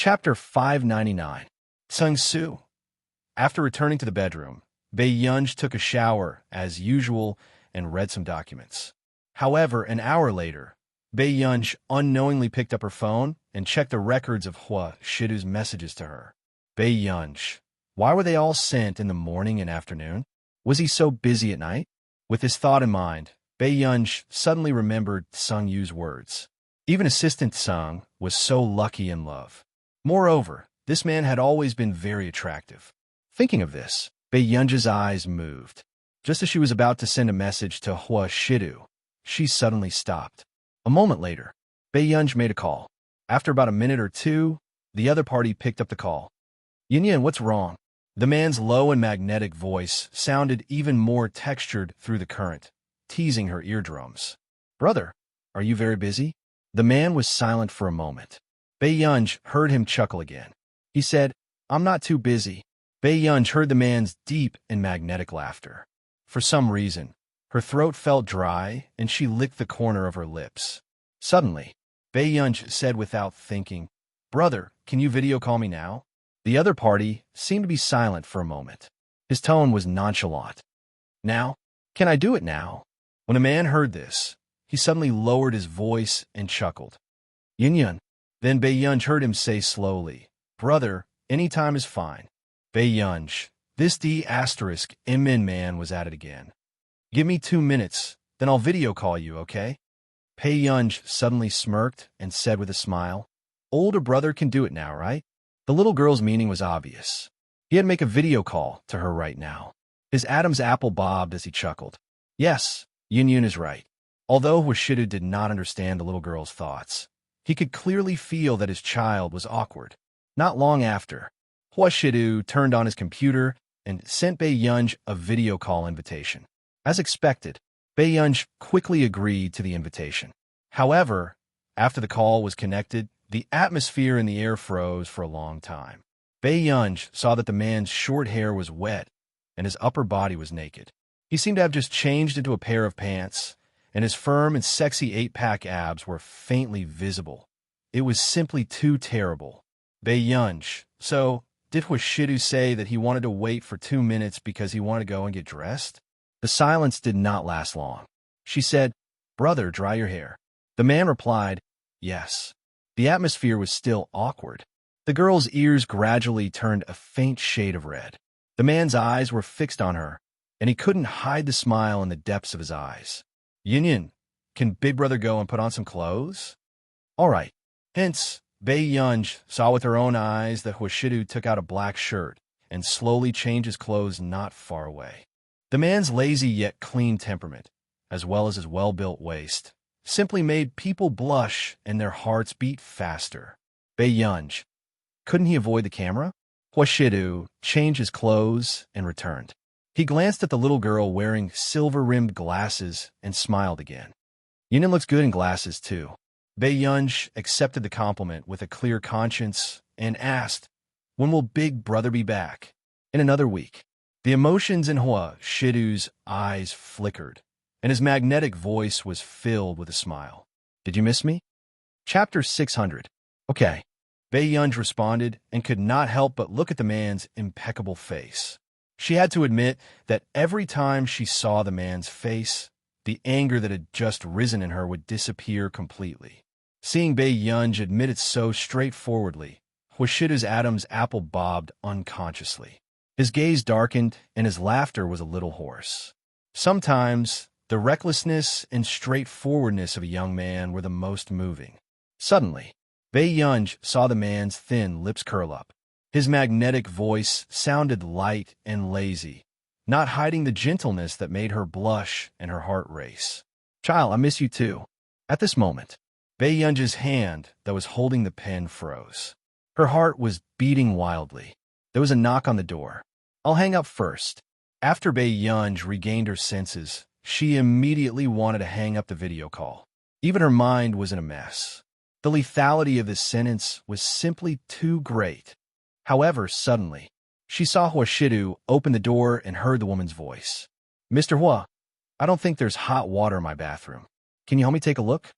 Chapter 599. Sung Su. After returning to the bedroom, Bei Yunj took a shower, as usual, and read some documents. However, an hour later, Bei Yunj unknowingly picked up her phone and checked the records of Hua Shidu's messages to her. Bei Yunj. Why were they all sent in the morning and afternoon? Was he so busy at night? With this thought in mind, Bei Yunj suddenly remembered Sung Yu's words. Even Assistant Sung was so lucky in love. Moreover, this man had always been very attractive. Thinking of this, Bei Yunj's eyes moved. Just as she was about to send a message to Hua Shidu, she suddenly stopped. A moment later, Bei Yunj made a call. After about a minute or two, the other party picked up the call. Yin, what's wrong? The man's low and magnetic voice sounded even more textured through the current, teasing her eardrums. Brother, are you very busy? The man was silent for a moment. Bei Yunj heard him chuckle again. He said, I'm not too busy. Bei Yunj heard the man's deep and magnetic laughter. For some reason, her throat felt dry and she licked the corner of her lips. Suddenly, Bei Yunj said without thinking, Brother, can you video call me now? The other party seemed to be silent for a moment. His tone was nonchalant. Now? Can I do it now? When a man heard this, he suddenly lowered his voice and chuckled. Yin. Then Bei Yunj heard him say slowly, Brother, any time is fine. Bei Yunj, this D***Min man was at it again. Give me 2 minutes, then I'll video call you, okay? Bei Yunj suddenly smirked and said with a smile, Older brother can do it now, right? The little girl's meaning was obvious. He had to make a video call to her right now. His Adam's apple bobbed as he chuckled. Yes, Yin is right. Although Washidu did not understand the little girl's thoughts, he could clearly feel that his child was awkward. Not long after, Washidu turned on his computer and sent Bei Yunj a video call invitation. As expected, Bei Yunj quickly agreed to the invitation. However, after the call was connected, the atmosphere in the air froze for a long time. Bei Yunj saw that the man's short hair was wet and his upper body was naked. He seemed to have just changed into a pair of pants, and his firm and sexy 8-pack abs were faintly visible. It was simply too terrible. Bei Yunj, so did Washidu say that he wanted to wait for 2 minutes because he wanted to go and get dressed? The silence did not last long. She said, Brother, dry your hair. The man replied, Yes. The atmosphere was still awkward. The girl's ears gradually turned a faint shade of red. The man's eyes were fixed on her, and he couldn't hide the smile in the depths of his eyes. Yin, can Big Brother go and put on some clothes? All right. Hence, Bei Yunj saw with her own eyes that Washidu took out a black shirt and slowly changed his clothes not far away. The man's lazy yet clean temperament, as well as his well-built waist, simply made people blush and their hearts beat faster. Bei Yunj. Couldn't he avoid the camera? Washidu changed his clothes and returned. He glanced at the little girl wearing silver-rimmed glasses and smiled again. Yin looks good in glasses, too. Bei Yunj accepted the compliment with a clear conscience and asked, When will Big Brother be back? In another week. The emotions in Hua Shidu's eyes flickered, and his magnetic voice was filled with a smile. Did you miss me? Chapter 600. Okay. Bei Yunj responded and could not help but look at the man's impeccable face. She had to admit that every time she saw the man's face, the anger that had just risen in her would disappear completely. Seeing Bei Yunj admit it so straightforwardly, Washidu's Adam's apple bobbed unconsciously. His gaze darkened, and his laughter was a little hoarse. Sometimes, the recklessness and straightforwardness of a young man were the most moving. Suddenly, Bei Yunj saw the man's thin lips curl up. His magnetic voice sounded light and lazy, not hiding the gentleness that made her blush and her heart race. Child, I miss you too. At this moment, Bei Yunj's hand that was holding the pen froze. Her heart was beating wildly. There was a knock on the door. I'll hang up first. After Bei Yunj regained her senses, she immediately wanted to hang up the video call. Even her mind was in a mess. The lethality of this sentence was simply too great. However, suddenly, she saw Washidu open the door and heard the woman's voice. Mr. Hua, I don't think there's hot water in my bathroom. Can you help me take a look?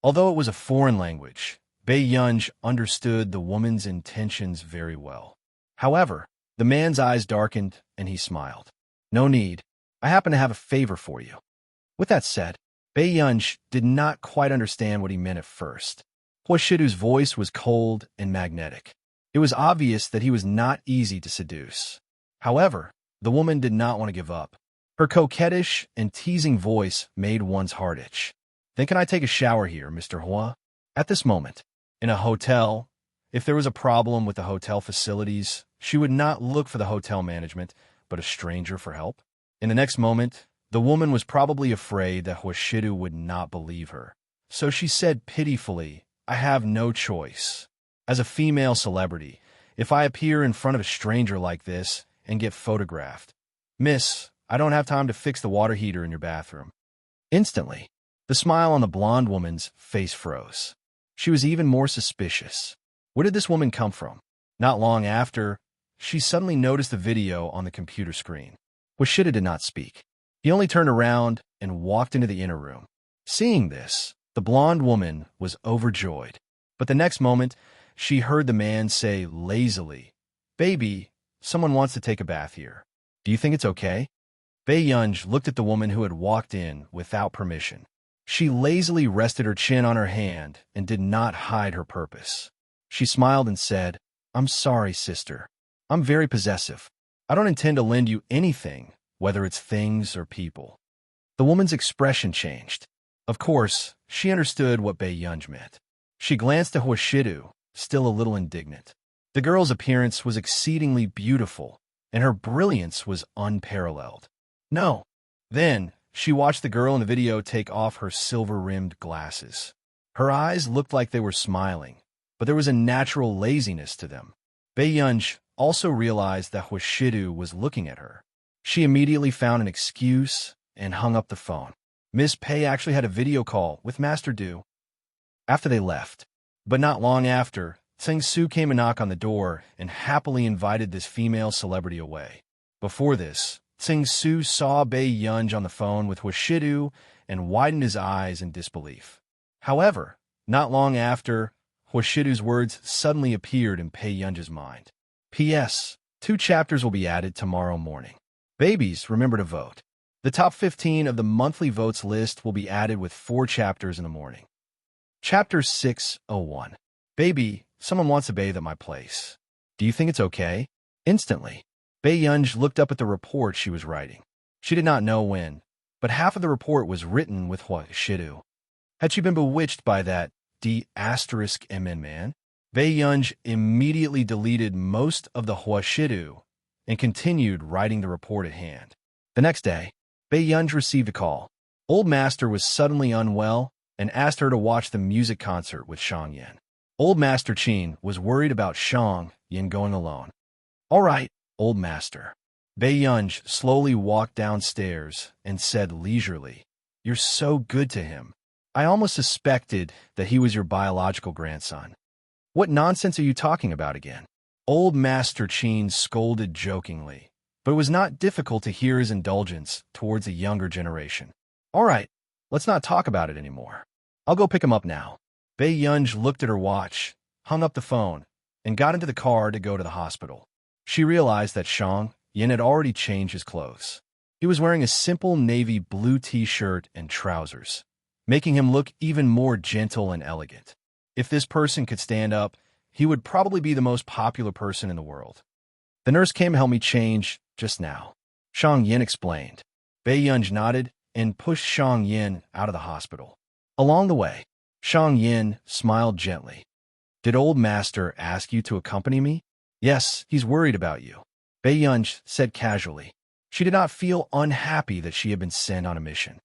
Although it was a foreign language, Bei Yunj understood the woman's intentions very well. However, the man's eyes darkened and he smiled. No need. I happen to have a favor for you. With that said, Bei Yunj did not quite understand what he meant at first. Huashidu's voice was cold and magnetic. It was obvious that he was not easy to seduce. However, the woman did not want to give up. Her coquettish and teasing voice made one's heart itch. Then can I take a shower here, Mr. Hua? At this moment, in a hotel, if there was a problem with the hotel facilities, she would not look for the hotel management, but a stranger for help. In the next moment, the woman was probably afraid that Huashidu would not believe her. So she said pitifully, I have no choice. As a female celebrity, if I appear in front of a stranger like this and get photographed, Miss, I don't have time to fix the water heater in your bathroom. Instantly, the smile on the blonde woman's face froze. She was even more suspicious. Where did this woman come from? Not long after, she suddenly noticed the video on the computer screen. Huashidu did not speak. He only turned around and walked into the inner room. Seeing this, the blonde woman was overjoyed. But the next moment, she heard the man say lazily, Baby, someone wants to take a bath here. Do you think it's okay? Bei Yunj looked at the woman who had walked in without permission. She lazily rested her chin on her hand and did not hide her purpose. She smiled and said, I'm sorry, sister. I'm very possessive. I don't intend to lend you anything, whether it's things or people. The woman's expression changed. Of course, she understood what Bei Yunj meant. She glanced at Huashidu, still a little indignant. The girl's appearance was exceedingly beautiful, and her brilliance was unparalleled. No. Then, she watched the girl in the video take off her silver-rimmed glasses. Her eyes looked like they were smiling, but there was a natural laziness to them. Bei Yunj also realized that Huashidu was looking at her. She immediately found an excuse and hung up the phone. Miss Pei actually had a video call with Master Du. After they left, but not long after, Tseng Su came and knocked on the door and happily invited this female celebrity away. Before this, Tseng Su saw Bei Yunj on the phone with Huashidu and widened his eyes in disbelief. However, not long after, Huashidu's words suddenly appeared in Bei Yunj's mind. P.S. 2 chapters will be added tomorrow morning. Babies, remember to vote. The top 15 of the monthly votes list will be added with 4 chapters in the morning. Chapter 601. Baby, someone wants to bathe at my place. Do you think it's okay? Instantly, Bei Yunj looked up at the report she was writing. She did not know when, but half of the report was written with Huashidu. Had she been bewitched by that D*MN man? Bei Yunj immediately deleted most of the Huashidu and continued writing the report at hand. The next day, Bei Yunj received a call. Old Master was suddenly unwell and asked her to watch the music concert with Shang Yin. Old Master Qin was worried about Shang Yin going alone. All right, Old Master. Bei Yunj slowly walked downstairs and said leisurely, You're so good to him. I almost suspected that he was your biological grandson. What nonsense are you talking about again? Old Master Qin scolded jokingly, but it was not difficult to hear his indulgence towards a younger generation. All right, let's not talk about it anymore. I'll go pick him up now. Bei Yunj looked at her watch, hung up the phone, and got into the car to go to the hospital. She realized that Shang Yin had already changed his clothes. He was wearing a simple navy blue t-shirt and trousers, making him look even more gentle and elegant. If this person could stand up, he would probably be the most popular person in the world. The nurse came to help me change just now, Shang Yin explained. Bei Yunj nodded and pushed Shang Yin out of the hospital. Along the way, Shang Yin smiled gently. Did Old Master ask you to accompany me? Yes, he's worried about you, Bei Yunj said casually. She did not feel unhappy that she had been sent on a mission.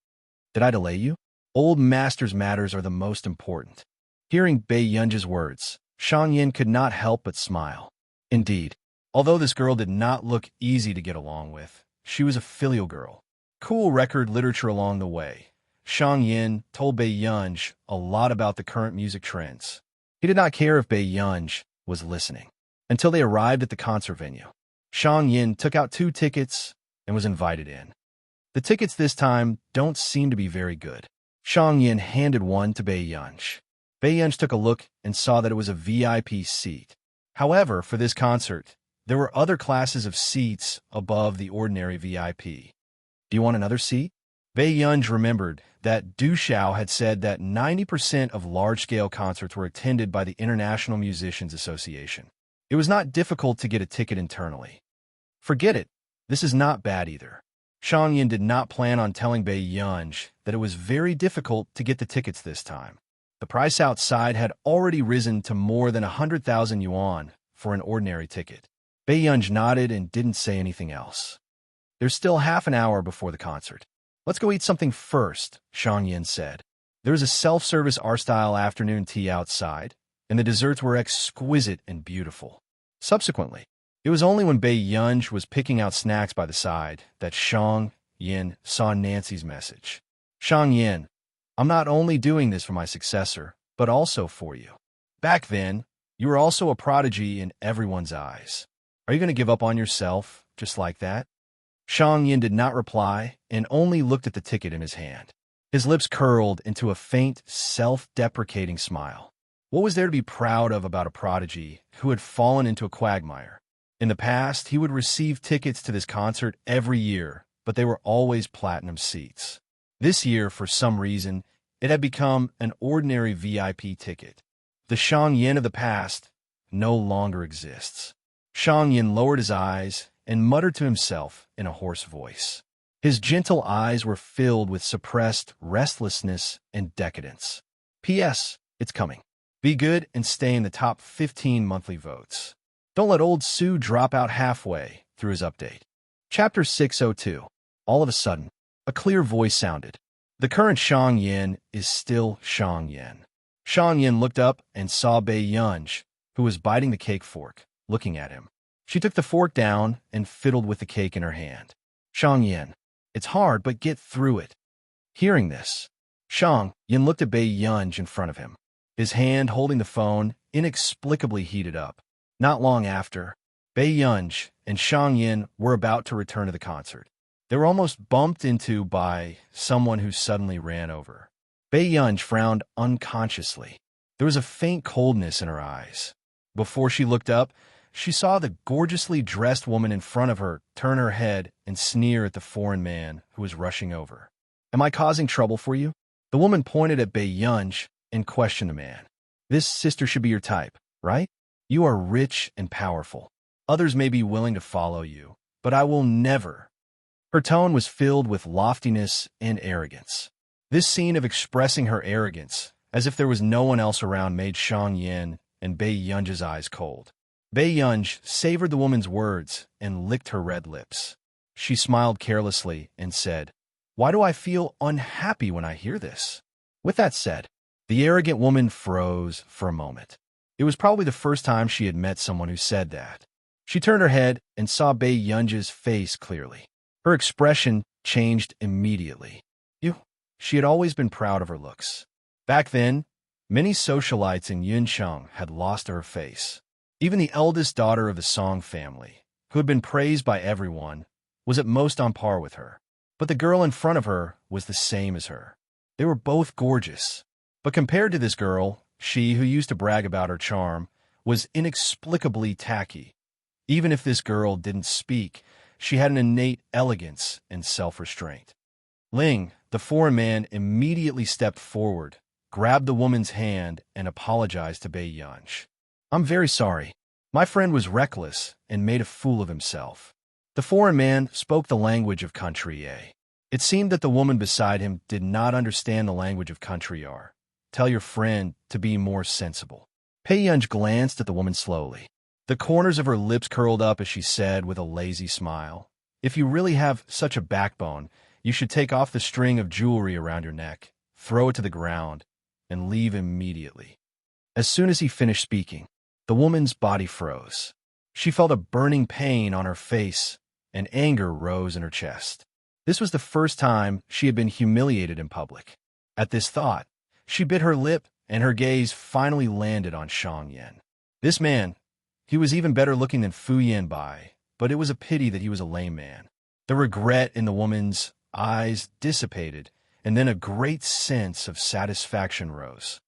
Did I delay you? Old Master's matters are the most important. Hearing Bei Yunj's words, Shang Yin could not help but smile. Indeed, although this girl did not look easy to get along with, she was a filial girl. Cool record literature along the way. Shang Yin told Bei Yunj a lot about the current music trends. He did not care if Bei Yunj was listening. Until they arrived at the concert venue, Shang Yin took out 2 tickets and was invited in. The tickets this time don't seem to be very good. Shang Yin handed one to Bei Yunj. Bei Yunj took a look and saw that it was a VIP seat. However, for this concert, there were other classes of seats above the ordinary VIP. Do you want another seat? Bei Yunj remembered that Du Xiao had said that 90% of large-scale concerts were attended by the International Musicians Association. It was not difficult to get a ticket internally. Forget it. This is not bad either. Shang Yin did not plan on telling Bei Yunj that it was very difficult to get the tickets this time. The price outside had already risen to more than 100,000 yuan for an ordinary ticket. Bei Yunj nodded and didn't say anything else. There's still half an hour before the concert. Let's go eat something first, Shang Yin said. There was a self-service R-style afternoon tea outside, and the desserts were exquisite and beautiful. Subsequently, it was only when Bei Yunj was picking out snacks by the side that Shang Yin saw Nancy's message. Shang Yin, I'm not only doing this for my successor, but also for you. Back then, you were also a prodigy in everyone's eyes. Are you going to give up on yourself just like that? Shang Yin did not reply and only looked at the ticket in his hand. His lips curled into a faint, self-deprecating smile. What was there to be proud of about a prodigy who had fallen into a quagmire? In the past, he would receive tickets to this concert every year, but they were always platinum seats. This year, for some reason, it had become an ordinary VIP ticket. The Shang Yin of the past no longer exists. Shang Yin lowered his eyes and muttered to himself in a hoarse voice. His gentle eyes were filled with suppressed restlessness and decadence. P.S. It's coming. Be good and stay in the top 15 monthly votes. Don't let old Sue drop out halfway through his update. Chapter 602. All of a sudden, a clear voice sounded. The current Shang Yin is still Shang Yin. Shang Yin looked up and saw Bei Yunj, who was biting the cake fork, looking at him. She took the fork down and fiddled with the cake in her hand. Shang Yin, it's hard, but get through it. Hearing this, Shang Yin looked at Bei Yunj in front of him. His hand holding the phone inexplicably heated up. Not long after, Bei Yunj and Shang Yin were about to return to the concert. They were almost bumped into by someone who suddenly ran over. Bei Yunj frowned unconsciously. There was a faint coldness in her eyes. Before she looked up, she saw the gorgeously dressed woman in front of her turn her head and sneer at the foreign man who was rushing over. Am I causing trouble for you? The woman pointed at Bei Yunj and questioned the man. This sister should be your type, right? You are rich and powerful. Others may be willing to follow you, but I will never. Her tone was filled with loftiness and arrogance. This scene of expressing her arrogance, as if there was no one else around, made Shang Yin and Bei Yunj's eyes cold. Bei Yunj savored the woman's words and licked her red lips. She smiled carelessly and said, Why do I feel unhappy when I hear this? With that said, the arrogant woman froze for a moment. It was probably the first time she had met someone who said that. She turned her head and saw Bei Yunj's face clearly. Her expression changed immediately. She had always been proud of her looks. Back then, many socialites in Yuncheng had lost her face. Even the eldest daughter of the Song family, who had been praised by everyone, was at most on par with her. But the girl in front of her was the same as her. They were both gorgeous. But compared to this girl, she, who used to brag about her charm, was inexplicably tacky. Even if this girl didn't speak, she had an innate elegance and self-restraint. Ling, the foreign man, immediately stepped forward, grabbed the woman's hand, and apologized to Bei Yunj. I'm very sorry. My friend was reckless and made a fool of himself. The foreign man spoke the language of country A. It seemed that the woman beside him did not understand the language of country R. Tell your friend to be more sensible. Bei Yunj glanced at the woman slowly. The corners of her lips curled up as she said with a lazy smile, If you really have such a backbone, you should take off the string of jewelry around your neck, throw it to the ground, and leave immediately. As soon as he finished speaking, the woman's body froze. She felt a burning pain on her face, and anger rose in her chest. This was the first time she had been humiliated in public. At this thought, she bit her lip, and her gaze finally landed on Shang Yin. This man, he was even better looking than Fu Yanbai, but it was a pity that he was a lame man. The regret in the woman's eyes dissipated, and then a great sense of satisfaction rose.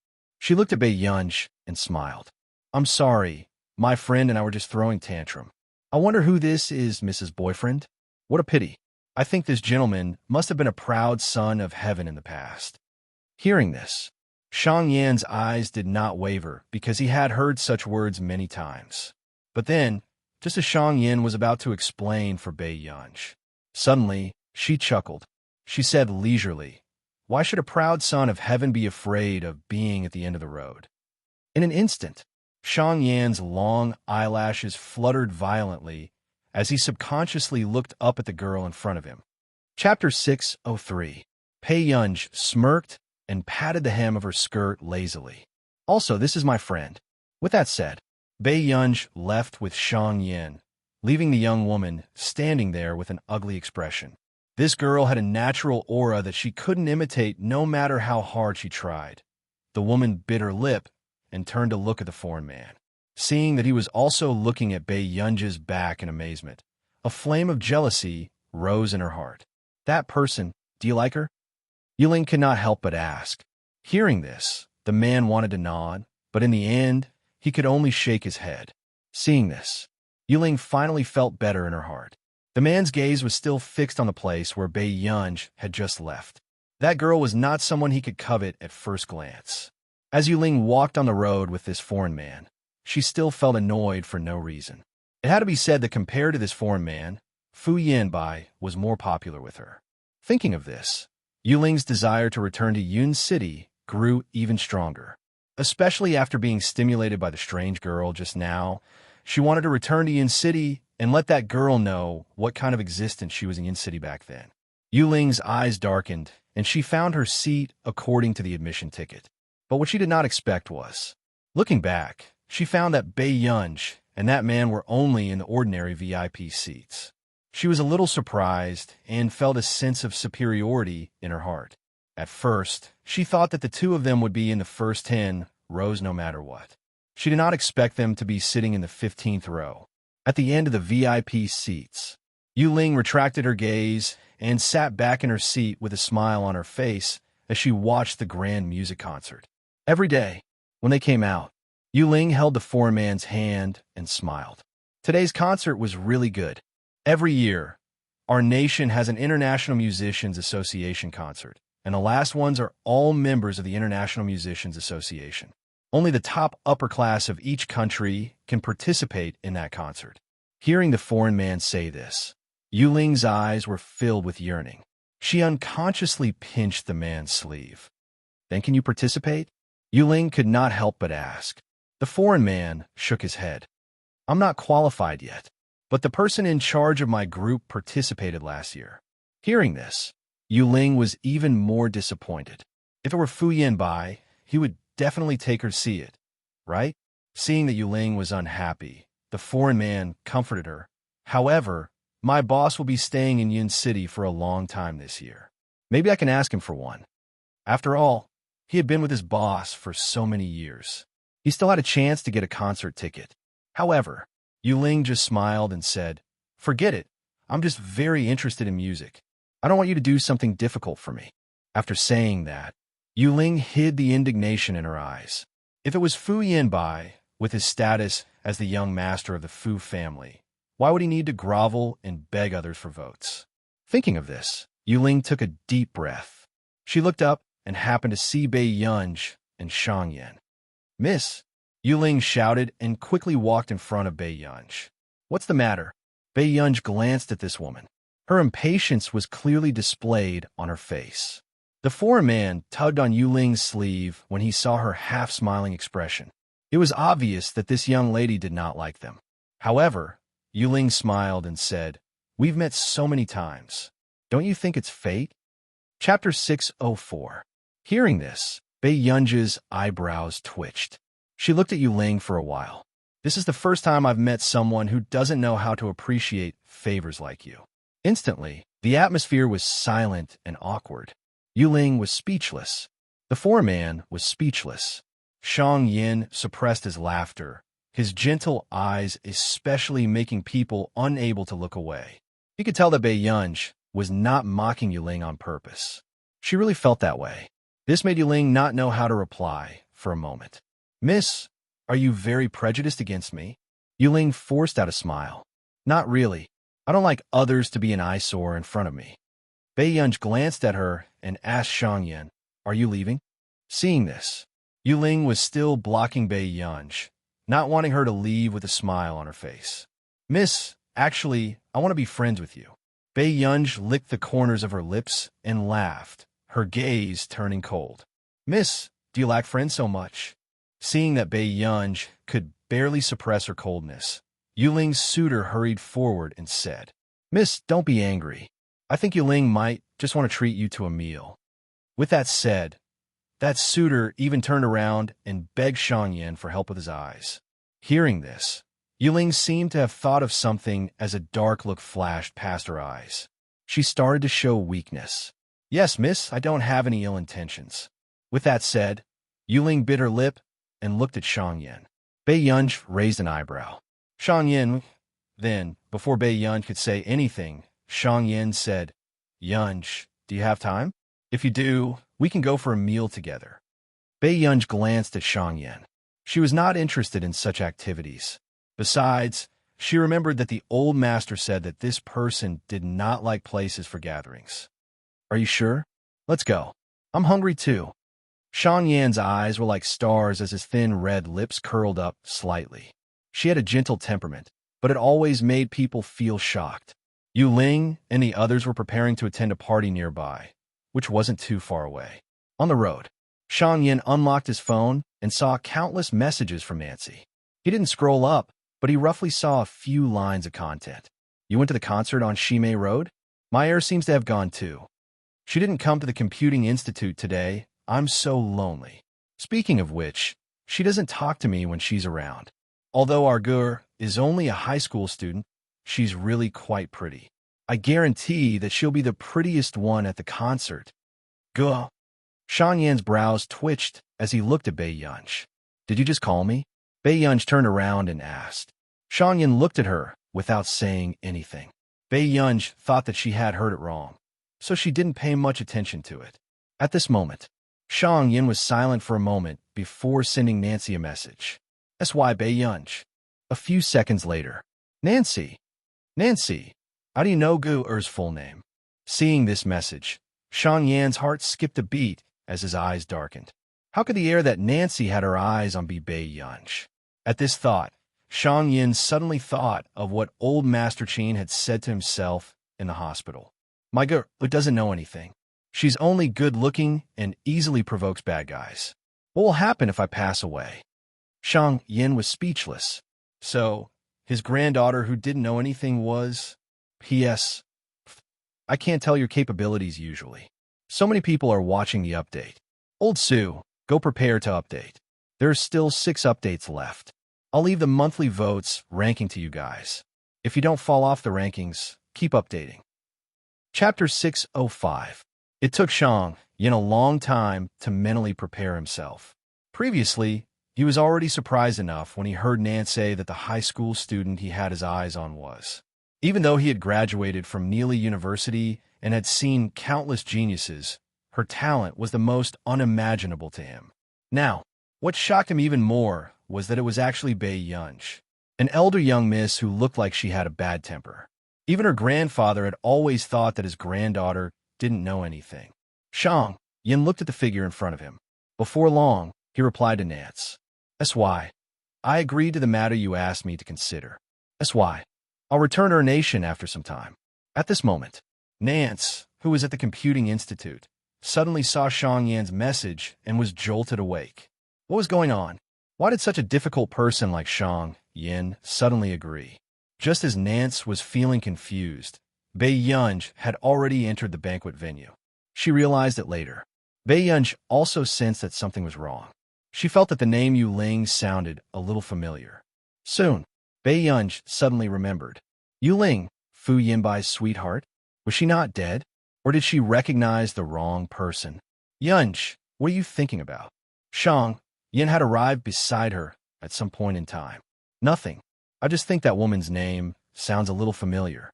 She looked at Bei Yunj and smiled. I'm sorry. My friend and I were just throwing tantrum. I wonder who this is, Mrs. Boyfriend? What a pity. I think this gentleman must have been a proud son of heaven in the past. Hearing this, Shang Yan's eyes did not waver because he had heard such words many times. But then, just as Shang Yan was about to explain for Bei Yunj, suddenly, she chuckled. She said leisurely, why should a proud son of heaven be afraid of being at the end of the road? In an instant, Shang Yan's long eyelashes fluttered violently as he subconsciously looked up at the girl in front of him. Chapter 603. Bei Yunj smirked and patted the hem of her skirt lazily. Also, this is my friend. With that said, Bei Yunj left with Shang Yan, leaving the young woman standing there with an ugly expression. This girl had a natural aura that she couldn't imitate no matter how hard she tried. The woman bit her lip and turned to look at the foreign man. Seeing that he was also looking at Bei Yunj's back in amazement, a flame of jealousy rose in her heart. That person, do you like her? Yuling could not help but ask. Hearing this, the man wanted to nod, but in the end, he could only shake his head. Seeing this, Yuling finally felt better in her heart. The man's gaze was still fixed on the place where Bei Yunj had just left. That girl was not someone he could covet at first glance. As Yuling walked on the road with this foreign man, she still felt annoyed for no reason. It had to be said that compared to this foreign man, Fu Yanbai was more popular with her. Thinking of this, Yuling's desire to return to Yun City grew even stronger. Especially after being stimulated by the strange girl just now, she wanted to return to Yun City and let that girl know what kind of existence she was in Yun City back then. Yuling's eyes darkened, and she found her seat according to the admission ticket. But what she did not expect was, looking back, she found that Bei Yunj and that man were only in the ordinary VIP seats. She was a little surprised and felt a sense of superiority in her heart. At first, she thought that the two of them would be in the first 10 rows no matter what. She did not expect them to be sitting in the 15th row, at the end of the VIP seats. Yuling retracted her gaze and sat back in her seat with a smile on her face as she watched the grand music concert. Every day, when they came out, Yuling held the foreign man's hand and smiled. Today's concert was really good. Every year, our nation has an International Musicians Association concert, and the last ones are all members of the International Musicians Association. Only the top upper class of each country can participate in that concert. Hearing the foreign man say this, Yuling's eyes were filled with yearning. She unconsciously pinched the man's sleeve. Then can you participate? Yuling could not help but ask. The foreign man shook his head. I'm not qualified yet, but the person in charge of my group participated last year. Hearing this, Yuling was even more disappointed. If it were Fu Yanbai, he would definitely take her to see it, right? Seeing that Yuling was unhappy, the foreign man comforted her. However, my boss will be staying in Yun City for a long time this year. Maybe I can ask him for one. After all, he had been with his boss for so many years. He still had a chance to get a concert ticket. However, Yuling just smiled and said, forget it. I'm just very interested in music. I don't want you to do something difficult for me. After saying that, Yuling hid the indignation in her eyes. If it was Fu Yanbai, with his status as the young master of the Fu family, why would he need to grovel and beg others for votes? Thinking of this, Yuling took a deep breath. She looked up and happened to see Bei Yunj and Shang Yan. Miss, Yuling shouted and quickly walked in front of Bei Yunj. What's the matter? Bei Yunj glanced at this woman. Her impatience was clearly displayed on her face. The foreign man tugged on Yuling's sleeve when he saw her half-smiling expression. It was obvious that this young lady did not like them. However, Yuling smiled and said, we've met so many times. Don't you think it's fate? Chapter 604. Hearing this, Bei Yunj's eyebrows twitched. She looked at Yuling for a while. This is the first time I've met someone who doesn't know how to appreciate favors like you. Instantly, the atmosphere was silent and awkward. Yuling was speechless. The foreign man was speechless. Shang Yin suppressed his laughter, his gentle eyes especially making people unable to look away. He could tell that Bei Yunj was not mocking Yuling on purpose. She really felt that way. This made Yuling not know how to reply, for a moment. Miss, are you very prejudiced against me? Yuling forced out a smile. Not really. I don't like others to be an eyesore in front of me. Beiyunj glanced at her and asked Shangyan, are you leaving? Seeing this, Yuling was still blocking Beiyunj, not wanting her to leave with a smile on her face. Miss, actually, I want to be friends with you. Beiyunj licked the corners of her lips and laughed, her gaze turning cold. Miss, do you lack friends so much? Seeing that Beiyunj could barely suppress her coldness, Yuling's suitor hurried forward and said, Miss, don't be angry. I think Yuling might just want to treat you to a meal. With that said, that suitor even turned around and begged Shangyan for help with his eyes. Hearing this, Yuling seemed to have thought of something as a dark look flashed past her eyes. She started to show weakness. Yes, miss, I don't have any ill intentions. With that said, Yuling bit her lip and looked at Shangyan. Beiyunj raised an eyebrow. Shangyan, then, before Beiyunj could say anything, Shangyan said, Yunj, do you have time? If you do, we can go for a meal together. Beiyunj glanced at Shangyan. She was not interested in such activities. Besides, she remembered that the old master said that this person did not like places for gatherings. Are you sure? Let's go. I'm hungry too. Shangyan's eyes were like stars as his thin red lips curled up slightly. She had a gentle temperament, but it always made people feel shocked. Yu Ling and the others were preparing to attend a party nearby, which wasn't too far away. On the road, Shangyan unlocked his phone and saw countless messages from Nancy. He didn't scroll up, but he roughly saw a few lines of content. You went to the concert on Shimei Road? My heir seems to have gone too. She didn't come to the Computing Institute today. I'm so lonely. Speaking of which, she doesn't talk to me when she's around. Although Argur is only a high school student, she's really quite pretty. I guarantee that she'll be the prettiest one at the concert. Guh. Shangyan's brows twitched as he looked at Beiyunj. Did you just call me? Beiyunj turned around and asked. Shangyan looked at her without saying anything. Beiyunj thought that she had heard it wrong, so she didn't pay much attention to it. At this moment, Shangyan was silent for a moment before sending Nancy a message. S.Y. Beiyunj. A few seconds later, Nancy. Nancy, how do you know Gu-er's full name? Seeing this message, Shangyan's heart skipped a beat as his eyes darkened. How could the heir that Nancy had her eyes on be Beiyunj? At this thought, Shangyan suddenly thought of what old Master Qin had said to himself in the hospital. My girl doesn't know anything. She's only good-looking and easily provokes bad guys. What will happen if I pass away? Shangyan was speechless. So, his granddaughter who didn't know anything was... P.S. I can't tell your capabilities usually. So many people are watching the update. Old Sue, go prepare to update. There are still 6 updates left. I'll leave the monthly votes ranking to you guys. If you don't fall off the rankings, keep updating. Chapter 605. It took Shang Yin a long time to mentally prepare himself. Previously, he was already surprised enough when he heard Nan say that the high school student he had his eyes on was. Even though he had graduated from Neely University and had seen countless geniuses, her talent was the most unimaginable to him. Now, what shocked him even more was that it was actually Beiyunj, an elder young miss who looked like she had a bad temper. Even her grandfather had always thought that his granddaughter didn't know anything. Shang Yin looked at the figure in front of him. Before long, he replied to Nance. S.Y. I agreed to the matter you asked me to consider. S.Y. I'll return to her nation after some time. At this moment, Nance, who was at the Computing Institute, suddenly saw Shangyan's message and was jolted awake. What was going on? Why did such a difficult person like Shang Yin suddenly agree? Just as Nance was feeling confused, Beiyunj had already entered the banquet venue. She realized it later. Beiyunj also sensed that something was wrong. She felt that the name Yu Ling sounded a little familiar. Soon, Beiyunj suddenly remembered. Yu Ling, Fu Yinbai's sweetheart? Was she not dead? Or did she recognize the wrong person? Yunj, what are you thinking about? Shang Yin had arrived beside her at some point in time. Nothing. I just think that woman's name sounds a little familiar.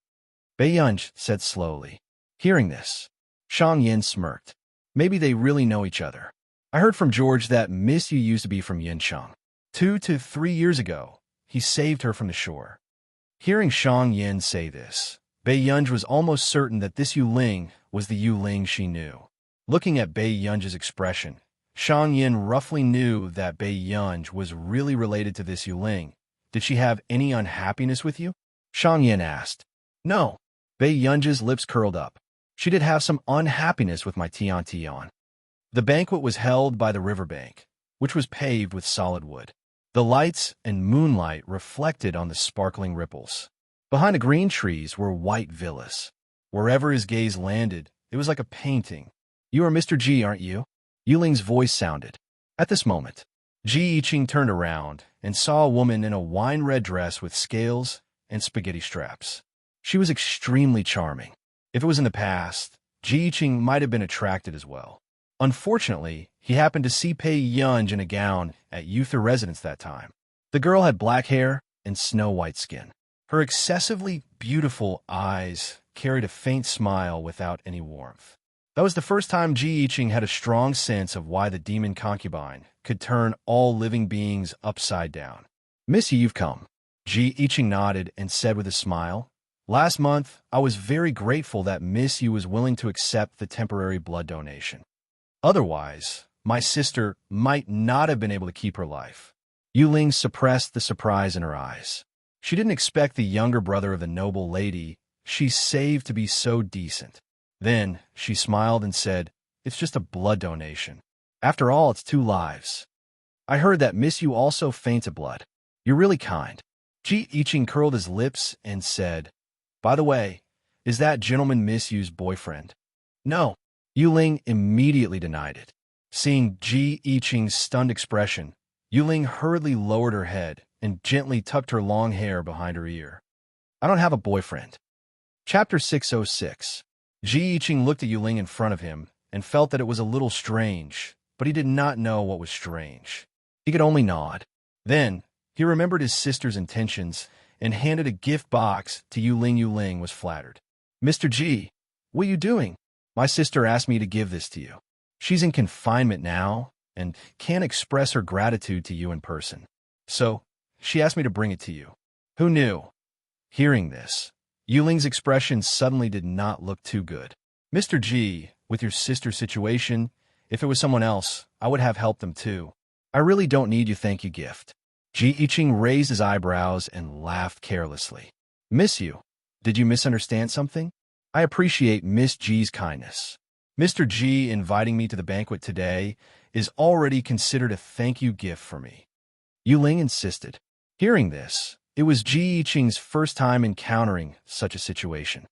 Beiyunj said slowly. Hearing this, Shang Yin smirked. Maybe they really know each other. I heard from George that Miss Yu used to be from Yincheng. 2 to 3 years ago, he saved her from the shore. Hearing Shang Yin say this, Bei Yunj was almost certain that this Yu Ling was the Yu Ling she knew. Looking at Bei Yunj's expression, Shang Yin roughly knew that Bei Yunj was really related to this Yu Ling. Did she have any unhappiness with you? Shang Yin asked. No. Bei Yunj's lips curled up. She did have some unhappiness with my Tian Tian. The banquet was held by the riverbank, which was paved with solid wood. The lights and moonlight reflected on the sparkling ripples. Behind the green trees were white villas. Wherever his gaze landed, it was like a painting. You are Mr. Ji, aren't you? Yuling's voice sounded. At this moment, Ji Yiqing turned around and saw a woman in a wine-red dress with scales and spaghetti straps. She was extremely charming. If it was in the past, Ji Yiqing might have been attracted as well. Unfortunately, he happened to see Pei Yunj in a gown at Yuther residence that time. The girl had black hair and snow-white skin. Her excessively beautiful eyes carried a faint smile without any warmth. That was the first time Ji Yiqing had a strong sense of why the demon concubine could turn all living beings upside down. Miss Yu, you've come. Ji Yiqing nodded and said with a smile, Last month, I was very grateful that Miss Yu was willing to accept the temporary blood donation. Otherwise, my sister might not have been able to keep her life. Yu Ling suppressed the surprise in her eyes. She didn't expect the younger brother of the noble lady she saved to be so decent. Then she smiled and said, It's just a blood donation. After all, it's 2 lives. I heard that Miss Yu also fainted blood. You're really kind. Ji Yiqing curled his lips and said, By the way, is that gentleman Miss Yu's boyfriend? No. Yu Ling immediately denied it. Seeing Ji Yiqing's stunned expression, Yu Ling hurriedly lowered her head and gently tucked her long hair behind her ear. I don't have a boyfriend. Chapter 606. Ji Yiqing looked at Yu Ling in front of him and felt that it was a little strange, but he did not know what was strange. He could only nod. Then, he remembered his sister's intentions and handed a gift box to Yu Ling. Yu Ling was flattered. Mr. Ji, what are you doing? My sister asked me to give this to you. She's in confinement now and can't express her gratitude to you in person. So, she asked me to bring it to you. Who knew? Hearing this, Yu Ling's expression suddenly did not look too good. Mr. Ji, with your sister's situation, if it was someone else, I would have helped them too. I really don't need your thank you gift. Ji Yiqing raised his eyebrows and laughed carelessly. Miss Yu, did you misunderstand something? I appreciate Miss Ji's kindness. Mr. Ji inviting me to the banquet today is already considered a thank you gift for me. Yu Ling insisted. Hearing this, it was Ji Yiqing's first time encountering such a situation.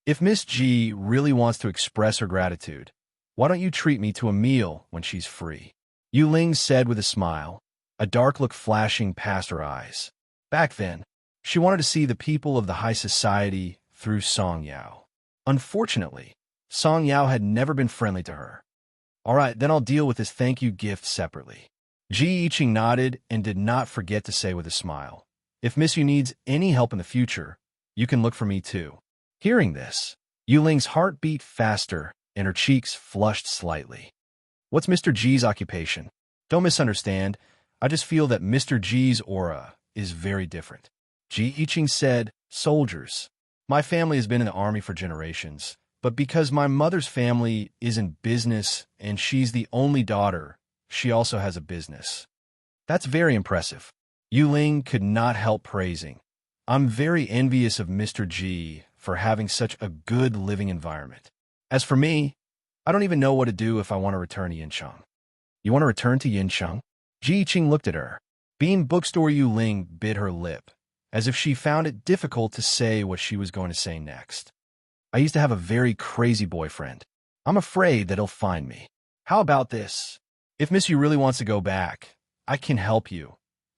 If Miss Ji really wants to express her gratitude, why don't you treat me to a meal when she's free? Yu Ling said with a smile, a dark look flashing past her eyes. Back then, she wanted to see the people of the high society through Song Yao. Unfortunately, Song Yao had never been friendly to her. All right, then I'll deal with this thank you gift separately. Ji Yiqing nodded and did not forget to say with a smile, If Miss Yu needs any help in the future, you can look for me too. Hearing this, Yu Ling's heart beat faster and her cheeks flushed slightly. What's Mr. Ji's occupation? Don't misunderstand. I just feel that Mr. Ji's aura is very different. Ji Yiqing said, Soldiers. My family has been in the army for generations, but because my mother's family is in business and she's the only daughter, she also has a business. That's very impressive. Yu Ling could not help praising. I'm very envious of Mr. Ji for having such a good living environment. As for me, I don't even know what to do if I want to return to Yincheng. You want to return to Yincheng? Ji Yiqing looked at her. Bean Bookstore Yu Ling bit her lip, as if she found it difficult to say what she was going to say next. I used to have a very crazy boyfriend. I'm afraid that he'll find me. How about this? If Miss Yu really wants to go back, I can help you.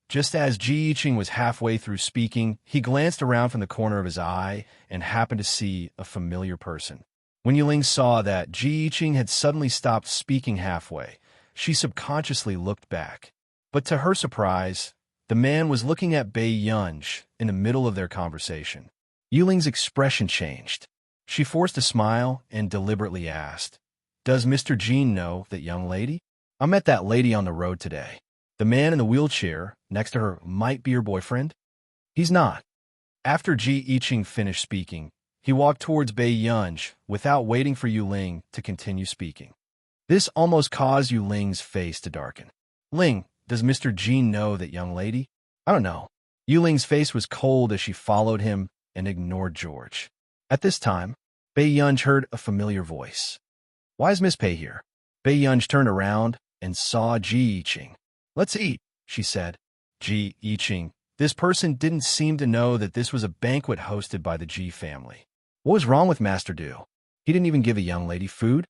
Just as Ji Yiqing was halfway through speaking, he glanced around from the corner of his eye and happened to see a familiar person. When Yu Ling saw that Ji Yiqing had suddenly stopped speaking halfway, she subconsciously looked back. But to her surprise, the man was looking at Bei Yunj in the middle of their conversation. Yu Ling's expression changed. She forced a smile and deliberately asked, Does Mr. Jean know that young lady? I met that lady on the road today. The man in the wheelchair next to her might be her boyfriend? He's not. After Ji Yiqing finished speaking, he walked towards Bei Yunj without waiting for Yu Ling to continue speaking. This almost caused Yu Ling's face to darken. Ling, does Mr. Ji know that young lady? I don't know. Yu Ling's face was cold as she followed him and ignored George. At this time, Bei Yunj heard a familiar voice. Why is Miss Pei here? Bei Yunj turned around and saw Ji Yiqing. Let's eat, she said. Ji Yiqing. This person didn't seem to know that this was a banquet hosted by the Ji family. What was wrong with Master Du? He didn't even give a young lady food?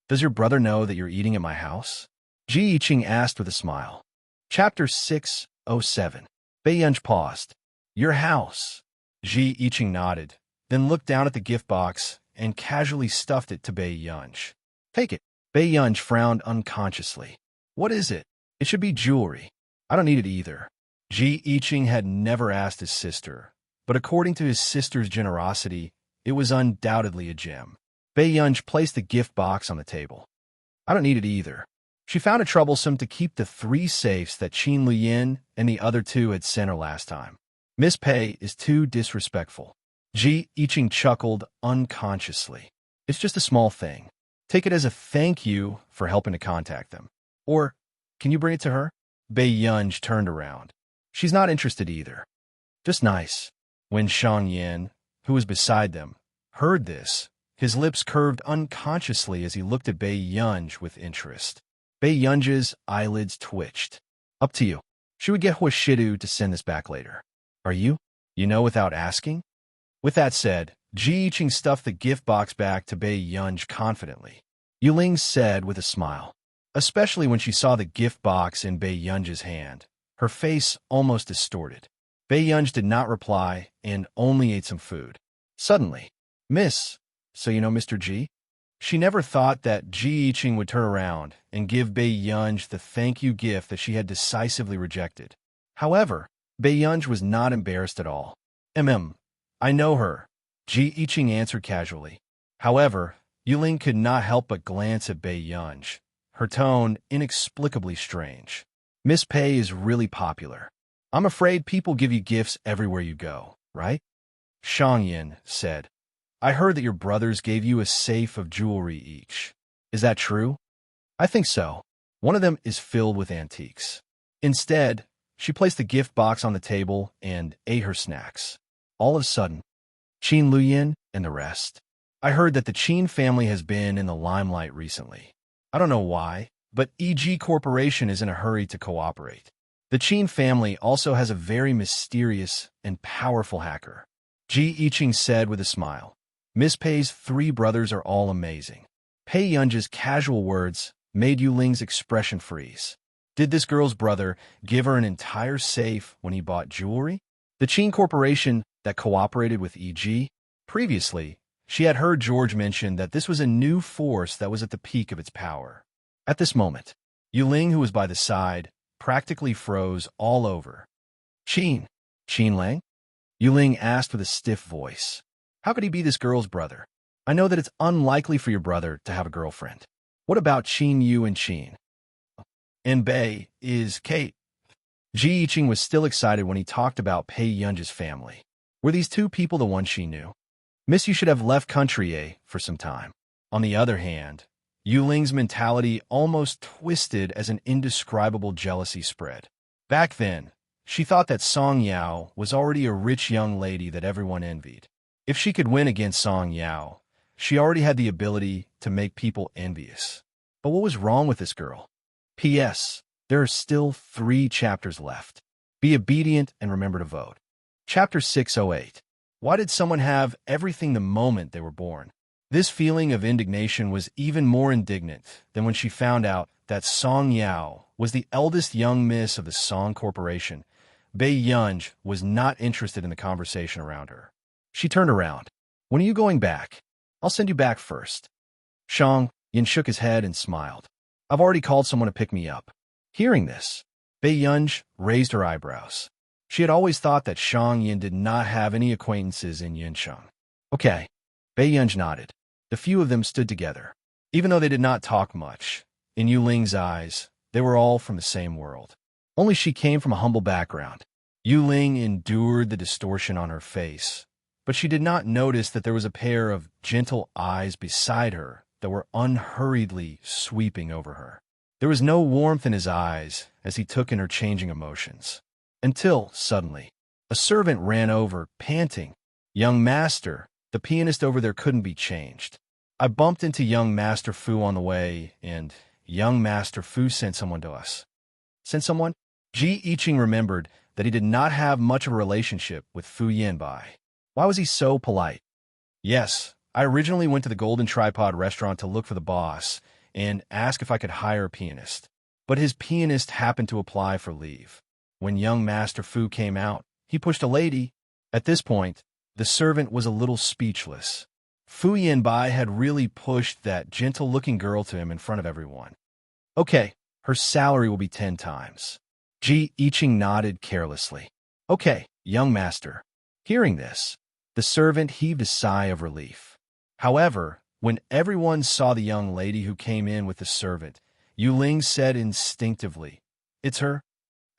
Does your brother know that you're eating at my house? Ji Yiqing asked with a smile. Chapter 607. Bei Yunj paused. Your house. Ji Yiqing nodded, then looked down at the gift box and casually stuffed it to Bei Yunj. Take it. Bei Yunj frowned unconsciously. What is it? It should be jewelry. I don't need it either. Ji Yiqing had never asked his sister, but according to his sister's generosity, it was undoubtedly a gem. Bei Yunj placed the gift box on the table. I don't need it either. She found it troublesome to keep the 3 safes that Qin Luyin and the other 2 had sent her last time. Miss Pei is too disrespectful. Ji Yiqing chuckled unconsciously. It's just a small thing. Take it as a thank you for helping to contact them. Or, can you bring it to her? Bei Yunj turned around. She's not interested either. Just nice. When Shang Yin, who was beside them, heard this, his lips curved unconsciously as he looked at Bei Yunj with interest. Bei Yunj's eyelids twitched. Up to you. Should we get Huashidu to send this back later? Are you? You know without asking? With that said, Ji Yiqing stuffed the gift box back to Bei Yunj confidently. Yu Ling said with a smile, especially when she saw the gift box in Bei Yunj's hand. Her face almost distorted. Bei Yunj did not reply and only ate some food. Suddenly, Miss, so you know Mr. Ji? She never thought that Ji Yiqing would turn around and give Bei Yunj the thank you gift that she had decisively rejected. However, Bei Yunj was not embarrassed at all. I know her, Ji Yiqing answered casually. However, Yu Ling could not help but glance at Bei Yunj, her tone inexplicably strange. Miss Pei is really popular. I'm afraid people give you gifts everywhere you go, right? Shang Yin said. I heard that your brothers gave you a safe of jewelry each. Is that true? I think so. One of them is filled with antiques. Instead, she placed the gift box on the table and ate her snacks. All of a sudden, Qin Luyin and the rest. I heard that the Qin family has been in the limelight recently. I don't know why, but EG Corporation is in a hurry to cooperate. The Qin family also has a very mysterious and powerful hacker. Ji Yiqing said with a smile. Miss Pei's 3 brothers are all amazing. Bei Yunj's casual words made Yu Ling's expression freeze. Did this girl's brother give her an entire safe when he bought jewelry? The Qin Corporation that cooperated with EG? Previously, she had heard George mention that this was a new force that was at the peak of its power. At this moment, Yu Ling, who was by the side, practically froze all over. Qin Lang? Yu Ling asked with a stiff voice. How could he be this girl's brother? I know that it's unlikely for your brother to have a girlfriend. What about Qin Yu and Qin? And Bei is Kate. Ji Yiqing was still excited when he talked about Bei Yunj's family. Were these 2 people the ones she knew? Miss, you should have left country for some time. On the other hand, Yu Ling's mentality almost twisted as an indescribable jealousy spread. Back then, she thought that Song Yao was already a rich young lady that everyone envied. If she could win against Song Yao, she already had the ability to make people envious. But what was wrong with this girl? P.S. There are still 3 chapters left. Be obedient and remember to vote. Chapter 608. Why did someone have everything the moment they were born? This feeling of indignation was even more indignant than when she found out that Song Yao was the eldest young miss of the Song Corporation. Bei Yunj was not interested in the conversation around her. She turned around. When are you going back? I'll send you back first. Shang Yin shook his head and smiled. I've already called someone to pick me up. Hearing this, Bei Yunj raised her eyebrows. She had always thought that Shang Yin did not have any acquaintances in Yinsheng. Okay. Bei Yunj nodded. The few of them stood together. Even though they did not talk much, in Yu Ling's eyes, They were all from the same world. Only she came from a humble background. Yu Ling endured the distortion on her face, but she did not notice that there was a pair of gentle eyes beside her that were unhurriedly sweeping over her. There was no warmth in his eyes as he took in her changing emotions. Until, suddenly, a servant ran over, panting. "Young master, the pianist over there couldn't be changed. I bumped into young Master Fu on the way, and young Master Fu sent someone to us." Sent someone? Ji Yiqing remembered that he did not have much of a relationship with Fu Yanbai. Why was he so polite? "Yes, I originally went to the Golden Tripod restaurant to look for the boss and ask if I could hire a pianist. But his pianist happened to apply for leave. When young Master Fu came out, he pushed a lady." At this point, the servant was a little speechless. Fu Yanbai had really pushed that gentle-looking girl to him in front of everyone. "Okay, her salary will be 10 times. Ji Yiqing nodded carelessly. "Okay, young master." Hearing this, the servant heaved a sigh of relief. However, when everyone saw the young lady who came in with the servant, Yu Ling said instinctively, "It's her."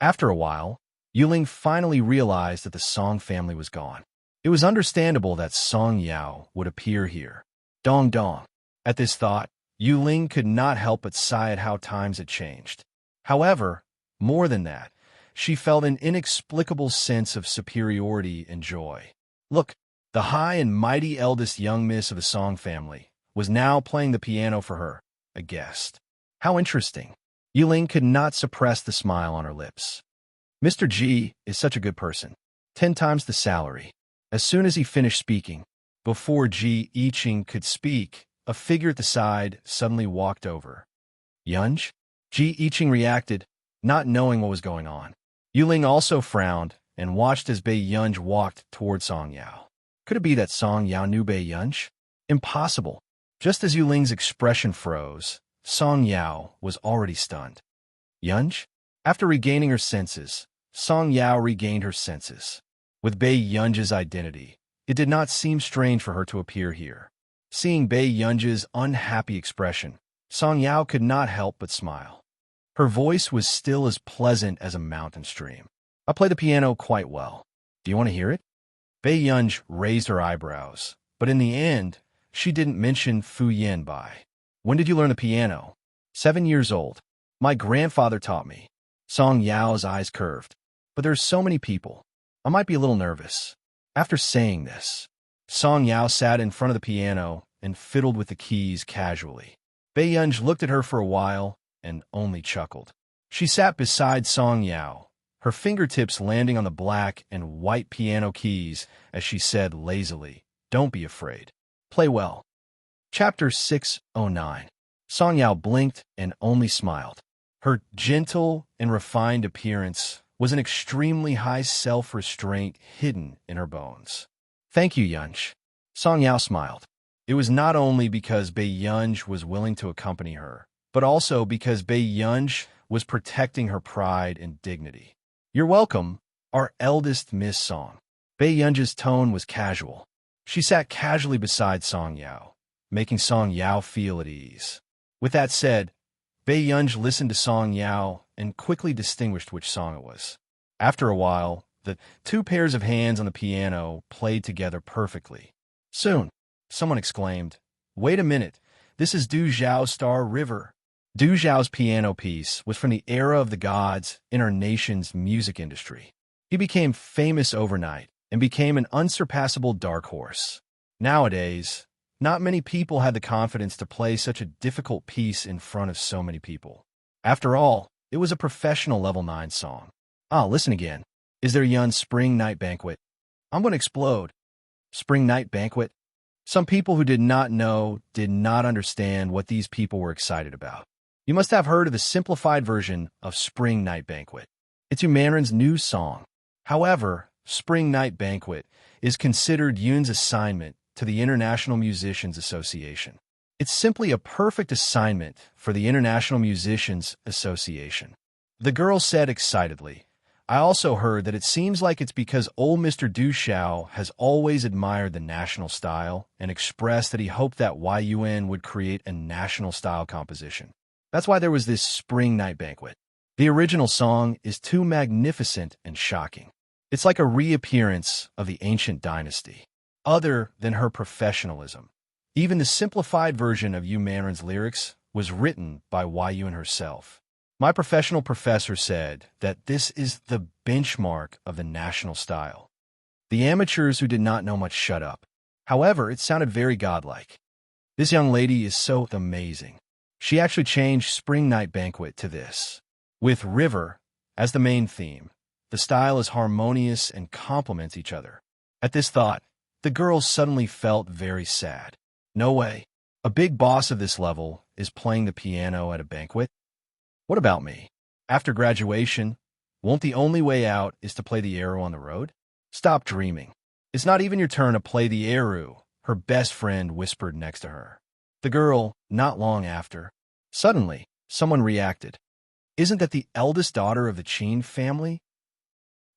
After a while, Yu Ling finally realized that the Song family was gone. It was understandable that Song Yao would appear here. Dong dong. At this thought, Yu Ling could not help but sigh at how times had changed. However, more than that, she felt an inexplicable sense of superiority and joy. Look, the high and mighty eldest young miss of the Song family was now playing the piano for her, a guest. How interesting. Yu Ling could not suppress the smile on her lips. Mr. Ji is such a good person. 10 times the salary. As soon as he finished speaking, before Ji Yiqing could speak, a figure at the side suddenly walked over. "Yunj?" Ji Yiqing reacted, not knowing what was going on. Yu Ling also frowned and watched as Bei Yunj walked toward Song Yao. Could it be that Song Yao knew Bei Yunj? Impossible. Just as Yu Ling's expression froze, Song Yao was already stunned. "Yunj?" After regaining her senses, Song Yao regained her senses. With Bei Yunj's identity, it did not seem strange for her to appear here. Seeing Bei Yunj's unhappy expression, Song Yao could not help but smile. Her voice was still as pleasant as a mountain stream. "I play the piano quite well. Do you want to hear it?" Bei Yunj raised her eyebrows, but in the end, she didn't mention Fu Yanbai. "When did you learn the piano?" 7 years old. "My grandfather taught me." Song Yao's eyes curved. "But there's so many people. I might be a little nervous." After saying this, Song Yao sat in front of the piano and fiddled with the keys casually. Bei Yunj looked at her for a while and only chuckled. She sat beside Song Yao, her fingertips landing on the black and white piano keys as she said lazily, "Don't be afraid. Play well." Chapter 609. Song Yao blinked and only smiled. Her gentle and refined appearance was an extremely high self-restraint hidden in her bones. "Thank you, Yunj." Song Yao smiled. It was not only because Bei Yunj was willing to accompany her, but also because Bei Yunj was protecting her pride and dignity. "You're welcome, our eldest Miss Song." Bei Yunj's tone was casual. She sat casually beside Song Yao, making Song Yao feel at ease. With that said, Bei Yunj listened to Song Yao and quickly distinguished which song it was. After a while, the 2 pairs of hands on the piano played together perfectly. Soon, someone exclaimed, "Wait a minute, this is Du Zhao's Star River." Du Zhao's piano piece was from the era of the gods in our nation's music industry. He became famous overnight and became an unsurpassable dark horse. Nowadays, not many people had the confidence to play such a difficult piece in front of so many people. After all, it was a professional level 9 song. Listen again. Is there Yun's Spring Night Banquet? I'm going to explode. Spring Night Banquet? Some people who did not know did not understand what these people were excited about. You must have heard of the simplified version of Spring Night Banquet. It's Yu Mandarin's new song. However, Spring Night Banquet is considered Yun's assignment to the International Musicians Association. It's simply a perfect assignment for the International Musicians Association. The girl said excitedly, "I also heard that it seems like it's because old Mr. Du Xiao has always admired the national style and expressed that he hoped that YUN would create a national style composition. That's why there was this spring night banquet. The original song is too magnificent and shocking. It's like a reappearance of the ancient dynasty. Other than her professionalism, even the simplified version of Yu Manrin's lyrics was written by Yun herself. My professional professor said that this is the benchmark of the national style. The amateurs who did not know much shut up. However, it sounded very godlike. This young lady is so amazing. She actually changed Spring Night Banquet to this, with River as the main theme. The style is harmonious and complements each other. At this thought, the girls suddenly felt very sad. No way. A big boss of this level is playing the piano at a banquet? What about me? After graduation, won't the only way out is to play the arrow on the road? Stop dreaming. It's not even your turn to play the arrow, her best friend whispered next to her. The girl, not long after. Suddenly, someone reacted. Isn't that the eldest daughter of the Chin family?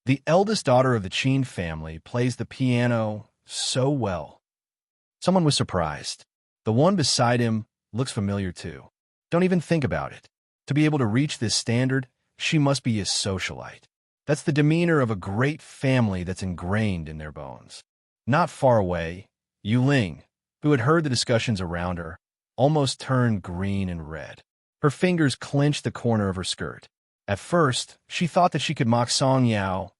The eldest daughter of the Chin family plays the piano so well. Someone was surprised. The one beside him looks familiar too. Don't even think about it. To be able to reach this standard, she must be a socialite. That's the demeanor of a great family that's ingrained in their bones. Not far away, Yuling, who had heard the discussions around her, almost turned green and red. Her fingers clenched the corner of her skirt. At first, she thought that she could mock Song Yao,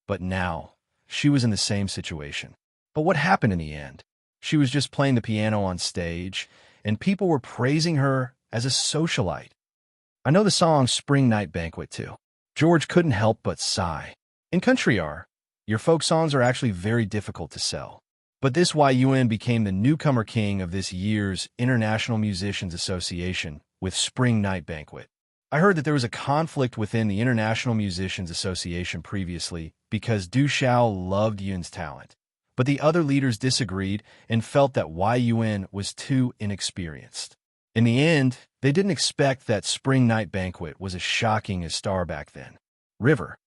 but now, she was in the same situation. But what happened in the end? She was just playing the piano on stage, and people were praising her as a socialite. I know the song Spring Night Banquet too. George couldn't help but sigh. In country R, your folk songs are actually very difficult to sell. But this Yun became the newcomer king of this year's International Musicians Association with Spring Night Banquet. I heard that there was a conflict within the International Musicians Association previously because Du Xiao loved Yun's talent. But the other leaders disagreed and felt that Yun was too inexperienced. In the end, they didn't expect that Spring Night Banquet was as shocking as star back then. River.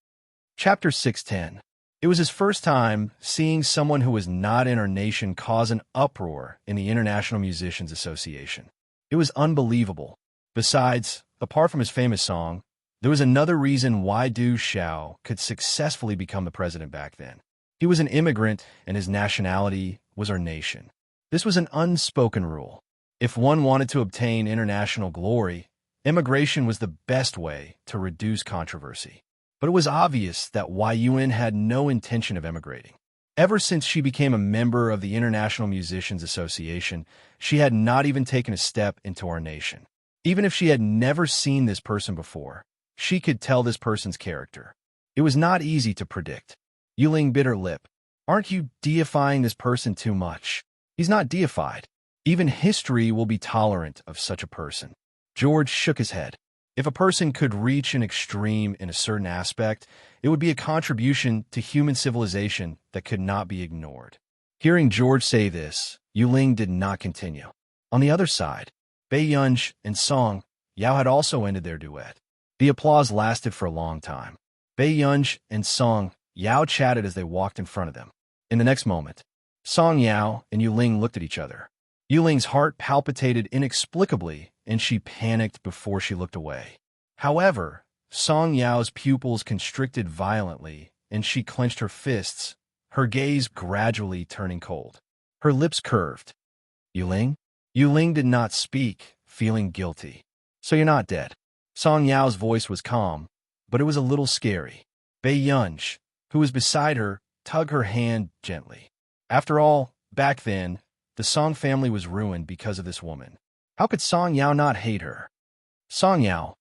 Chapter 610. It was his first time seeing someone who was not in our nation cause an uproar in the International Musicians Association. It was unbelievable. Besides, apart from his famous song, there was another reason why Du Xiao could successfully become the president back then. He was an immigrant, and his nationality was our nation. This was an unspoken rule. If one wanted to obtain international glory, immigration was the best way to reduce controversy. But it was obvious that Yun had no intention of emigrating. Ever since she became a member of the International Musicians Association, she had not even taken a step into our nation. Even if she had never seen this person before, she could tell this person's character. It was not easy to predict. Yuling bit her lip. Aren't you deifying this person too much? He's not deified. Even history will be tolerant of such a person. George shook his head. If a person could reach an extreme in a certain aspect, it would be a contribution to human civilization that could not be ignored. Hearing George say this, Yuling did not continue. On the other side, Bei Yunj and Song Yao had also ended their duet. The applause lasted for a long time. Bei Yunj and Song Yao chatted as they walked in front of them. In the next moment, Song Yao and Yuling looked at each other. Yuling's heart palpitated inexplicably, and she panicked before she looked away. However, Song Yao's pupils constricted violently, and she clenched her fists, her gaze gradually turning cold. Her lips curved. Yuling? Yuling did not speak, feeling guilty. So you're not dead. Song Yao's voice was calm, but it was a little scary. Bei Yunj, who was beside her, tugged her hand gently. After all, back then, the Song family was ruined because of this woman. How could Song Yao not hate her? Song Yao,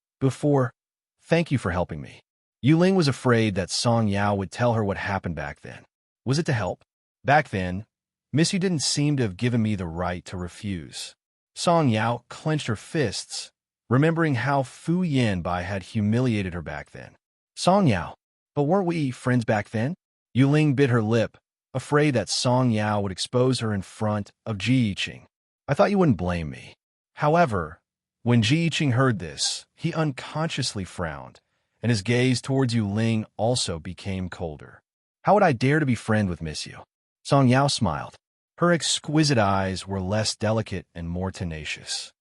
thank you for helping me. Yuling was afraid that Song Yao would tell her what happened back then. Was it to help? Back then, Miss Yu didn't seem to have given me the right to refuse. Song Yao clenched her fists, remembering how Fu Yanbai had humiliated her back then. Song Yao, but weren't we friends back then? Yuling bit her lip, afraid that Song Yao would expose her in front of Ji Yiqing. I thought you wouldn't blame me. However, when Ji Yiqing heard this, he unconsciously frowned, and his gaze towards Yuling also became colder. How would I dare to be friend with Miss Yu? Song Yao smiled. Her exquisite eyes were less delicate and more tenacious.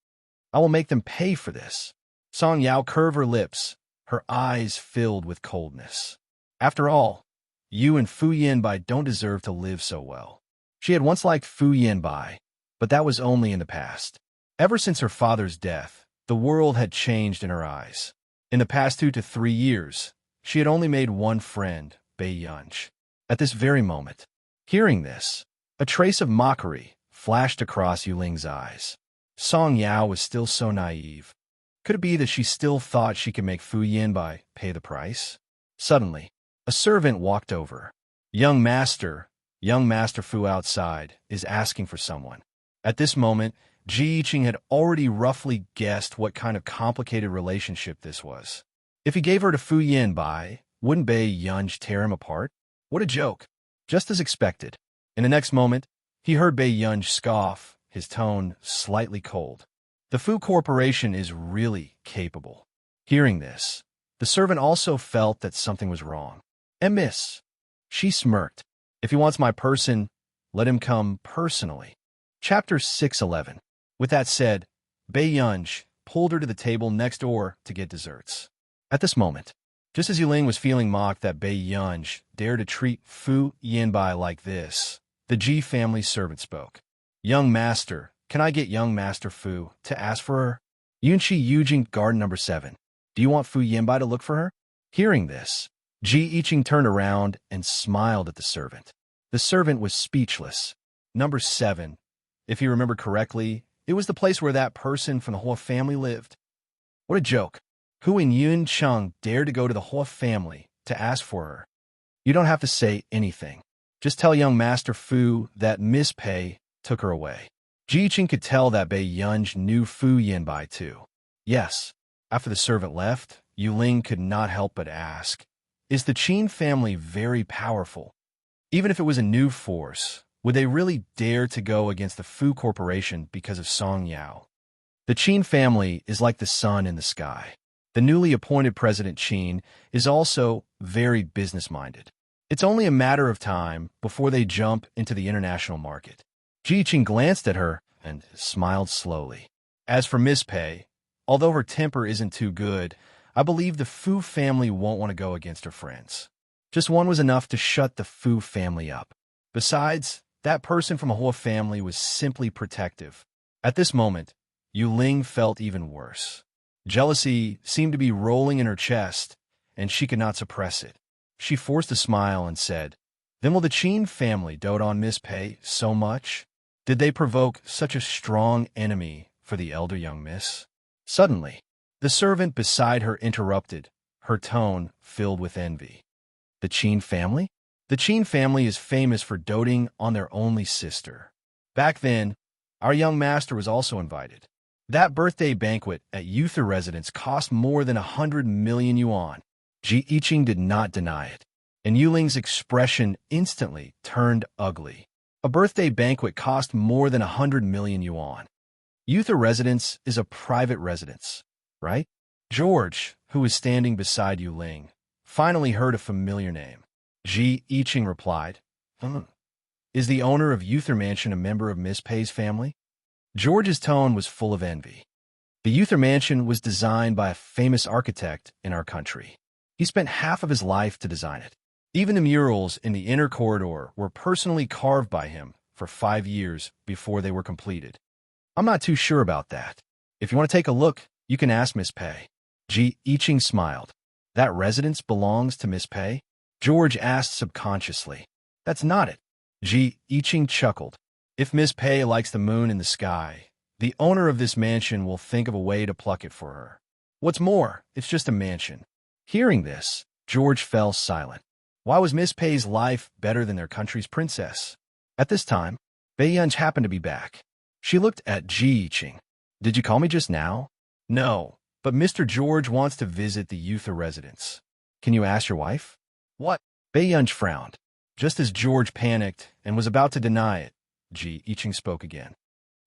I will make them pay for this. Song Yao curved her lips, her eyes filled with coldness. After all, you and Fu Yanbai don't deserve to live so well. She had once liked Fu Yanbai, but that was only in the past. Ever since her father's death, the world had changed in her eyes. In the past 2 to 3 years, she had only made one friend, Bei Yunj. At this very moment, hearing this, a trace of mockery flashed across Yuling's eyes. Song Yao was still so naive. Could it be that she still thought she could make Fu Yanbai pay the price? Suddenly, a servant walked over. Young Master Fu outside is asking for someone. At this moment, Ji Yiqing had already roughly guessed what kind of complicated relationship this was. If he gave her to Fu Yanbai, wouldn't Bei Yunj tear him apart? What a joke. Just as expected. In the next moment, he heard Bei Yunj scoff, his tone slightly cold. The Fu Corporation is really capable. Hearing this, the servant also felt that something was wrong. Miss, she smirked. If he wants my person, let him come personally. Chapter 6:11. With that said, Bei Yunj pulled her to the table next door to get desserts. At this moment, just as Yuling was feeling mocked that Bei Yunj dared to treat Fu Yanbai like this, the Ji family servant spoke. Young Master, can I get Young Master Fu to ask for her? Yunchi Yujing Garden number 7. Do you want Fu Yanbai to look for her? Hearing this, Ji Yiqing turned around and smiled at the servant. The servant was speechless. Number 7. If he remembered correctly, it was the place where that person from the Hua family lived. What a joke. Hu and Yun Cheng dared to go to the Hua family to ask for her. You don't have to say anything. Just tell young Master Fu that Miss Pei took her away. Ji Yiqing could tell that Bei Yunj knew Fu Yanbai too. Yes. After the servant left, Yuling could not help but ask, is the Qin family very powerful? Even if it was a new force, would they really dare to go against the Fu Corporation because of Song Yao? The Qin family is like the sun in the sky. The newly appointed President Qin is also very business-minded. It's only a matter of time before they jump into the international market. Ji Yiqing glanced at her and smiled slowly. As for Miss Pei, although her temper isn't too good, I believe the Fu family won't want to go against her friends. Just one was enough to shut the Fu family up. Besides, that person from a Hua family was simply protective. At this moment, Yuling felt even worse. Jealousy seemed to be rolling in her chest, and she could not suppress it. She forced a smile and said, Then will the Qin family dote on Miss Pei so much? Did they provoke such a strong enemy for the elder young miss? Suddenly, the servant beside her interrupted, her tone filled with envy. The Qin family? The Qin family is famous for doting on their only sister. Back then, our young master was also invited. That birthday banquet at Yuther residence cost more than 100 million yuan. Ji Yiqing did not deny it, and Yuling's expression instantly turned ugly. A birthday banquet cost more than 100 million yuan. Yuther residence is a private residence, right? George, who was standing beside Yuling, finally heard a familiar name. Ji Yiqing replied, Is the owner of Yuther Mansion a member of Miss Pei's family? George's tone was full of envy. The Yuther Mansion was designed by a famous architect in our country. He spent half of his life to design it. Even the murals in the inner corridor were personally carved by him for 5 years before they were completed. I'm not too sure about that. If you want to take a look, you can ask Miss Pei. Ji Yiqing smiled. That residence belongs to Miss Pei? George asked subconsciously. That's not it. Ji Yiqing chuckled. If Miss Pei likes the moon in the sky, the owner of this mansion will think of a way to pluck it for her. What's more, it's just a mansion. Hearing this, George fell silent. Why was Miss Pei's life better than their country's princess? At this time, Bei Yunj happened to be back. She looked at Ji Yiqing. Did you call me just now? No, but Mr. George wants to visit the Yuther residence. Can you ask your wife? What? Bei Yunj frowned. Just as George panicked and was about to deny it, Ji Yiqing spoke again.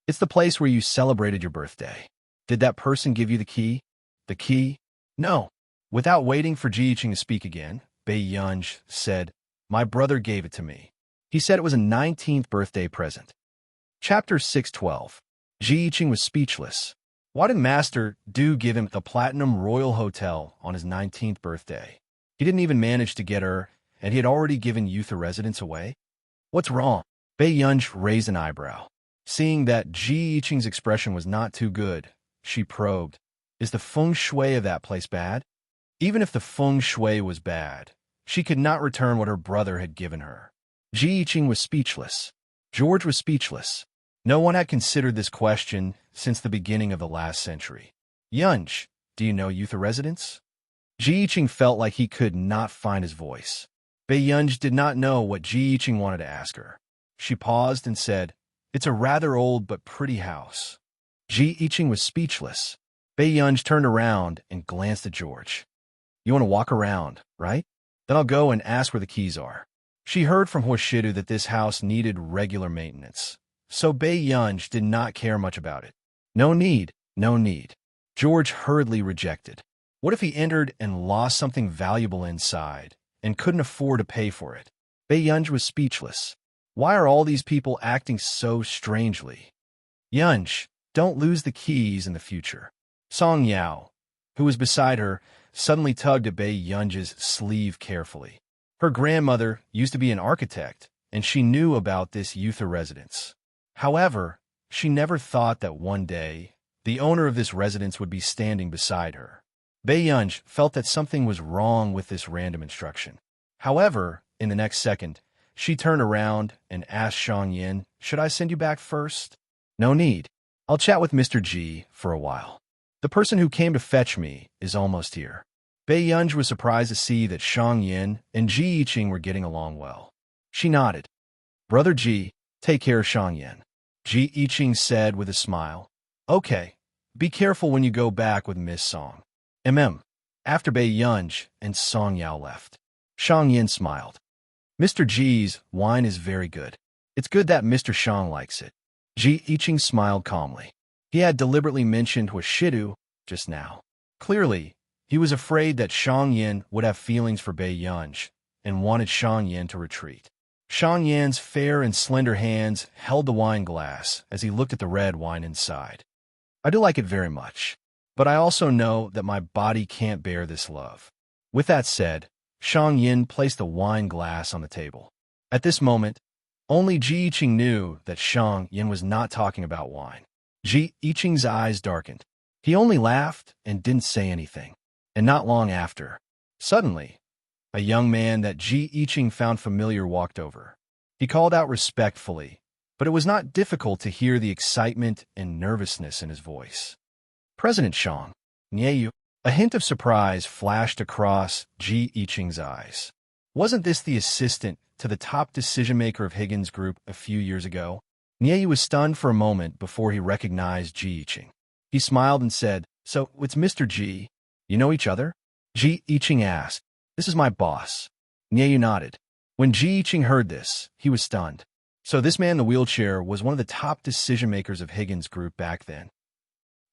It's the place where you celebrated your birthday. Did that person give you the key? The key? No. Without waiting for Ji Yiqing to speak again, Bei Yunj said, My brother gave it to me. He said it was a 19th birthday present. Chapter 6:12. Ji Yiqing was speechless. Why did Master Do give him the Platinum Royal Hotel on his 19th birthday? He didn't even manage to get her, and he had already given youth a residence away? What's wrong? Bei Yunj raised an eyebrow. Seeing that Ji Yiqing's expression was not too good, she probed, is the feng shui of that place bad? Even if the feng shui was bad, she could not return what her brother had given her. Ji Yiqing was speechless. George was speechless. No one had considered this question since the beginning of the last century. Yunj, do you know youth a residence? Ji Yiqing felt like he could not find his voice. Bei Yunj did not know what Ji Yiqing wanted to ask her. She paused and said, "It's a rather old but pretty house." Ji Yiqing was speechless. Bei Yunj turned around and glanced at George. "You want to walk around, right? Then I'll go and ask where the keys are." She heard from Huashidu that this house needed regular maintenance, so Bei Yunj did not care much about it. No need, no need. George hurriedly rejected. What if he entered and lost something valuable inside and couldn't afford to pay for it? Bei Yunj was speechless. Why are all these people acting so strangely? Yunj, don't lose the keys in the future. Song Yao, who was beside her, suddenly tugged at Bei Yunj's sleeve carefully. Her grandmother used to be an architect, and she knew about this youth residence. However, she never thought that one day, the owner of this residence would be standing beside her. Bei Yunj felt that something was wrong with this random instruction. However, in the next second, she turned around and asked Shang Yin, "Should I send you back first?" "No need. I'll chat with Mr. Ji for a while. The person who came to fetch me is almost here." Bei Yunj was surprised to see that Shang Yin and Ji Yiqing were getting along well. She nodded. "Brother Ji, take care of Shang Yin," Ji Yiqing said with a smile. "Okay. Be careful when you go back with Miss Song." After Bei Yunj and Song Yao left, Shang Yin smiled. "Mr. Ji's wine is very good. It's good that Mr. Shang likes it." Ji Yiqing smiled calmly. He had deliberately mentioned Huashidu just now. Clearly, he was afraid that Shang Yin would have feelings for Bei Yunj and wanted Shang Yin to retreat. Shang Yin's fair and slender hands held the wine glass as he looked at the red wine inside. "I do like it very much, but I also know that my body can't bear this love." With that said, Shang Yin placed the wine glass on the table. At this moment, only Ji Yiqing knew that Shang Yin was not talking about wine. Ji Yiqing's eyes darkened. He only laughed and didn't say anything. And not long after, suddenly, a young man that Ji Yiqing found familiar walked over. He called out respectfully, but it was not difficult to hear the excitement and nervousness in his voice. "President Shang, Nieyu." A hint of surprise flashed across Ji Yiqing's eyes. Wasn't this the assistant to the top decision-maker of Higgins Group a few years ago? Nieyu was stunned for a moment before he recognized Ji Yiqing. He smiled and said, "So, it's Mr. Ji. You know each other?" Ji Yiqing asked. "This is my boss." Nieyu nodded. When Ji Yiqing heard this, he was stunned. So this man in the wheelchair was one of the top decision-makers of Higgins Group back then.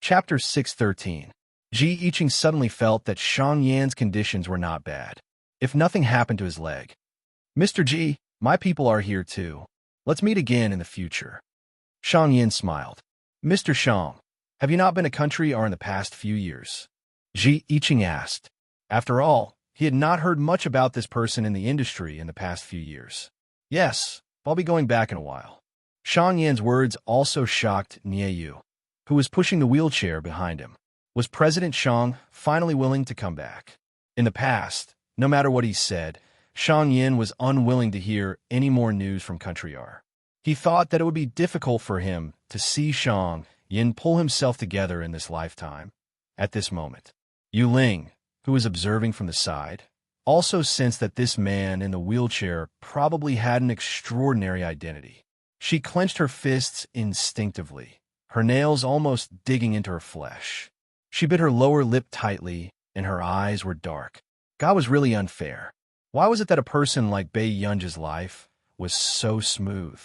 Chapter 613. Ji Yiqing suddenly felt that Shang Yan's conditions were not bad, if nothing happened to his leg. "Mr. Ji, my people are here too. Let's meet again in the future." Shang Yan smiled. "Mr. Shang, have you not been a country or in the past few years?" Ji Yiqing asked. After all, he had not heard much about this person in the industry in the past few years. "Yes, I'll be going back in a while." Shang Yan's words also shocked Nieyu, who was pushing the wheelchair behind him. Was President Shang finally willing to come back? In the past, no matter what he said, Shang Yin was unwilling to hear any more news from Country R. He thought that it would be difficult for him to see Shang Yin pull himself together in this lifetime. At this moment, Yu Ling, who was observing from the side, also sensed that this man in the wheelchair probably had an extraordinary identity. She clenched her fists instinctively, her nails almost digging into her flesh. She bit her lower lip tightly, and her eyes were dark. God was really unfair. Why was it that a person like Bei Yunj's life was so smooth?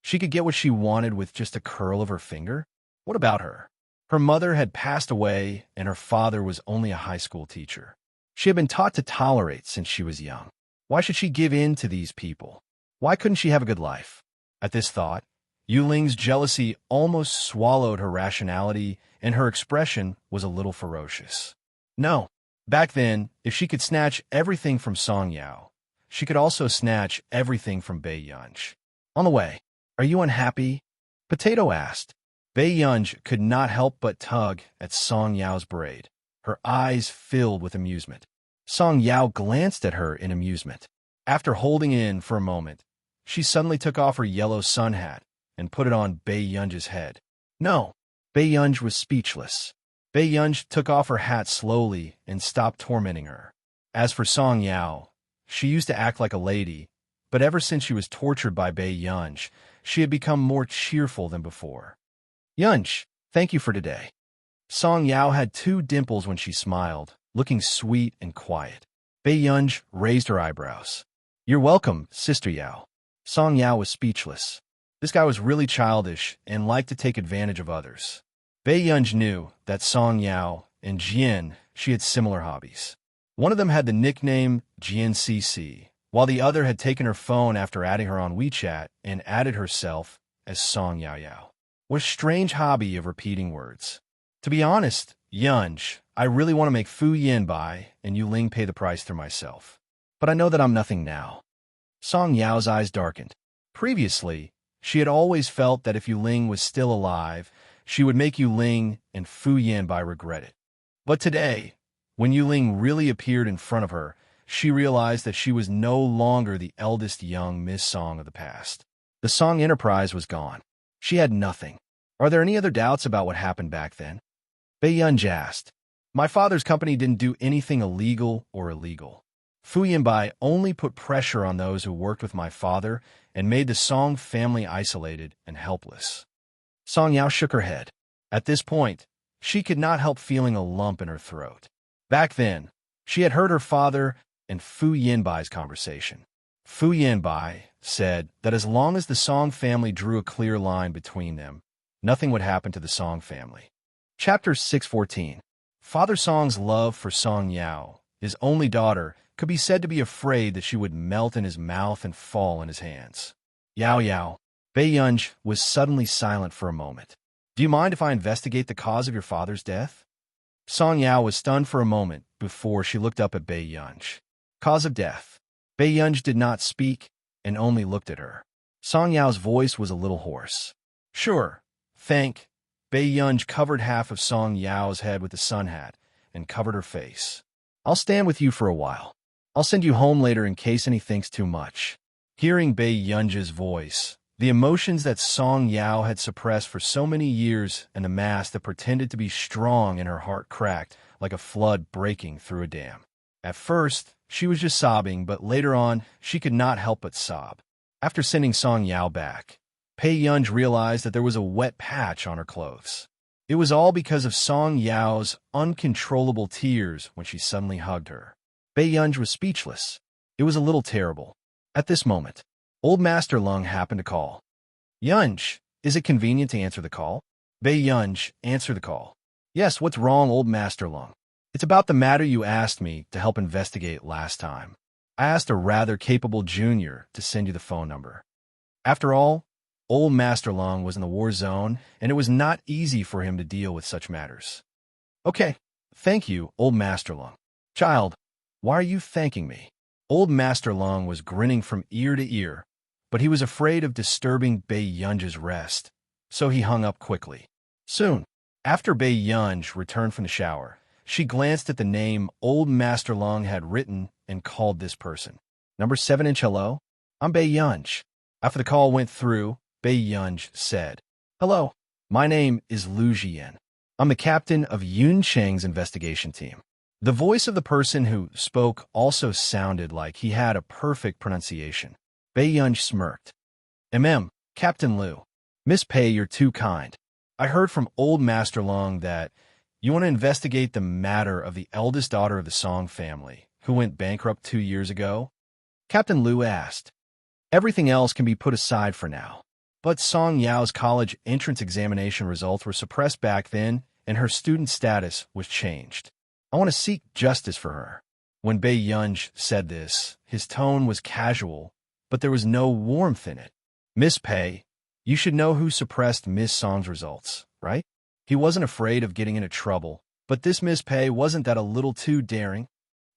She could get what she wanted with just a curl of her finger? What about her? Her mother had passed away, and her father was only a high school teacher. She had been taught to tolerate since she was young. Why should she give in to these people? Why couldn't she have a good life? At this thought, Yuling's jealousy almost swallowed her rationality, and her expression was a little ferocious. No. Back then, if she could snatch everything from Song Yao, she could also snatch everything from Bei Yunj. On the way, are you unhappy? Potato asked. Bei Yunj could not help but tug at Song Yao's braid, her eyes filled with amusement. Song Yao glanced at her in amusement. After holding in for a moment, she suddenly took off her yellow sun hat and put it on Bei Yunj's head. No. Bei Yunj was speechless. Bei Yunj took off her hat slowly and stopped tormenting her. As for Song Yao, she used to act like a lady, but ever since she was tortured by Bei Yunj, she had become more cheerful than before. Yunj, thank you for today. Song Yao had two dimples when she smiled, looking sweet and quiet. Bei Yunj raised her eyebrows. You're welcome, Sister Yao. Song Yao was speechless. This guy was really childish and liked to take advantage of others. Bei Yunj knew that Song Yao and Jian, she had similar hobbies. One of them had the nickname Jian CC, while the other had taken her phone after adding her on WeChat and added herself as Song Yao Yao. What a strange hobby of repeating words. To be honest, Yunj, I really want to make Fu Yin buy and Yuling pay the price through myself. But I know that I'm nothing now. Song Yao's eyes darkened. Previously, she had always felt that if Yuling was still alive, she would make Yuling and Fu Yin Bai regret it. But today, when Yuling really appeared in front of her, she realized that she was no longer the eldest young Miss Song of the past. The Song enterprise was gone. She had nothing. Are there any other doubts about what happened back then? Bei Yunj asked. My father's company didn't do anything illegal or illegal. Fu Yin Bai only put pressure on those who worked with my father and made the Song family isolated and helpless. Song Yao shook her head. At this point, she could not help feeling a lump in her throat. Back then, she had heard her father and Fu Yin Bai's conversation. Fu Yin Bai said that as long as the Song family drew a clear line between them, nothing would happen to the Song family. Chapter 614. Father Song's love for Song Yao, his only daughter, could be said to be afraid that she would melt in his mouth and fall in his hands. Yao Yao. Bei Yunj was suddenly silent for a moment. Do you mind if I investigate the cause of your father's death? Song Yao was stunned for a moment before she looked up at Bei Yunj. Cause of death. Bei Yunj did not speak and only looked at her. Song Yao's voice was a little hoarse. Sure. Thank. Bei Yunj covered half of Song Yao's head with the sun hat and covered her face. I'll stand with you for a while. I'll send you home later in case anything's too much. Hearing Bei Yunj's voice, the emotions that Song Yao had suppressed for so many years and the mass that pretended to be strong in her heart cracked like a flood breaking through a dam. At first, she was just sobbing, but later on, she could not help but sob. After sending Song Yao back, Bei Yunj realized that there was a wet patch on her clothes. It was all because of Song Yao's uncontrollable tears when she suddenly hugged her. Bei Yunj was speechless. It was a little terrible. At this moment, Old Master Lung happened to call. Yunj, is it convenient to answer the call? Bei Yunj answered the call. Yes, what's wrong, Old Master Lung? It's about the matter you asked me to help investigate last time. I asked a rather capable junior to send you the phone number. After all, Old Master Lung was in the war zone, and it was not easy for him to deal with such matters. Okay, thank you, Old Master Lung. Child, why are you thanking me? Old Master Lung was grinning from ear to ear, but he was afraid of disturbing Bei Yunj's rest, so he hung up quickly. Soon, after Bei Yunj returned from the shower, she glanced at the name Old Master Lung had written and called this person. Number 7-inch hello? I'm Bei Yunj. After the call went through, Bei Yunj said, Hello, my name is Lu Jian. I'm the captain of Yun Cheng's investigation team. The voice of the person who spoke also sounded like he had a perfect pronunciation. Bei Yunj smirked. Captain Lu. Miss Pei, you're too kind. I heard from Old Master Lung that you want to investigate the matter of the eldest daughter of the Song family, who went bankrupt 2 years ago? Captain Lu asked. Everything else can be put aside for now. But Song Yao's college entrance examination results were suppressed back then, and her student status was changed. I want to seek justice for her. When Bei Yunj said this, his tone was casual, but there was no warmth in it. Miss Pei, You should know who suppressed Miss Song's results, right? He wasn't afraid of getting into trouble, but this Miss Pei wasn't that a little too daring?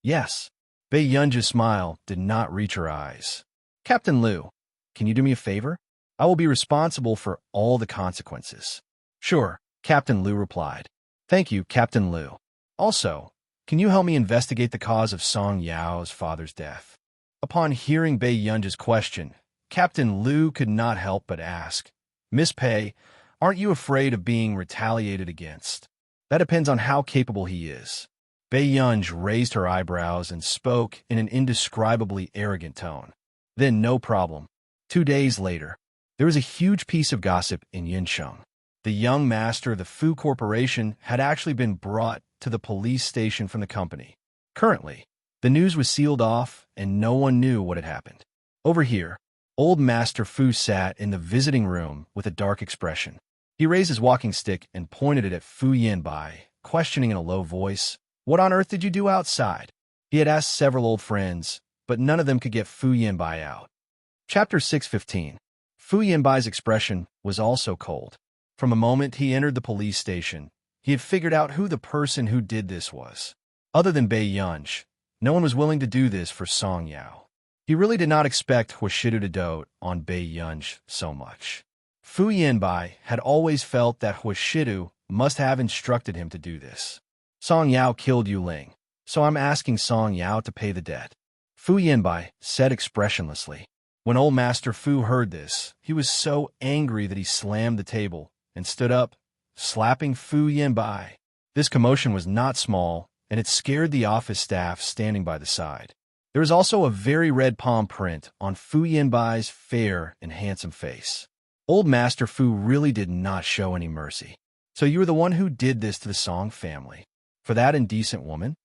Yes. Bei Yunji's smile did not reach her eyes. Captain Liu, can you do me a favor? I will be responsible for all the consequences. Sure, Captain Liu replied. Thank you, Captain Liu. Also, can you help me investigate the cause of Song Yao's father's death? Upon hearing Bei Yunji's question, Captain Liu could not help but ask, Miss Pei, aren't you afraid of being retaliated against? That depends on how capable he is. Bei Yunji raised her eyebrows and spoke in an indescribably arrogant tone. Then no problem. 2 days later, there was a huge piece of gossip in Yincheng. The young master of the Fu Corporation had actually been brought to the police station from the company. Currently, the news was sealed off and no one knew what had happened. Over here, old Master Fu sat in the visiting room with a dark expression. He raised his walking stick and pointed it at Fu Yanbai, questioning in a low voice, What on earth did you do outside? He had asked several old friends, but none of them could get Fu Yanbai out. Chapter 6:15. Fu Yanbai's expression was also cold. From the moment he entered the police station, he had figured out who the person who did this was. Other than Bei Yunji, no one was willing to do this for Song Yao. He really did not expect Huashidu to dote on Bei Yunji so much. Fu Yanbai had always felt that Huashidu must have instructed him to do this. Song Yao killed Yu Ling, so I'm asking Song Yao to pay the debt. Fu Yanbai said expressionlessly. When old Master Fu heard this, he was so angry that he slammed the table and stood up, slapping Fu Yanbai. This commotion was not small, and it scared the office staff standing by the side. There was also a very red palm print on Fu Yanbai's fair and handsome face. Old Master Fu really did not show any mercy. So you were the one who did this to the Song family. For that indecent woman?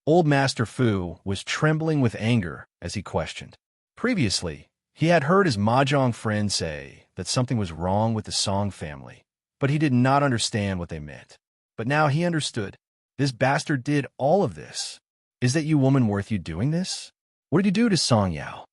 Old Master Fu was trembling with anger as he questioned. Previously, he had heard his Mahjong friend say that something was wrong with the Song family, but he did not understand what they meant. But now he understood. This bastard did all of this. Is that you woman worth you doing this? What did you do to Song Yao?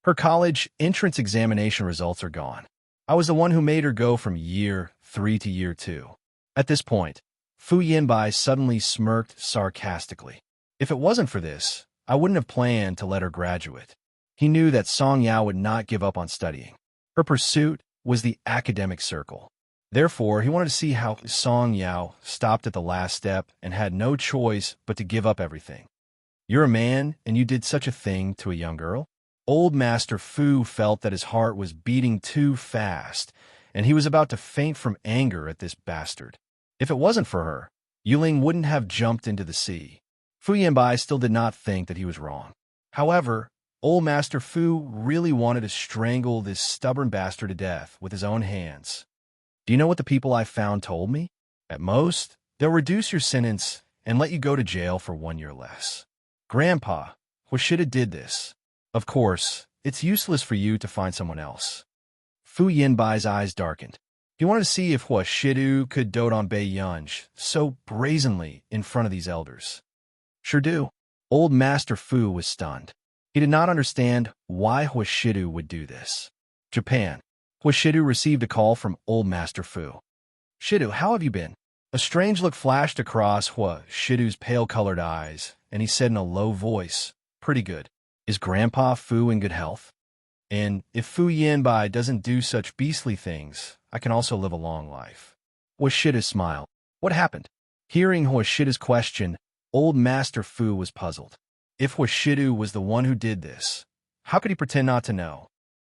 Her college entrance examination results are gone. I was the one who made her go from year 3 to year 2. At this point, Fu Yanbai suddenly smirked sarcastically. If it wasn't for this, I wouldn't have planned to let her graduate. He knew that Song Yao would not give up on studying. Her pursuit was the academic circle. Therefore, he wanted to see how Song Yao stopped at the last step and had no choice but to give up everything. You're a man, and you did such a thing to a young girl? Old Master Fu felt that his heart was beating too fast, and he was about to faint from anger at this bastard. If it wasn't for her, Yuling wouldn't have jumped into the sea. Fu Yanbai still did not think that he was wrong. However, old Master Fu really wanted to strangle this stubborn bastard to death with his own hands. Do you know what the people I found told me? At most, they'll reduce your sentence and let you go to jail for 1 year less. Grandpa, Huashida did this. Of course, it's useless for you to find someone else. Fu Yanbai's eyes darkened. He wanted to see if Huashidu could dote on Bei Yunji so brazenly in front of these elders. Sure do. Old Master Fu was stunned. He did not understand why Huashidu would do this. Japan. Huashidu received a call from old Master Fu. Shidu, how have you been? A strange look flashed across Huashidu's pale-colored eyes, and he said in a low voice, Pretty good. Is Grandpa Fu in good health? And if Fu Yanbai doesn't do such beastly things, I can also live a long life. Huashida smiled. What happened? Hearing Huashida's question, old Master Fu was puzzled. If Huashidu was the one who did this, how could he pretend not to know?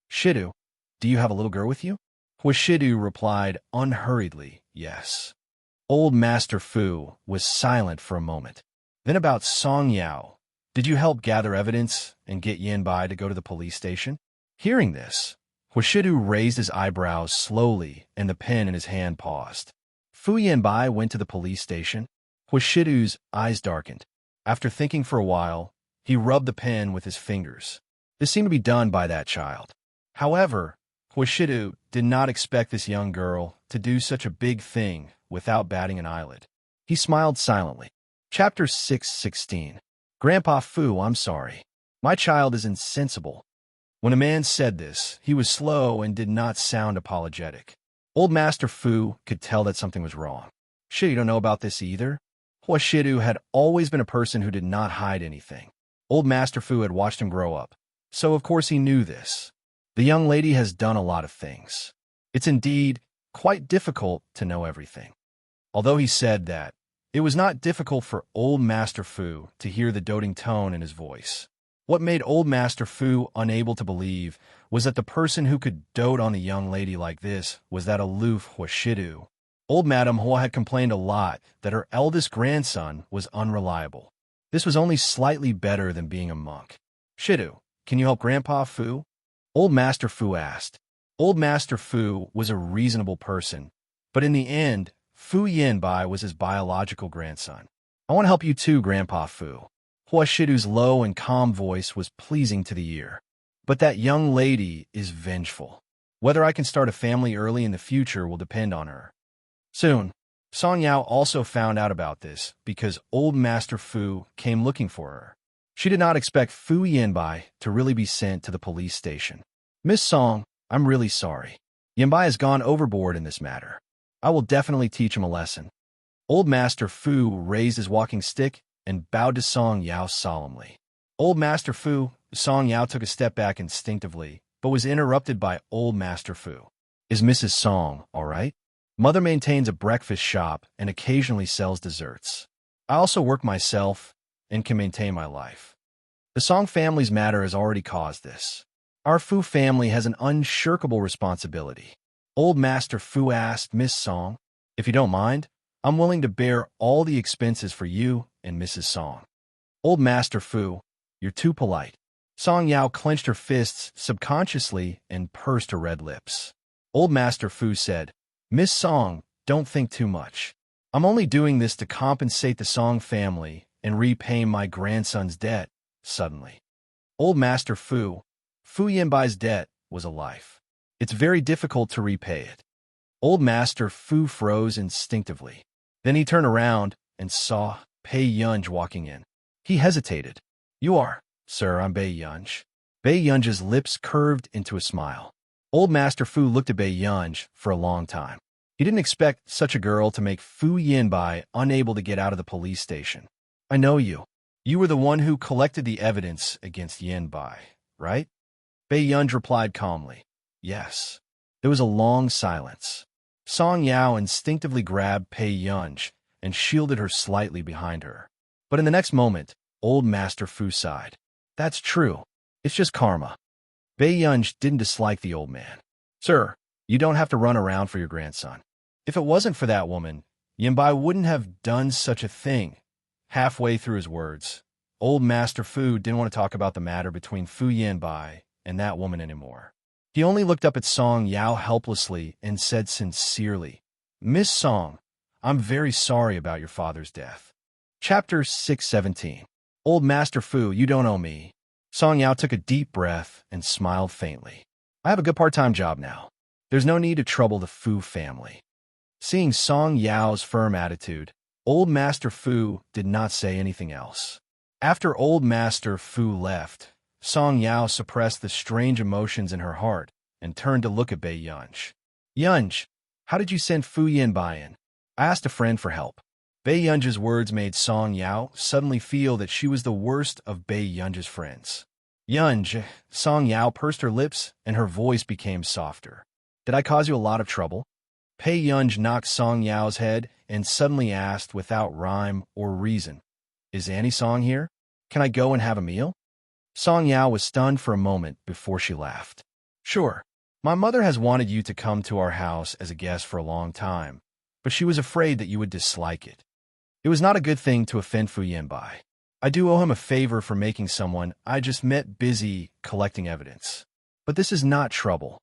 Shidu, do you have a little girl with you? Huashidu replied unhurriedly, yes. Old Master Fu was silent for a moment. Then about Song Yao, did you help gather evidence and get Yanbai to go to the police station? Hearing this, Huashidu raised his eyebrows slowly and the pen in his hand paused. Fu Yanbai went to the police station. Huashidu's eyes darkened. After thinking for a while, he rubbed the pen with his fingers. This seemed to be done by that child. However, Huashidu did not expect this young girl to do such a big thing without batting an eyelid. He smiled silently. Chapter 6:16. Grandpa Fu, I'm sorry. My child is insensible. When a man said this, he was slow and did not sound apologetic. Old Master Fu could tell that something was wrong. Shit, you don't know about this either? Hua Shidu had always been a person who did not hide anything. Old Master Fu had watched him grow up, so of course he knew this. The young lady has done a lot of things. It's indeed quite difficult to know everything. Although he said that, it was not difficult for Old Master Fu to hear the doting tone in his voice. What made Old Master Fu unable to believe was that the person who could dote on the young lady like this was that aloof Hua Shidu. Old Madame Hua had complained a lot that her eldest grandson was unreliable. This was only slightly better than being a monk. Shidu, can you help Grandpa Fu? Old Master Fu asked. Old Master Fu was a reasonable person, but in the end, Fu Yanbai was his biological grandson. I want to help you too, Grandpa Fu. Hua Shidu's low and calm voice was pleasing to the ear. But that young lady is vengeful. Whether I can start a family early in the future will depend on her. Soon, Song Yao also found out about this because Old Master Fu came looking for her. She did not expect Fu Yanbai to really be sent to the police station. Miss Song, I'm really sorry. Yanbai has gone overboard in this matter. I will definitely teach him a lesson. Old Master Fu raised his walking stick and bowed to Song Yao solemnly. Old Master Fu, Song Yao took a step back instinctively, but was interrupted by Old Master Fu. Is Mrs. Song all right? Mother maintains a breakfast shop and occasionally sells desserts. I also work myself and can maintain my life. The Song family's matter has already caused this. Our Fu family has an unshirkable responsibility. Old Master Fu asked Miss Song, if you don't mind, I'm willing to bear all the expenses for you and Mrs. Song. Old Master Fu, you're too polite. Song Yao clenched her fists subconsciously and pursed her red lips. Old Master Fu said, Miss Song, don't think too much. I'm only doing this to compensate the Song family and repay my grandson's debt, suddenly. Old Master Fu, Fu Yanbai's debt was a life. It's very difficult to repay it. Old Master Fu froze instinctively. Then he turned around and saw Pei Yunj walking in. He hesitated. You are, sir, I'm Bei Yunj. Bei Yunj's lips curved into a smile. Old Master Fu looked at Bei Yunj for a long time. He didn't expect such a girl to make Fu Yanbai unable to get out of the police station. I know you. You were the one who collected the evidence against Yanbai, right? Bei Yunj replied calmly. Yes. There was a long silence. Song Yao instinctively grabbed Pei Yunj and shielded her slightly behind her. But in the next moment, Old Master Fu sighed. That's true. It's just karma. Bei Yunj didn't dislike the old man. Sir, you don't have to run around for your grandson. If it wasn't for that woman, Yanbai wouldn't have done such a thing. Halfway through his words, Old Master Fu didn't want to talk about the matter between Fu Yanbai and that woman anymore. He only looked up at Song Yao helplessly and said sincerely, Miss Song, I'm very sorry about your father's death. Chapter 617. Old Master Fu, you don't owe me. Song Yao took a deep breath and smiled faintly. I have a good part-time job now. There's no need to trouble the Fu family. Seeing Song Yao's firm attitude, Old Master Fu did not say anything else. After Old Master Fu left, Song Yao suppressed the strange emotions in her heart and turned to look at Bei Yunj. Yunj, how did you send Fu Yanbai in? I asked a friend for help. Bei Yunj's words made Song Yao suddenly feel that she was the worst of Bei Yunj's friends. Yunj, Song Yao pursed her lips and her voice became softer. Did I cause you a lot of trouble? Pei Yunj knocked Song Yao's head and suddenly asked without rhyme or reason, Is Annie Song here? Can I go and have a meal? Song Yao was stunned for a moment before she laughed. Sure, my mother has wanted you to come to our house as a guest for a long time, but she was afraid that you would dislike it. It was not a good thing to offend Fu Yanbai. I do owe him a favor for making someone I just met busy collecting evidence. But this is not trouble.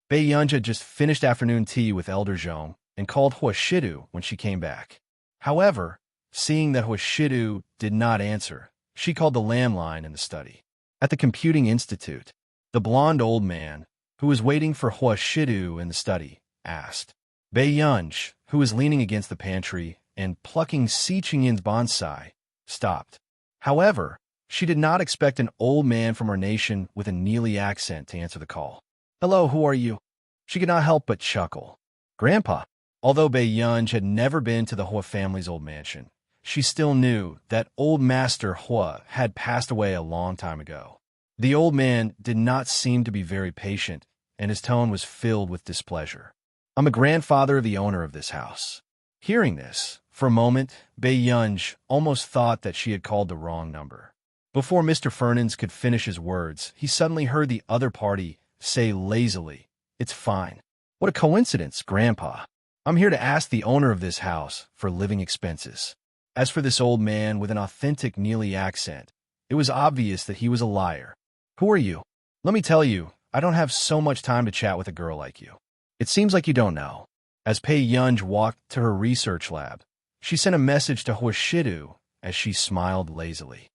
Bei Yunj had just finished afternoon tea with Elder Zhong and called Hua Shidu when she came back. However, seeing that Hua Shidu did not answer, she called the landline in the study. At the Computing Institute, the blond old man, who was waiting for Hua Shidu in the study, asked. Bei Yunj, who was leaning against the pantry and plucking Si Qingyin's bonsai, stopped. However, She did not expect an old man from her nation with a Neely accent to answer the call. "Hello, who are you?" She could not help but chuckle. "Grandpa." Although Bei Yunj had never been to the Hua family's old mansion, she still knew that old Master Hua had passed away a long time ago. The old man did not seem to be very patient, and his tone was filled with displeasure. "I'm a grandfather of the owner of this house." Hearing this, for a moment, Bei Yunj almost thought that she had called the wrong number. Before Mr. Fernandes could finish his words, he suddenly heard the other party say lazily, "It's fine." "What a coincidence, Grandpa. I'm here to ask the owner of this house for living expenses." As for this old man with an authentic Neely accent, it was obvious that he was a liar. "Who are you?" "Let me tell you, I don't have so much time to chat with a girl like you." "It seems like you don't know." As Pei Yunj walked to her research lab, she sent a message to Huashidu as she smiled lazily.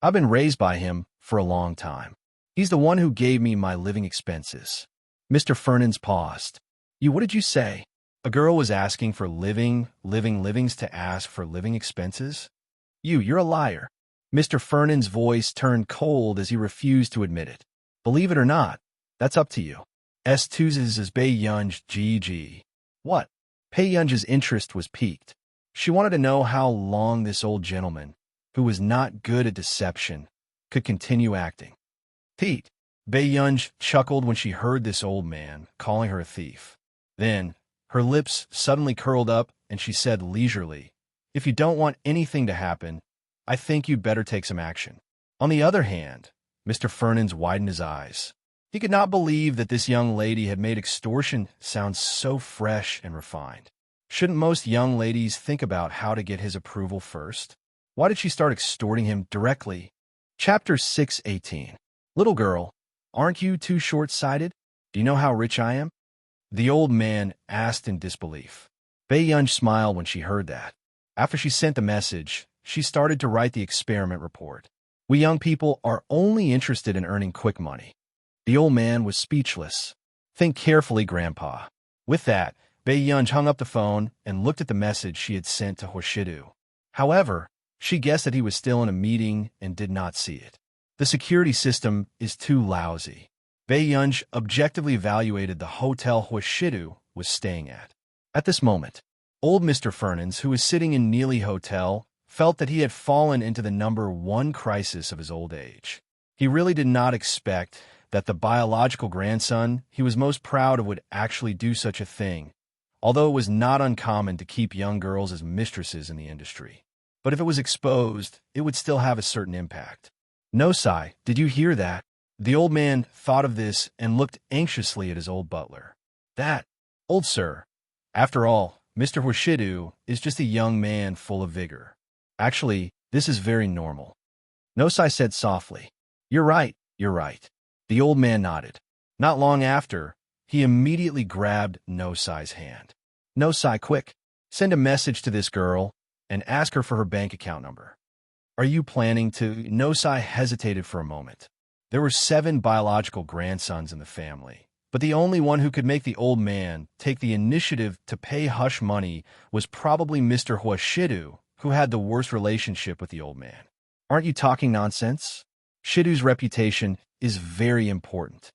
"I've been raised by him for a long time. He's the one who gave me my living expenses." Mr. Fernandes paused. What did you say?" A girl was asking for livings to ask for living expenses? You're a liar." Mr. Fernandes' voice turned cold as he refused to admit it. "Believe it or not, that's up to you." S2's is Bei Yunj GG. What? Pei Yunj's interest was piqued. She wanted to know how long this old gentleman, who was not good at deception, could continue acting. "Pete." Bei Yunj chuckled when she heard this old man calling her a thief. Then, her lips suddenly curled up and she said leisurely, "If you don't want anything to happen, I think you'd better take some action." On the other hand, Mr. Fernandes widened his eyes. He could not believe that this young lady had made extortion sound so fresh and refined. Shouldn't most young ladies think about how to get his approval first? Why did she start extorting him directly? Chapter 618. Little girl, aren't you too short-sighted? Do you know how rich I am? The old man asked in disbelief. Bei Yunj smiled when she heard that. After she sent the message, she started to write the experiment report. "We young people are only interested in earning quick money." The old man was speechless. "Think carefully, Grandpa." With that, Bei Yunj hung up the phone and looked at the message she had sent to Horshidu. However, she guessed that he was still in a meeting and did not see it. The security system is too lousy. Bei Yunj objectively evaluated the hotel Horshidu was staying at. At this moment, old Mr. Fernandes, who was sitting in Neely Hotel, felt that he had fallen into the number one crisis of his old age. He really did not expect that the biological grandson he was most proud of would actually do such a thing, although it was not uncommon to keep young girls as mistresses in the industry. But if it was exposed, it would still have a certain impact. "Nosai, did you hear that?" The old man thought of this and looked anxiously at his old butler. "That, old sir. After all, Mr. Horshidu is just a young man full of vigor. Actually, this is very normal." Nosai said softly. You're right. The old man nodded. Not long after, he immediately grabbed Nosai's hand. "Nosai, quick, send a message to this girl and ask her for her bank account number." "Are you planning to?" Nosai hesitated for a moment. There were 7 biological grandsons in the family, but the only one who could make the old man take the initiative to pay hush money was probably Mr. Huashidu, who had the worst relationship with the old man. "Aren't you talking nonsense? Shidu's reputation is very important."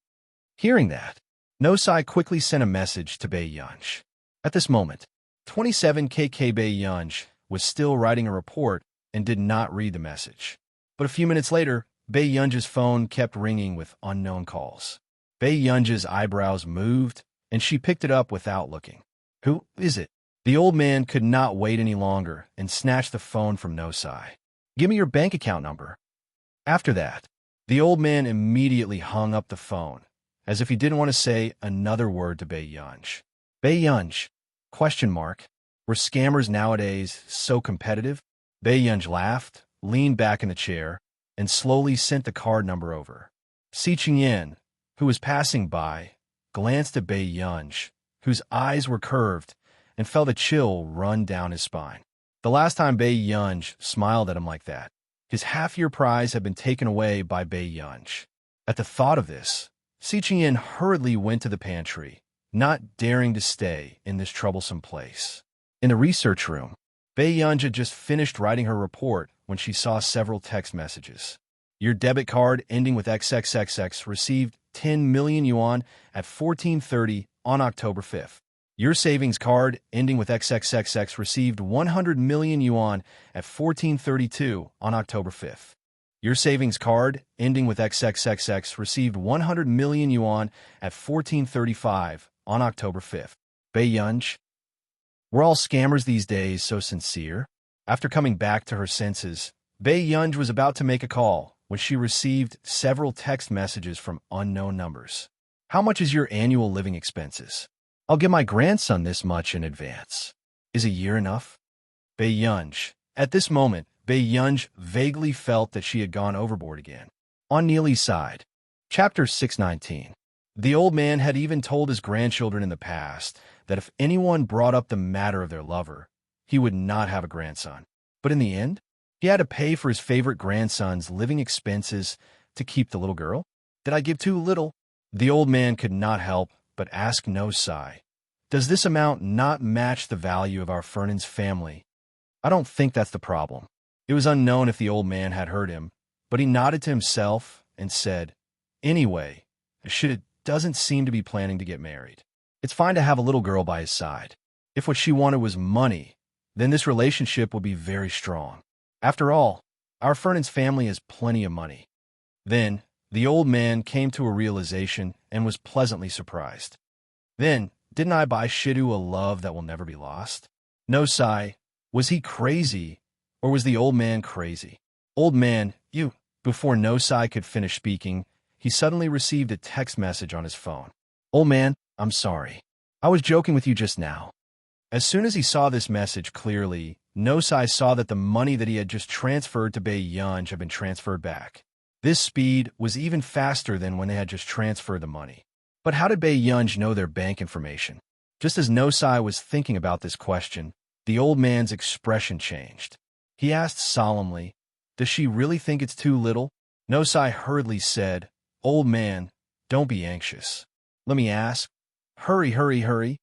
Hearing that, Nosai quickly sent a message to Bei Yunj. At this moment, 27KK Bei Yunj was still writing a report and did not read the message. But a few minutes later, Bei Yunj's phone kept ringing with unknown calls. Bei Yunj's eyebrows moved, and she picked it up without looking. "Who is it?" The old man could not wait any longer and snatched the phone from Nosai. "Give me your bank account number." After that, the old man immediately hung up the phone, as if he didn't want to say another word to Bei Yunj. Bei Yunj? ? Were scammers nowadays so competitive? Bei Yunj laughed, leaned back in the chair, and slowly sent the card number over. Si Chingyan, who was passing by, glanced at Bei Yunj, whose eyes were curved, and felt a chill run down his spine. The last time Bei Yunj smiled at him like that, his half-year prize had been taken away by Bei Yunj. At the thought of this, Si Chingyan hurriedly went to the pantry, not daring to stay in this troublesome place. In the research room, Bei Yunj had just finished writing her report when she saw several text messages. Your debit card ending with XXXX received 10 million yuan at 14:30 on October 5th. Your savings card ending with XXXX received 100 million yuan at 14:32 on October 5th. Your savings card ending with XXXX received 100 million yuan at 14:35 on October 5th. Bei Yunj. We're all scammers these days, so sincere. After coming back to her senses, Bei Yunj was about to make a call when she received several text messages from unknown numbers. How much is your annual living expenses? I'll give my grandson this much in advance. Is a year enough? Bei Yunj. At this moment, Bei Yunj vaguely felt that she had gone overboard again. On Neely's side. Chapter 619. The old man had even told his grandchildren in the past that if anyone brought up the matter of their lover, he would not have a grandson. But in the end, he had to pay for his favorite grandson's living expenses to keep the little girl. Did I give too little? The old man could not help but ask No Sai. Does this amount not match the value of our Fernan's family? I don't think that's the problem. It was unknown if the old man had heard him, but he nodded to himself and said, Anyway, Shida doesn't seem to be planning to get married. It's fine to have a little girl by his side. If what she wanted was money, then this relationship would be very strong. After all, our Fernan's family has plenty of money. Then, the old man came to a realization and was pleasantly surprised. Then, didn't I buy Shidu a love that will never be lost? No Sai, was he crazy, or was the old man crazy? Old man, you. Before No Sai could finish speaking, he suddenly received a text message on his phone. Old man, I'm sorry. I was joking with you just now. As soon as he saw this message clearly, No Sai saw that the money that he had just transferred to Bei Yunj had been transferred back. This speed was even faster than when they had just transferred the money. But how did Bei Yunj know their bank information? Just as No Sai was thinking about this question, the old man's expression changed. He asked solemnly, Does she really think it's too little? No Sai hurriedly said, Old man, don't be anxious. Let me ask. Hurry, hurry, hurry.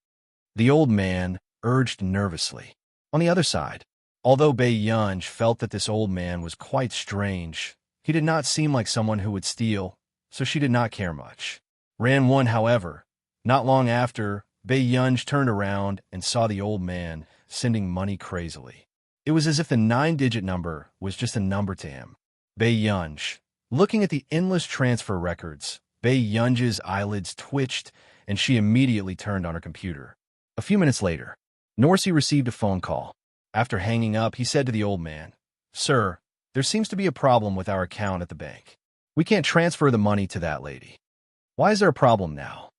The old man urged nervously. On the other side, although Bei Yunj felt that this old man was quite strange, he did not seem like someone who would steal, so she did not care much. Ran one, however. Not long after, Bei Yunj turned around and saw the old man sending money crazily. It was as if the 9-digit number was just a number to him. Bei Yunj. Looking at the endless transfer records, Bei Yunj's eyelids twitched, and she immediately turned on her computer. A few minutes later, Norsey received a phone call. After hanging up, he said to the old man, Sir, there seems to be a problem with our account at the bank. We can't transfer the money to that lady. Why is there a problem now?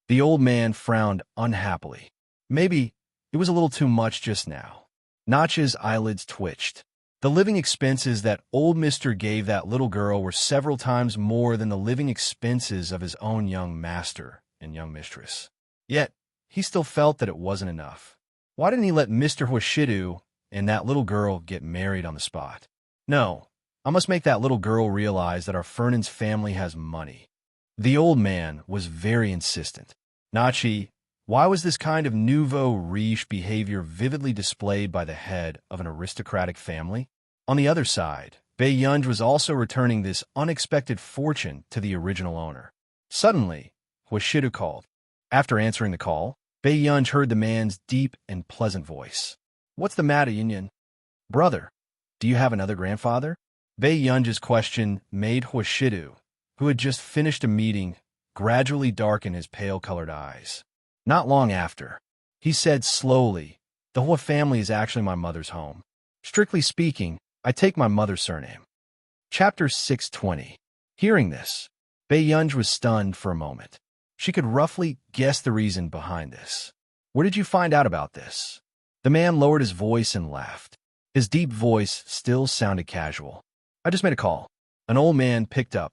The old man frowned unhappily. Maybe it was a little too much just now. Notch's eyelids twitched. The living expenses that old Mr. gave that little girl were several times more than the living expenses of his own young master and young mistress. Yet, he still felt that it wasn't enough. Why didn't he let Mr. Huashidu and that little girl get married on the spot? No, I must make that little girl realize that our Fernan's family has money. The old man was very insistent. Nachi, why was this kind of nouveau riche behavior vividly displayed by the head of an aristocratic family? On the other side, Bei Yunj was also returning this unexpected fortune to the original owner. Suddenly, Huashidu called. After answering the call, Bei Yunj heard the man's deep and pleasant voice. What's the matter, Yunyan? Brother, do you have another grandfather? Bei Yunj's question made Huashidu, who had just finished a meeting, gradually darken his pale-colored eyes. Not long after, he said slowly, The Hua family is actually my mother's home. Strictly speaking, I take my mother's surname. Chapter 620. Hearing this, Bei Yunj was stunned for a moment. She could roughly guess the reason behind this. Where did you find out about this? The man lowered his voice and laughed. His deep voice still sounded casual. I just made a call. An old man picked up.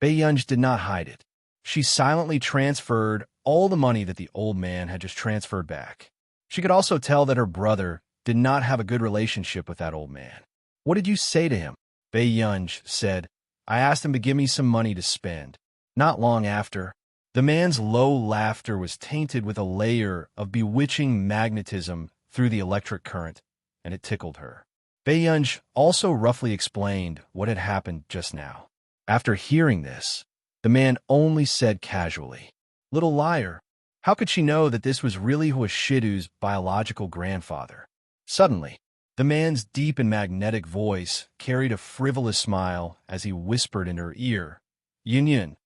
Bei Yunj did not hide it. She silently transferred all the money that the old man had just transferred back. She could also tell that her brother did not have a good relationship with that old man. What did you say to him? Bei Yunj said, I asked him to give me some money to spend. Not long after, the man's low laughter was tainted with a layer of bewitching magnetism through the electric current, and it tickled her. Bei Yunj also roughly explained what had happened just now. After hearing this, the man only said casually, "Little liar, how could she know that this was really Huashidu's biological grandfather?" Suddenly, the man's deep and magnetic voice carried a frivolous smile as he whispered in her ear, "Yin,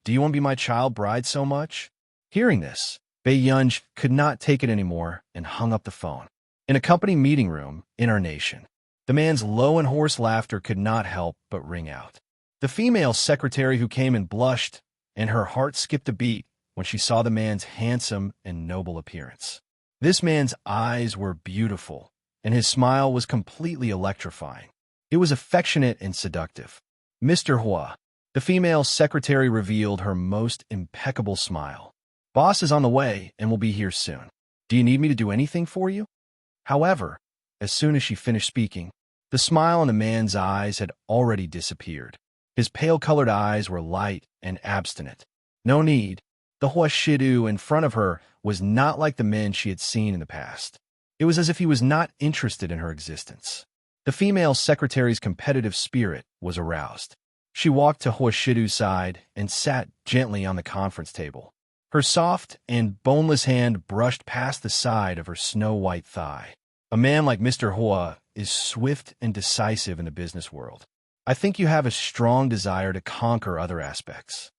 do you want to be my child bride so much?" Hearing this, Yunj could not take it anymore and hung up the phone. In a company meeting room in our nation, the man's low and hoarse laughter could not help but ring out. The female secretary who came in blushed, and her heart skipped a beat when she saw the man's handsome and noble appearance. This man's eyes were beautiful, and his smile was completely electrifying. It was affectionate and seductive. "Mr. Hua," the female secretary revealed her most impeccable smile. "Boss is on the way and will be here soon. Do you need me to do anything for you?" However, as soon as she finished speaking, the smile in the man's eyes had already disappeared. His pale-colored eyes were light and abstinent. No need. The Huashidu in front of her was not like the men she had seen in the past. It was as if he was not interested in her existence. The female secretary's competitive spirit was aroused. She walked to Huashidu's side and sat gently on the conference table. Her soft and boneless hand brushed past the side of her snow-white thigh. "A man like Mr. Hua is swift and decisive in the business world. I think you have a strong desire to conquer other aspects."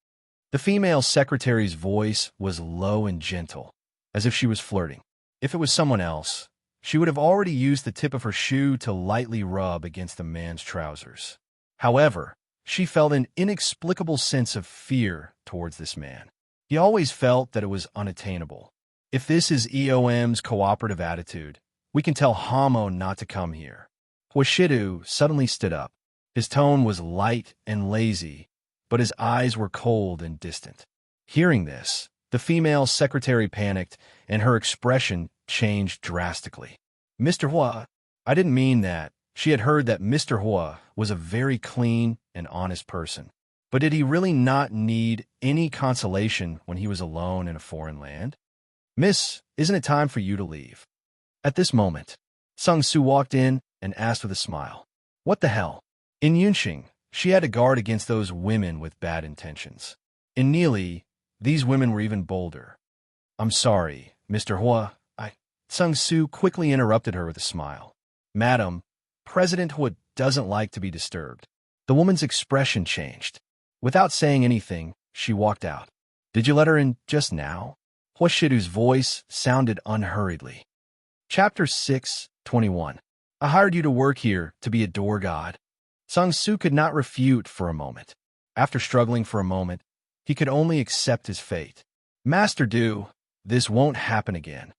The female secretary's voice was low and gentle, as if she was flirting. If it was someone else, she would have already used the tip of her shoe to lightly rub against the man's trousers. However, she felt an inexplicable sense of fear towards this man. He always felt that it was unattainable. If this is EOM's cooperative attitude, we can tell Hamo not to come here. Huashidu suddenly stood up. His tone was light and lazy, but his eyes were cold and distant. Hearing this, the female secretary panicked, and her expression changed drastically. "Mr. Hua, I didn't mean that." She had heard that Mr. Hua was a very clean and honest person. But did he really not need any consolation when he was alone in a foreign land? "Miss, isn't it time for you to leave?" At this moment, Sung Su walked in and asked with a smile, "What the hell?" In Yunxing, she had to guard against those women with bad intentions. In Neely, these women were even bolder. "I'm sorry, Mr. Hua, Sung Su quickly interrupted her with a smile. "Madam, President Hua doesn't like to be disturbed." The woman's expression changed. Without saying anything, she walked out. "Did you let her in just now?" Huashidu's voice sounded unhurriedly. Chapter 6:21. "I hired you to work here to be a door god." Sung Su could not refute for a moment. After struggling for a moment, he could only accept his fate. "Master Du, this won't happen again."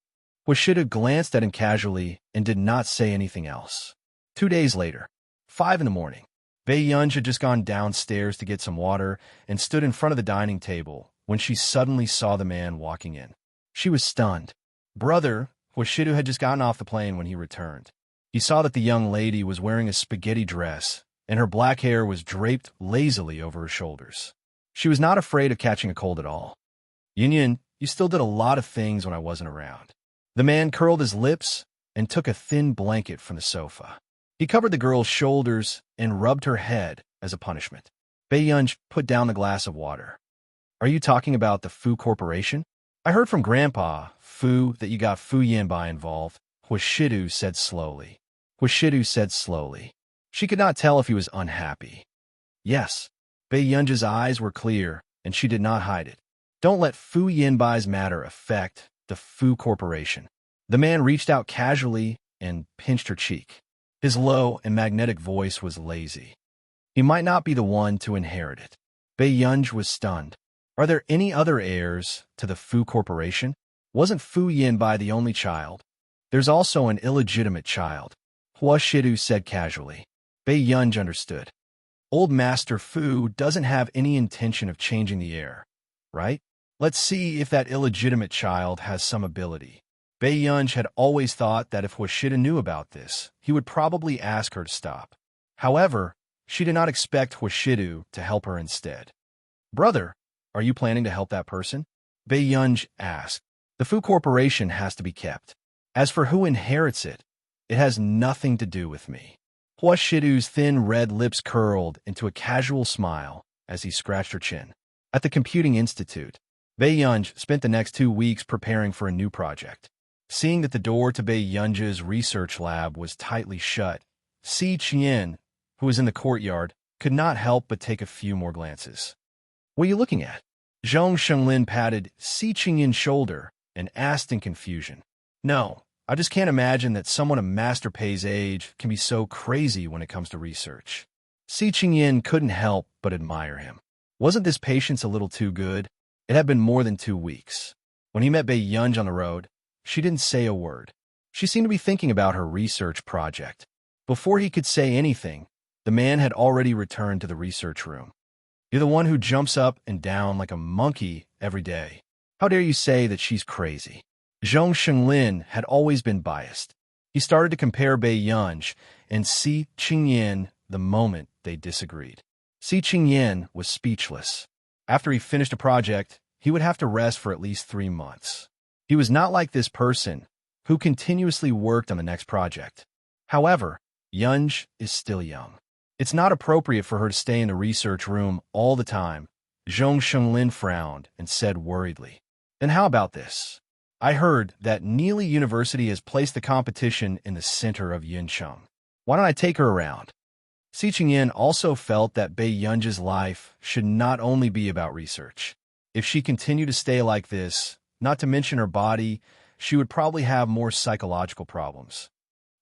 Huashidu glanced at him casually and did not say anything else. 2 days later, 5 in the morning, Yunj had just gone downstairs to get some water and stood in front of the dining table when she suddenly saw the man walking in. She was stunned. Brother, Huashidu had just gotten off the plane when he returned. He saw that the young lady was wearing a spaghetti dress, and her black hair was draped lazily over her shoulders. She was not afraid of catching a cold at all. "Yin, you still did a lot of things when I wasn't around." The man curled his lips and took a thin blanket from the sofa. He covered the girl's shoulders and rubbed her head as a punishment. Yunj put down the glass of water. "Are you talking about the Fu Corporation? I heard from Grandpa, Fu, that you got Fu Yanbai involved," Huashidu said slowly. She could not tell if he was unhappy. "Yes." Yunj's eyes were clear, and she did not hide it. "Don't let Fu Yanbai's matter affect the Fu Corporation." The man reached out casually and pinched her cheek. His low and magnetic voice was lazy. He might not be the one to inherit it. Yunj was stunned. Are there any other heirs to the Fu Corporation? Wasn't Fu Yanbai the only child? There's also an illegitimate child, Huashidu said casually. Yunj understood. Old Master Fu doesn't have any intention of changing the heir, right? Let's see if that illegitimate child has some ability. Yunj had always thought that if Huashidu knew about this, he would probably ask her to stop. However, she did not expect Huashidu to help her instead. "Brother, are you planning to help that person?" Yunj asked. "The Fu Corporation has to be kept. As for who inherits it, it has nothing to do with me." Huashidu's thin red lips curled into a casual smile as he scratched her chin. At the Computing Institute, Bei Yunj spent the next 2 weeks preparing for a new project. Seeing that the door to Bei Yunj's research lab was tightly shut, Si Qian, who was in the courtyard, could not help but take a few more glances. "What are you looking at?" Zhong Shenglin patted Si Qian's shoulder and asked in confusion. "No, I just can't imagine that someone of Master Pei's age can be so crazy when it comes to research." Si Qian couldn't help but admire him. Wasn't this patience a little too good? It had been more than 2 weeks. When he met Bei Yunj on the road, she didn't say a word. She seemed to be thinking about her research project. Before he could say anything, the man had already returned to the research room. "You're the one who jumps up and down like a monkey every day. How dare you say that she's crazy?" Zhong Shenglin had always been biased. He started to compare Bei Yunj and Si Qingyan the moment they disagreed. Si Qingyan was speechless. After he finished a project, he would have to rest for at least 3 months. He was not like this person, who continuously worked on the next project. However, Yunj is still young. It's not appropriate for her to stay in the research room all the time. Zhong Shenglin frowned and said worriedly, "Then how about this? I heard that Neely University has placed the competition in the center of Yuncheng. Why don't I take her around?" Si Qingyan also felt that Bei Yunj's life should not only be about research. If she continued to stay like this, not to mention her body, she would probably have more psychological problems.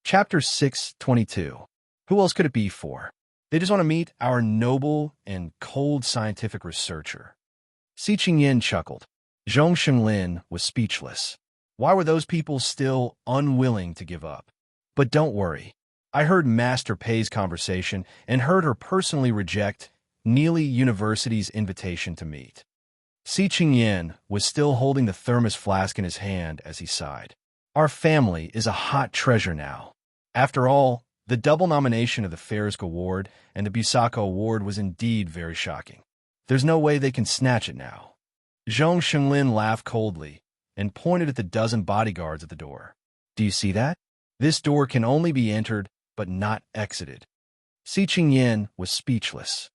Chapter 622. Who else could it be for? They just want to meet our noble and cold scientific researcher. Si Qingyan chuckled. Zhong Shenglin was speechless. Why were those people still unwilling to give up? But don't worry. I heard Master Pei's conversation and heard her personally reject Neely University's invitation to meet. Si Qingyan was still holding the thermos flask in his hand as he sighed. Our family is a hot treasure now. After all, the double nomination of the Ferrisk Award and the Busako Award was indeed very shocking. There's no way they can snatch it now. Zhong Shenglin laughed coldly and pointed at the dozen bodyguards at the door. Do you see that? This door can only be entered but not exited. Si Qingyan was speechless.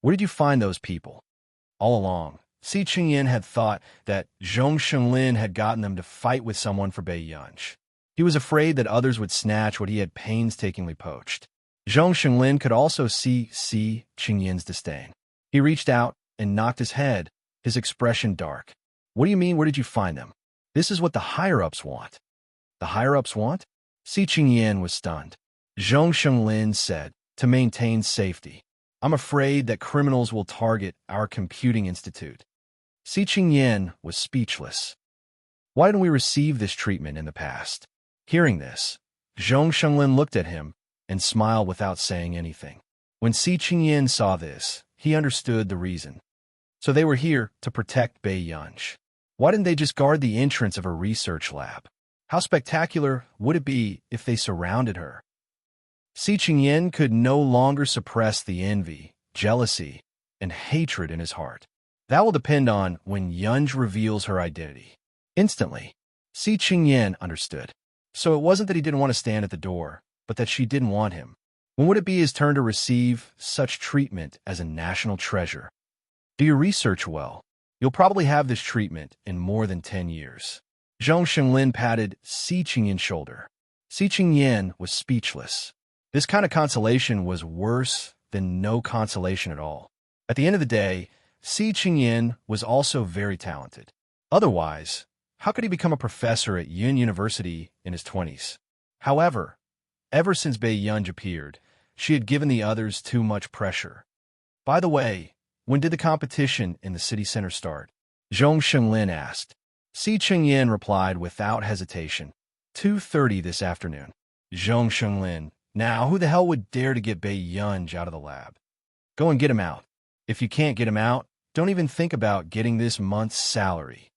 Where did you find those people? All along, Si Qingyan had thought that Zhong Shenglin had gotten them to fight with someone for Bei Yunj. He was afraid that others would snatch what he had painstakingly poached. Zhong Shenglin could also see Si Qingyan's disdain. He reached out and knocked his head, his expression dark. What do you mean, where did you find them? This is what the higher-ups want. The higher-ups want? Si Qingyan was stunned. Zhong Shenglin said, to maintain safety. I'm afraid that criminals will target our computing institute. Si Qingyan was speechless. Why didn't we receive this treatment in the past? Hearing this, Zhong Shenglin looked at him and smiled without saying anything. When Si Qingyan saw this, he understood the reason. So they were here to protect Bei Yunj. Why didn't they just guard the entrance of her research lab? How spectacular would it be if they surrounded her? Si Qingyan could no longer suppress the envy, jealousy, and hatred in his heart. That will depend on when Yunj reveals her identity. Instantly, Si Qingyan understood. So it wasn't that he didn't want to stand at the door, but that she didn't want him. When would it be his turn to receive such treatment as a national treasure? Do your research well. You'll probably have this treatment in more than 10 years. Zhong Shenglin patted Si Qingyan's shoulder. Si Qingyan was speechless. This kind of consolation was worse than no consolation at all. At the end of the day, Si Qingyan was also very talented. Otherwise, how could he become a professor at Yun University in his 20s? However, ever since Bei Yunj appeared, she had given the others too much pressure. By the way, when did the competition in the city center start? Zhong Shenglin asked. Si Qingyan replied without hesitation. 2:30 this afternoon. Zhong Shenglin. Now, who the hell would dare to get Bei Yunj out of the lab? Go and get him out. If you can't get him out, don't even think about getting this month's salary.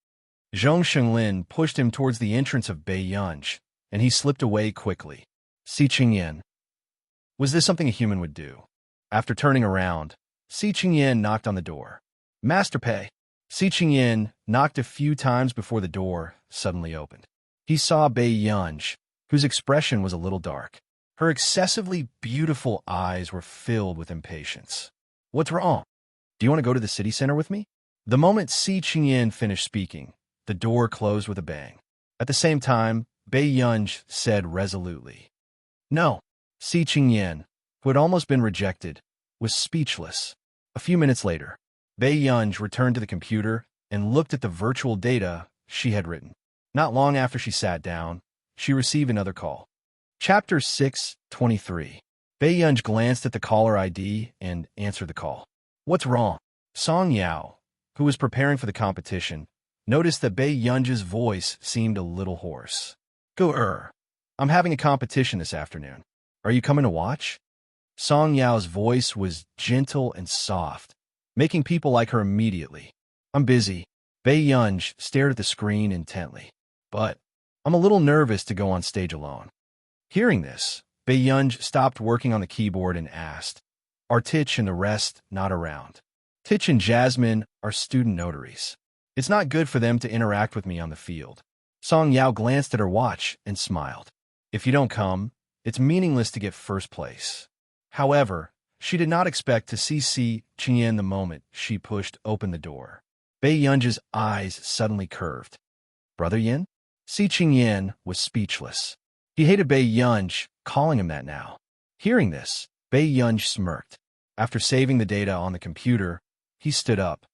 Zhong Shenglin pushed him towards the entrance of Bei Yunj, and he slipped away quickly. Si Qingyan. Was this something a human would do? After turning around, Si Qingyan knocked on the door. Master Pei. Si Qingyan knocked a few times before the door suddenly opened. He saw Bei Yunj, whose expression was a little dark. Her excessively beautiful eyes were filled with impatience. What's wrong? Do you want to go to the city center with me? The moment Si Qingyan finished speaking, the door closed with a bang. At the same time, Bei Yunj said resolutely, "No." Si Qingyan, who had almost been rejected, was speechless. A few minutes later, Bei Yunj returned to the computer and looked at the virtual data she had written. Not long after she sat down, she received another call. Chapter 6:23. Bei Yunj glanced at the caller ID and answered the call. "What's wrong?" Song Yao, who was preparing for the competition, noticed that Bei Yunj's voice seemed a little hoarse. I'm having a competition this afternoon. Are you coming to watch?" Song Yao's voice was gentle and soft, making people like her immediately. "I'm busy." Bei Yunj stared at the screen intently. "But I'm a little nervous to go on stage alone." Hearing this, Bei Yunj stopped working on the keyboard and asked, "Are Tich and the rest not around?" "Tich and Jasmine are student notaries. It's not good for them to interact with me on the field." Song Yao glanced at her watch and smiled. "If you don't come, it's meaningless to get first place." However, she did not expect to see Si Qingyan the moment she pushed open the door. Bei Yunj's eyes suddenly curved. "Brother Yin?" Si Qingyan was speechless. He hated Bei Yunj calling him that now. Hearing this, Bei Yunj smirked. After saving the data on the computer, he stood up.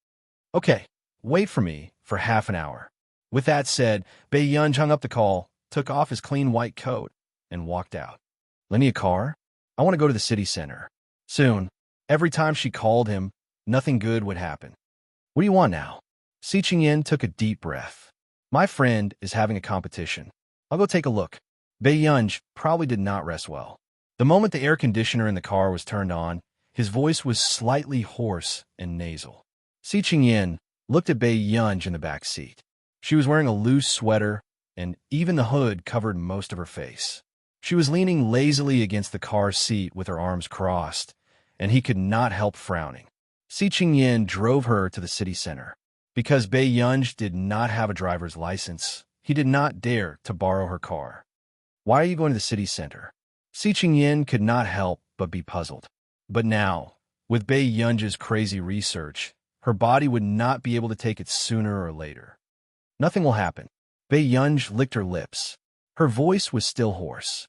"Okay, wait for me for half an hour." With that said, Bei Yunj hung up the call, took off his clean white coat, and walked out. "Lend me a car? I want to go to the city center." Soon, every time she called him, nothing good would happen. "What do you want now?" Si Qingyan took a deep breath. "My friend is having a competition. I'll go take a look." Bei Yunj probably did not rest well. The moment the air conditioner in the car was turned on, his voice was slightly hoarse and nasal. Si Qingyan looked at Bei Yunj in the back seat. She was wearing a loose sweater, and even the hood covered most of her face. She was leaning lazily against the car seat with her arms crossed, and he could not help frowning. Si Qingyan drove her to the city center. Because Bei Yunj did not have a driver's license, he did not dare to borrow her car. "Why are you going to the city center?" Si Qingyan could not help but be puzzled. But now, with Bei Yunj's crazy research, her body would not be able to take it sooner or later. "Nothing will happen." Bei Yunj licked her lips. Her voice was still hoarse.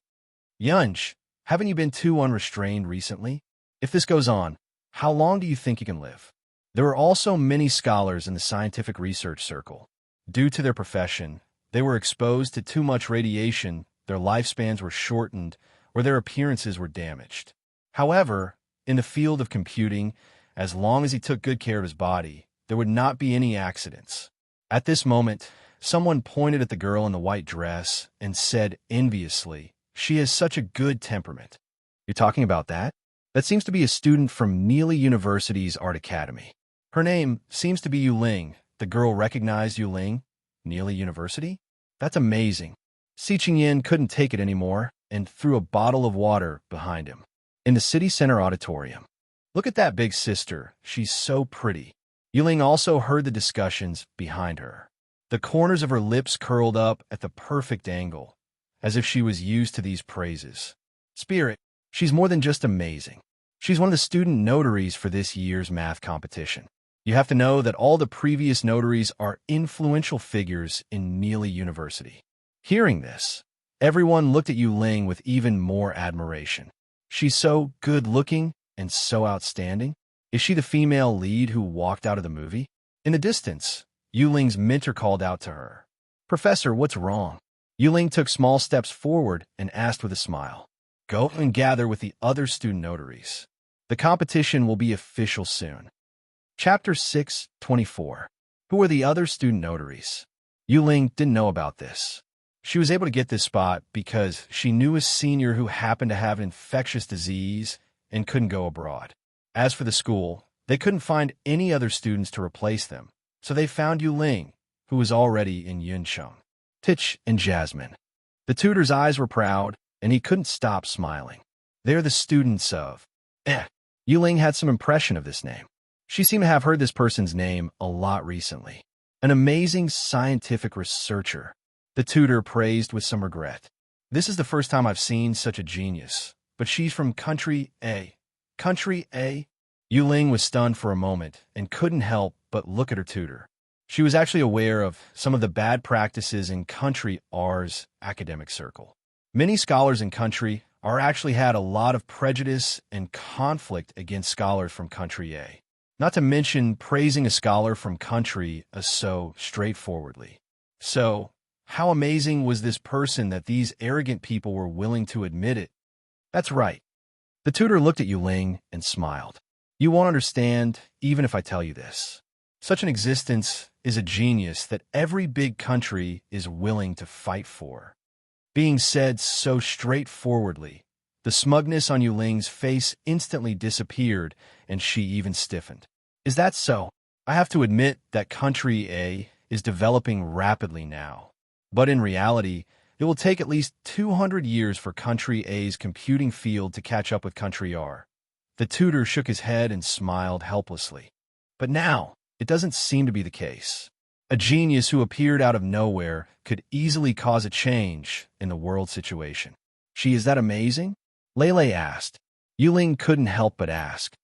"Yunj, haven't you been too unrestrained recently? If this goes on, how long do you think you can live?" There were also many scholars in the scientific research circle. Due to their profession, they were exposed to too much radiation, their lifespans were shortened, or their appearances were damaged. However, in the field of computing, as long as he took good care of his body, there would not be any accidents. At this moment, someone pointed at the girl in the white dress and said enviously, "She has such a good temperament." "You're talking about that?" "That seems to be a student from Neely University's Art Academy. Her name seems to be Yuling." The girl recognized Yuling. "Neely University? That's amazing." Si Qingyan couldn't take it anymore and threw a bottle of water behind him. In the city center auditorium. "Look at that big sister. She's so pretty." Yuling also heard the discussions behind her. The corners of her lips curled up at the perfect angle, as if she was used to these praises. "Spirit, she's more than just amazing. She's one of the student notaries for this year's math competition. You have to know that all the previous notaries are influential figures in Neely University." Hearing this, everyone looked at Yuling with even more admiration. "She's so good-looking and so outstanding. Is she the female lead who walked out of the movie?" In the distance, Yuling's mentor called out to her. "Professor, what's wrong?" Yuling took small steps forward and asked with a smile, "Go and gather with the other student notaries. The competition will be official soon." Chapter 6:24. Who are the other student notaries? Yuling didn't know about this. She was able to get this spot because she knew a senior who happened to have an infectious disease and couldn't go abroad. As for the school, they couldn't find any other students to replace them, so they found Yuling, who was already in Yuncheng. Tich and Jasmine. The tutor's eyes were proud, and he couldn't stop smiling. They're the students of... Yuling had some impression of this name. She seemed to have heard this person's name a lot recently. An amazing scientific researcher. The tutor praised with some regret. "This is the first time I've seen such a genius, but she's from Country A." "Country A?" Ling was stunned for a moment and couldn't help but look at her tutor. She was actually aware of some of the bad practices in Country R's academic circle. Many scholars in Country R actually had a lot of prejudice and conflict against scholars from Country A. Not to mention praising a scholar from Country A so straightforwardly. So, how amazing was this person that these arrogant people were willing to admit it? That's right. The tutor looked at Ling and smiled. You won't understand, even if I tell you this. Such an existence is a genius that every big country is willing to fight for. Being said so straightforwardly, the smugness on Ling's face instantly disappeared, and she even stiffened. Is that so? I have to admit that Country A is developing rapidly now. But in reality, it will take at least 200 years for Country A's computing field to catch up with Country R. The tutor shook his head and smiled helplessly. But now, it doesn't seem to be the case. A genius who appeared out of nowhere could easily cause a change in the world situation. Is that amazing? Lele asked. Ling couldn't help but ask.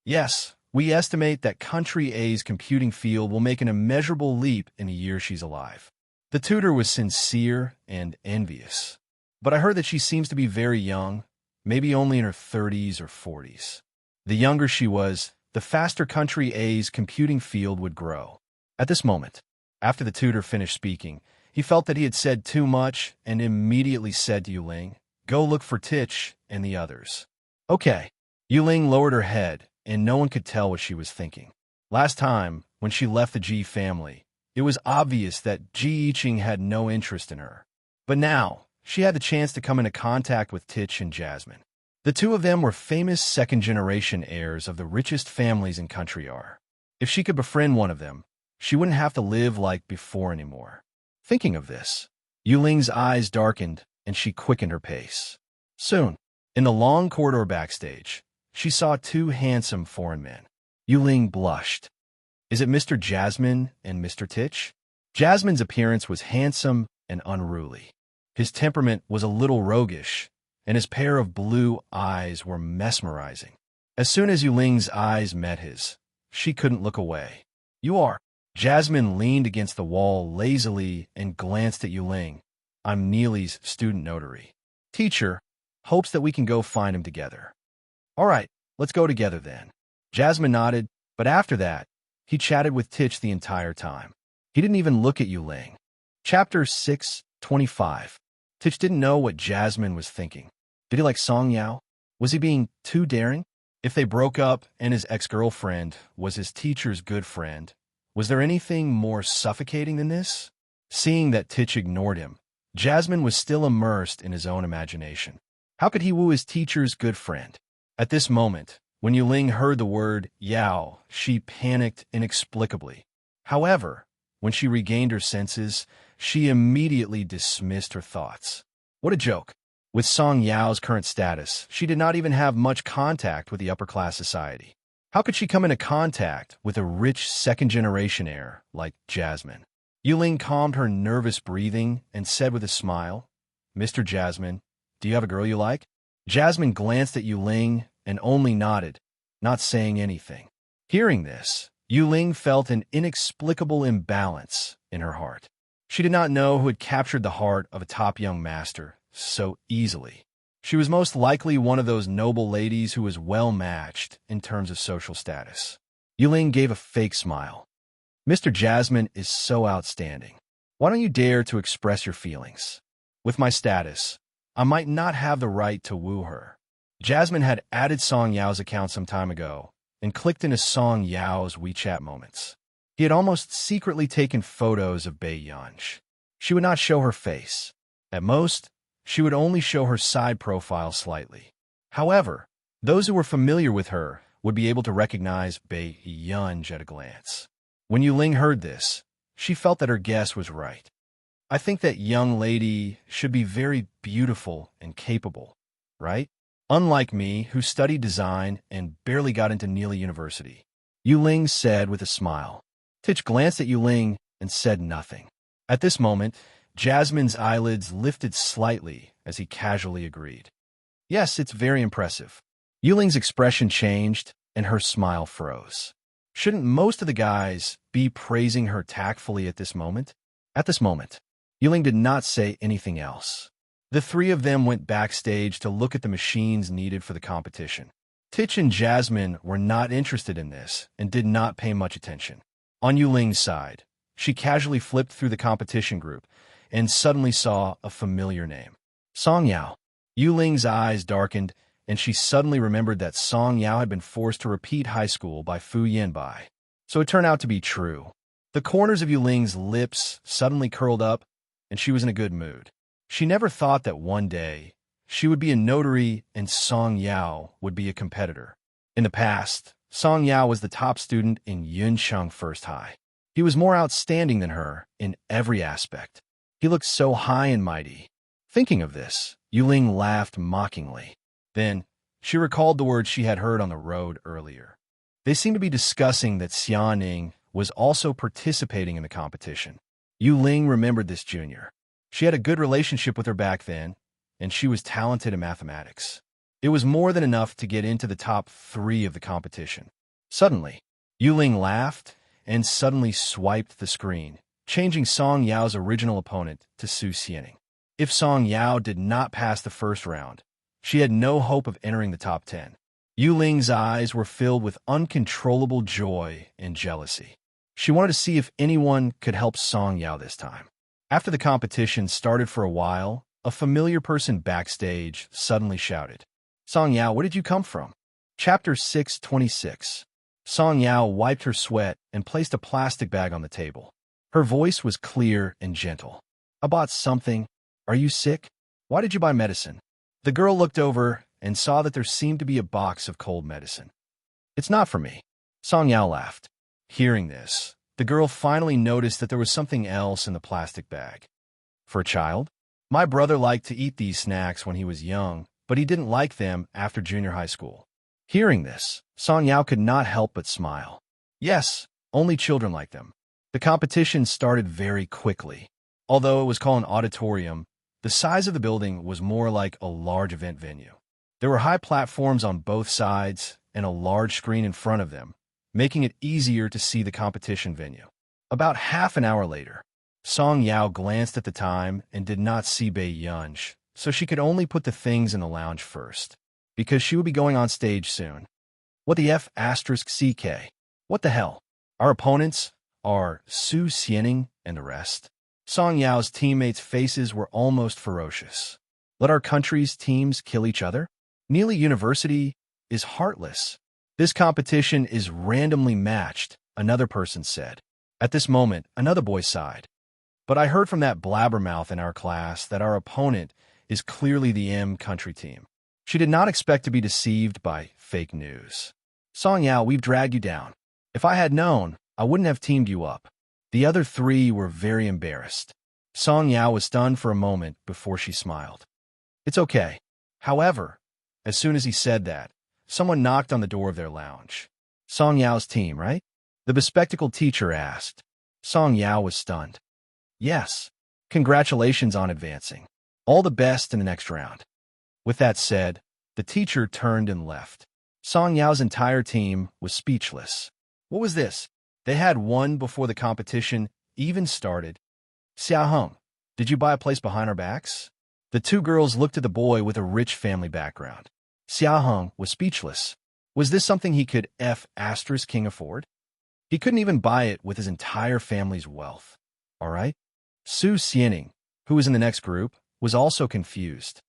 Yes, we estimate that Country A's computing field will make an immeasurable leap in the year she's alive. The tutor was sincere and envious. But I heard that she seems to be very young, maybe only in her 30s or 40s. The younger she was, the faster Country A's computing field would grow. At this moment, after the tutor finished speaking, he felt that he had said too much and immediately said to Ling, "Go look for Titch and the others." Okay. Ling lowered her head, and no one could tell what she was thinking. Last time, when she left the Ji family, it was obvious that Ji Yiqing had no interest in her. But now, she had the chance to come into contact with Titch and Jasmine. The two of them were famous second-generation heirs of the richest families in Country R. If she could befriend one of them, she wouldn't have to live like before anymore. Thinking of this, Ling's eyes darkened and she quickened her pace. Soon, in the long corridor backstage, she saw two handsome foreign men. Ling blushed. Is it Mr. Jasmine and Mr. Titch? Jasmine's appearance was handsome and unruly. His temperament was a little roguish, and his pair of blue eyes were mesmerizing. As soon as Ling's eyes met his, she couldn't look away. You are. Jasmine leaned against the wall lazily and glanced at Ling. I'm Neely's student notary. Teacher hopes that we can go find him together. All right, let's go together then. Jasmine nodded, but after that, he chatted with Titch the entire time. He didn't even look at Ling. Chapter 6:25. Titch didn't know what Jasmine was thinking. Did he like Song Yao? Was he being too daring? If they broke up and his ex-girlfriend was his teacher's good friend, was there anything more suffocating than this? Seeing that Titch ignored him, Jasmine was still immersed in his own imagination. How could he woo his teacher's good friend? At this moment, when Ling heard the word Yao, she panicked inexplicably. However, when she regained her senses, she immediately dismissed her thoughts. What a joke. With Song Yao's current status, she did not even have much contact with the upper-class society. How could she come into contact with a rich second-generation heir like Jasmine? Ling calmed her nervous breathing and said with a smile, Mr. Jasmine, do you have a girl you like? Jasmine glanced at Ling and only nodded, not saying anything. Hearing this, Ling felt an inexplicable imbalance in her heart. She did not know who had captured the heart of a top young master so easily. She was most likely one of those noble ladies who was well-matched in terms of social status. Ling gave a fake smile. Mr. Jasmine is so outstanding. Why don't you dare to express your feelings? With my status, I might not have the right to woo her. Jasmine had added Song Yao's account some time ago and clicked into Song Yao's WeChat moments. He had almost secretly taken photos of Bei Yunj. She would not show her face. At most, she would only show her side profile slightly. However, those who were familiar with her would be able to recognize Bei Yunj at a glance. When Ling heard this, she felt that her guess was right. I think that young lady should be very beautiful and capable, right? Unlike me, who studied design and barely got into Neely University. Ling said with a smile. Titch glanced at Ling and said nothing. At this moment, Jasmine's eyelids lifted slightly as he casually agreed. Yes, it's very impressive. Ling's expression changed, and her smile froze. Shouldn't most of the guys be praising her tactfully at this moment? At this moment, Yuling did not say anything else. The three of them went backstage to look at the machines needed for the competition. Titch and Jasmine were not interested in this and did not pay much attention. On Yuling's side, she casually flipped through the competition group and suddenly saw a familiar name. Song Yao. Yuling's eyes darkened, and she suddenly remembered that Song Yao had been forced to repeat high school by Fu Yanbai. So it turned out to be true. The corners of Yuling's lips suddenly curled up, and she was in a good mood. She never thought that one day she would be a notary and Song Yao would be a competitor. In the past, Song Yao was the top student in Yuncheng First High. He was more outstanding than her in every aspect. He looked so high and mighty. Thinking of this, Yuling laughed mockingly. Then, she recalled the words she had heard on the road earlier. They seemed to be discussing that Xiaoning was also participating in the competition. Yuling remembered this junior. She had a good relationship with her back then, and she was talented in mathematics. It was more than enough to get into the top 3 of the competition. Suddenly, Yuling laughed and suddenly swiped the screen, changing Song Yao's original opponent to Su Xianing. If Song Yao did not pass the first round, she had no hope of entering the top 10. Yuling's eyes were filled with uncontrollable joy and jealousy. She wanted to see if anyone could help Song Yao this time. After the competition started for a while, a familiar person backstage suddenly shouted, "Song Yao, where did you come from?" Chapter 626. Song Yao wiped her sweat and placed a plastic bag on the table. Her voice was clear and gentle. "I bought something. Are you sick? Why did you buy medicine?" The girl looked over and saw that there seemed to be a box of cold medicine. "It's not for me." Song Yao laughed. Hearing this, the girl finally noticed that there was something else in the plastic bag. "For a child? My brother liked to eat these snacks when he was young, but he didn't like them after junior high school." Hearing this, Song Yao could not help but smile. Yes, only children like them. The competition started very quickly. Although it was called an auditorium, the size of the building was more like a large event venue. There were high platforms on both sides and a large screen in front of them, making it easier to see the competition venue. About half an hour later, Song Yao glanced at the time and did not see Bei Yunj, so she could only put the things in the lounge first, because she would be going on stage soon. What the F***CK? What the hell? Our opponents are Su Xianing and the rest. Song Yao's teammates' faces were almost ferocious. Let our country's teams kill each other? Neely University is heartless. This competition is randomly matched, another person said. At this moment, another boy sighed. But I heard from that blabbermouth in our class that our opponent is clearly the M country team. She did not expect to be deceived by fake news. Song Yao, we've dragged you down. If I had known, I wouldn't have teamed you up. The other 3 were very embarrassed. Song Yao was stunned for a moment before she smiled. It's okay. However, as soon as he said that, someone knocked on the door of their lounge. Song Yao's team, right? The bespectacled teacher asked. Song Yao was stunned. Yes. Congratulations on advancing. All the best in the next round. With that said, the teacher turned and left. Song Yao's entire team was speechless. What was this? They had won before the competition even started. Xia Heng, did you buy a place behind our backs? The 2 girls looked at the boy with a rich family background. Xia Heng was speechless. Was this something he could King afford? He couldn't even buy it with his entire family's wealth. All right? Su Xianing, who was in the next group, was also confused.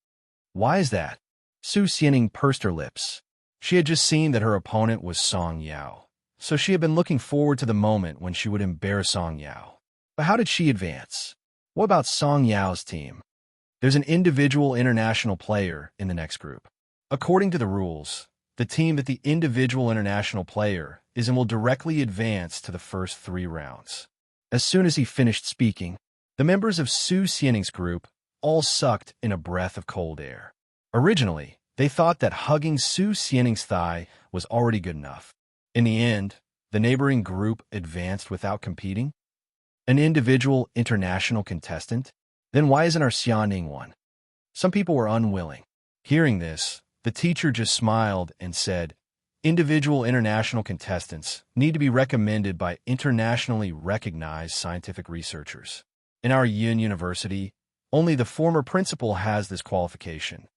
Why is that? Su Xianing pursed her lips. She had just seen that her opponent was Song Yao, so she had been looking forward to the moment when she would embarrass Song Yao. But how did she advance? What about Song Yao's team? There's an individual international player in the next group. According to the rules, the team that the individual international player is in will directly advance to the first 3 rounds. As soon as he finished speaking, the members of Su Xianing's group all sucked in a breath of cold air. Originally, they thought that hugging Su Xianing's thigh was already good enough. In the end, the neighboring group advanced without competing. An individual international contestant? Then why isn't our Xianing one? Some people were unwilling. Hearing this, the teacher just smiled and said, Individual international contestants need to be recommended by internationally recognized scientific researchers. In our university, only the former principal has this qualification.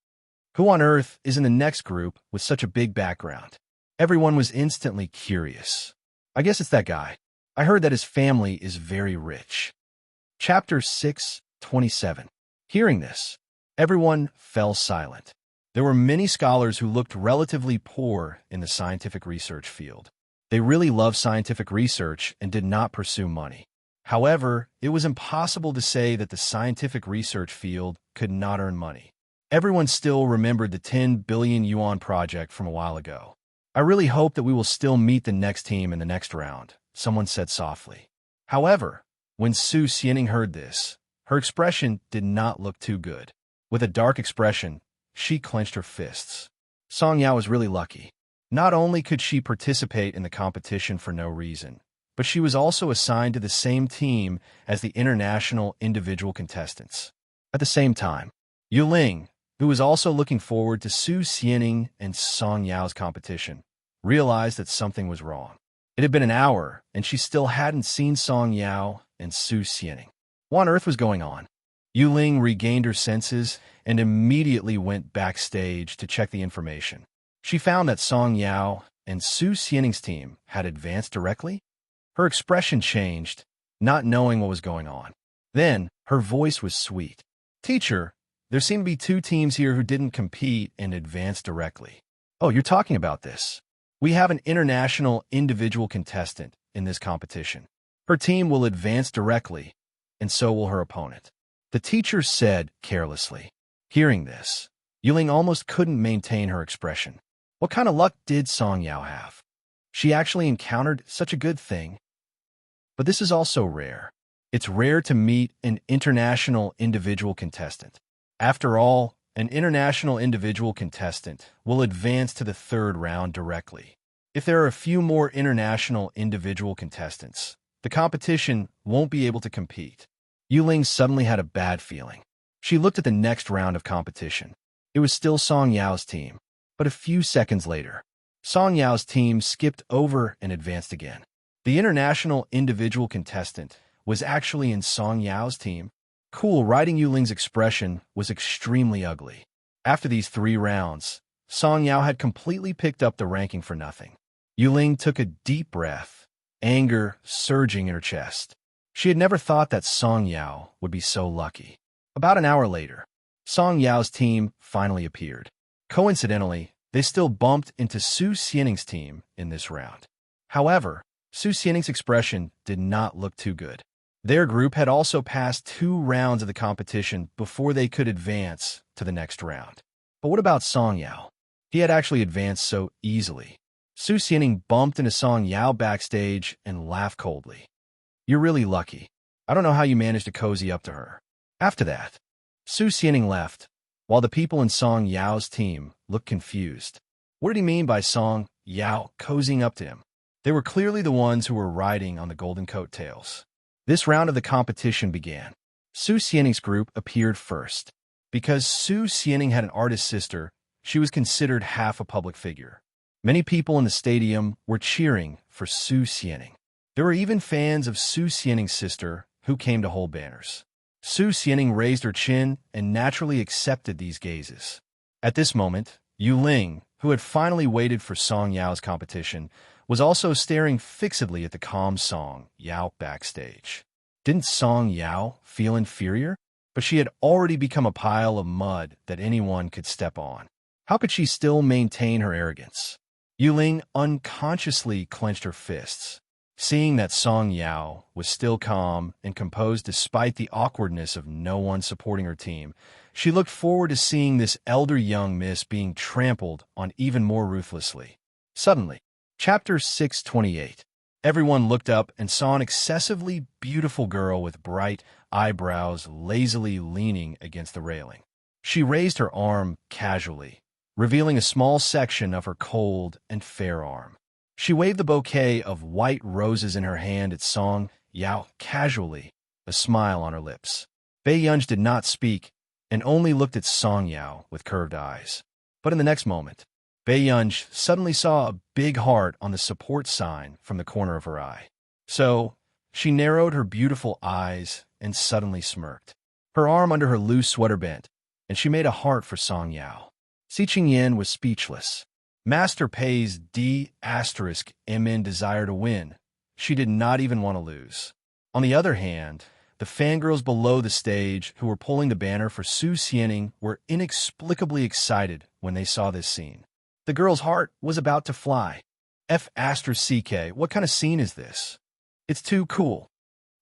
Who on earth is in the next group with such a big background? Everyone was instantly curious. I guess it's that guy. I heard that his family is very rich. Chapter 6:27. Hearing this, everyone fell silent. There were many scholars who looked relatively poor in the scientific research field. They really loved scientific research and did not pursue money. However, it was impossible to say that the scientific research field could not earn money. Everyone still remembered the 10 billion yuan project from a while ago. I really hope that we will still meet the next team in the next round, someone said softly. However, when Su Xianing heard this, her expression did not look too good. With a dark expression, she clenched her fists. Song Yao was really lucky. Not only could she participate in the competition for no reason, but she was also assigned to the same team as the international individual contestants. At the same time, Yu Ling, who was also looking forward to Su Xianing and Song Yao's competition, realized that something was wrong. It had been an hour, and she still hadn't seen Song Yao and Su Xianing. What on earth was going on? Yu Ling regained her senses and immediately went backstage to check the information. She found that Song Yao and Su Xianing's team had advanced directly. Her expression changed, not knowing what was going on. Then, her voice was sweet. "Teacher, there seem to be two teams here who didn't compete and advance directly." "Oh, you're talking about this. We have an international individual contestant in this competition. Her team will advance directly, and so will her opponent," the teacher said carelessly. Hearing this, Yuling almost couldn't maintain her expression. What kind of luck did Song Yao have? She actually encountered such a good thing. But this is also rare. It's rare to meet an international individual contestant. After all, an international individual contestant will advance to the third round directly. If there are a few more international individual contestants, the competition won't be able to compete. Yuling suddenly had a bad feeling. She looked at the next round of competition. It was still Song Yao's team, but a few seconds later, Song Yao's team skipped over and advanced again. The international individual contestant was actually in Song Yao's team. Cool writing. Yuling's expression was extremely ugly. After these 3 rounds, Song Yao had completely picked up the ranking for nothing. Yuling took a deep breath, anger surging in her chest. She had never thought that Song Yao would be so lucky. About an hour later, Song Yao's team finally appeared. Coincidentally, they still bumped into Su Xianing's team in this round. However, Su Xianing's expression did not look too good. Their group had also passed 2 rounds of the competition before they could advance to the next round. But what about Song Yao? He had actually advanced so easily. Su Xianing bumped into Song Yao backstage and laughed coldly. "You're really lucky. I don't know how you managed to cozy up to her." After that, Su Xianing left, while the people in Song Yao's team looked confused. What did he mean by Song Yao cozying up to him? They were clearly the ones who were riding on the golden coattails. This round of the competition began. Su Xianing's group appeared first. Because Su Xianing had an artist sister, she was considered half a public figure. Many people in the stadium were cheering for Su Xianing. There were even fans of Su Xianing's sister who came to hold banners. Su Xianing raised her chin and naturally accepted these gazes. At this moment, Yu Ling, who had finally waited for Song Yao's competition, was also staring fixedly at the calm Song Yao backstage. Didn't Song Yao feel inferior? But she had already become a pile of mud that anyone could step on. How could she still maintain her arrogance? Yu Ling unconsciously clenched her fists. Seeing that Song Yao was still calm and composed despite the awkwardness of no one supporting her team, she looked forward to seeing this elder young miss being trampled on even more ruthlessly. Suddenly, Chapter 6:28. Everyone looked up and saw an excessively beautiful girl with bright eyebrows lazily leaning against the railing. She raised her arm casually, revealing a small section of her cold and fair arm. She waved the bouquet of white roses in her hand at Song Yao casually, a smile on her lips. Bei Yunj did not speak and only looked at Song Yao with curved eyes. But in the next moment, Yunj suddenly saw a big heart on the support sign from the corner of her eye. So, she narrowed her beautiful eyes and suddenly smirked. Her arm under her loose sweater bent, and she made a heart for Song Yao. Si Qingyan was speechless. Master Pei's D***MN desire to win. She did not even want to lose. On the other hand, the fangirls below the stage who were pulling the banner for Su Xianing were inexplicably excited when they saw this scene. The girl's heart was about to fly. F***CK, what kind of scene is this? It's too cool.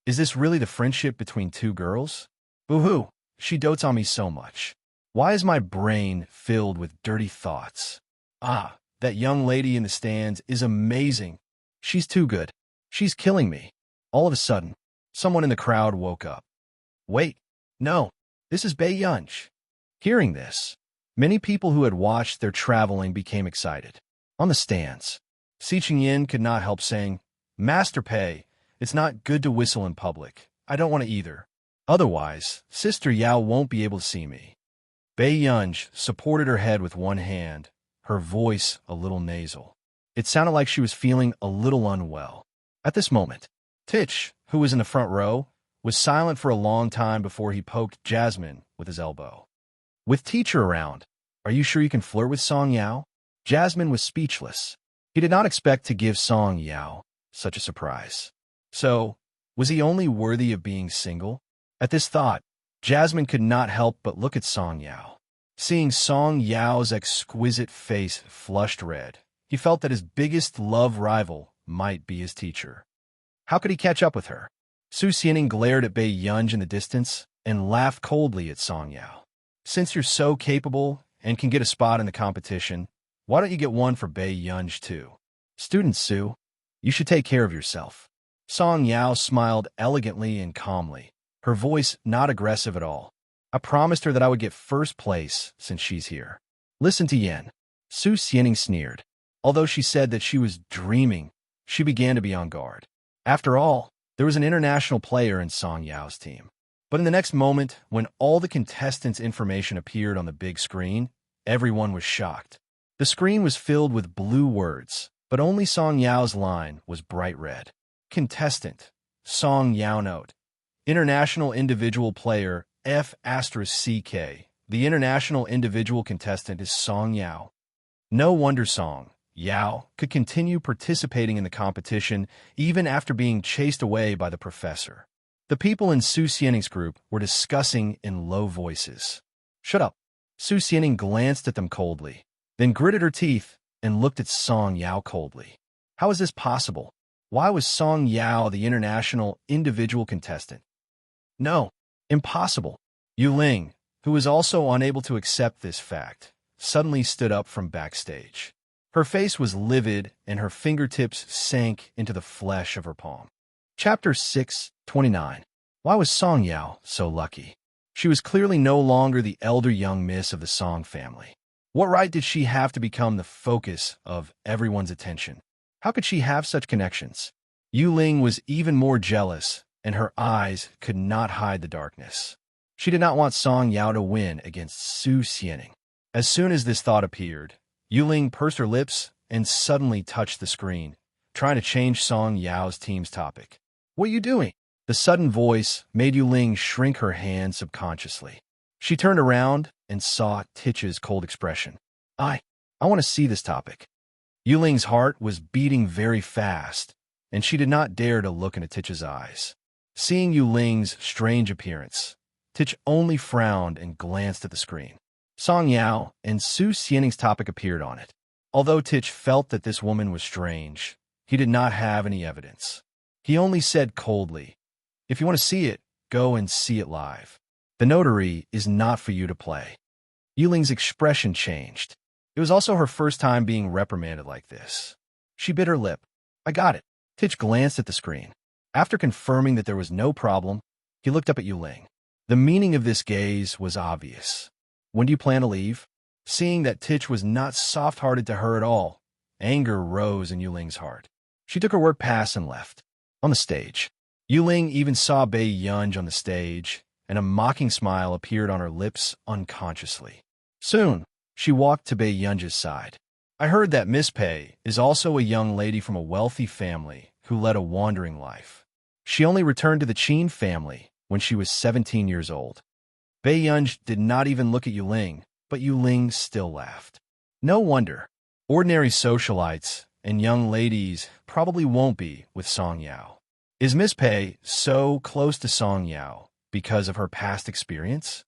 Is this really the friendship between two girls? Boo-hoo, she dotes on me so much. Why is my brain filled with dirty thoughts? Ah, that young lady in the stands is amazing. She's too good. She's killing me. All of a sudden, someone in the crowd woke up. Wait, no, this is Bai Yunj. Hearing this, many people who had watched their traveling became excited. On the stands, Si Qingyan could not help saying, Master Pei, it's not good to whistle in public. I don't want to either. Otherwise, Sister Yao won't be able to see me. Bai Yunj supported her head with one hand, her voice a little nasal. It sounded like she was feeling a little unwell. At this moment, Tich, who was in the front row, was silent for a long time before he poked Jasmine with his elbow. With teacher around, are you sure you can flirt with Song Yao? Jasmine was speechless. He did not expect to give Song Yao such a surprise. So, was he only worthy of being single? At this thought, Jasmine could not help but look at Song Yao. Seeing Song Yao's exquisite face flushed red, he felt that his biggest love rival might be his teacher. How could he catch up with her? Su Xianing glared at Bai Yunj in the distance and laughed coldly at Song Yao. Since you're so capable and can get a spot in the competition, why don't you get one for Bai Yunj too? Student Su, you should take care of yourself. Song Yao smiled elegantly and calmly, her voice not aggressive at all. I promised her that I would get first place since she's here. Listen to Yen. Su Xianing sneered. Although she said that she was dreaming, she began to be on guard. After all, there was an international player in Song Yao's team. But in the next moment, when all the contestants' information appeared on the big screen, everyone was shocked. The screen was filled with blue words, but only Song Yao's line was bright red. Contestant, Song Yao note. International individual player, F***CK. The international individual contestant is Song Yao. No wonder Song Yao could continue participating in the competition even after being chased away by the professor. The people in Su Xianing's group were discussing in low voices. Shut up. Su Xianing glanced at them coldly, then gritted her teeth and looked at Song Yao coldly. How is this possible? Why was Song Yao the international individual contestant? No, impossible. Yu Ling, who was also unable to accept this fact, suddenly stood up from backstage. Her face was livid and her fingertips sank into the flesh of her palm. Chapter 6:29. Why was Song Yao so lucky? She was clearly no longer the elder young miss of the Song family. What right did she have to become the focus of everyone's attention? How could she have such connections? Yu Ling was even more jealous, and her eyes could not hide the darkness. She did not want Song Yao to win against Su Xianing. As soon as this thought appeared, Yu Ling pursed her lips and suddenly touched the screen, trying to change Song Yao's team's topic. What are you doing? The sudden voice made Yu Ling shrink her hand subconsciously. She turned around and saw Tich's cold expression. I want to see this topic. Yu Ling's heart was beating very fast, and she did not dare to look into Tich's eyes. Seeing Yu Ling's strange appearance, Tich only frowned and glanced at the screen. Song Yao and Su Xianing's topic appeared on it. Although Tich felt that this woman was strange, he did not have any evidence. He only said coldly, if you want to see it, go and see it live. The notary is not for you to play. Yu Ling's expression changed. It was also her first time being reprimanded like this. She bit her lip. I got it. Tich glanced at the screen. After confirming that there was no problem, he looked up at Yu Ling. The meaning of this gaze was obvious. When do you plan to leave? Seeing that Tich was not soft-hearted to her at all, anger rose in Yu Ling's heart. She took her word pass and left. On the stage, Yu Ling even saw Bai Yunj on the stage, and a mocking smile appeared on her lips unconsciously. Soon, she walked to Bai Yunj's side. I heard that Miss Pei is also a young lady from a wealthy family who led a wandering life. She only returned to the Qin family when she was 17 years old. Bei Yunj did not even look at Yuling, but Yuling still laughed. No wonder. Ordinary socialites and young ladies probably won't be with Song Yao. Is Miss Pei so close to Song Yao because of her past experience?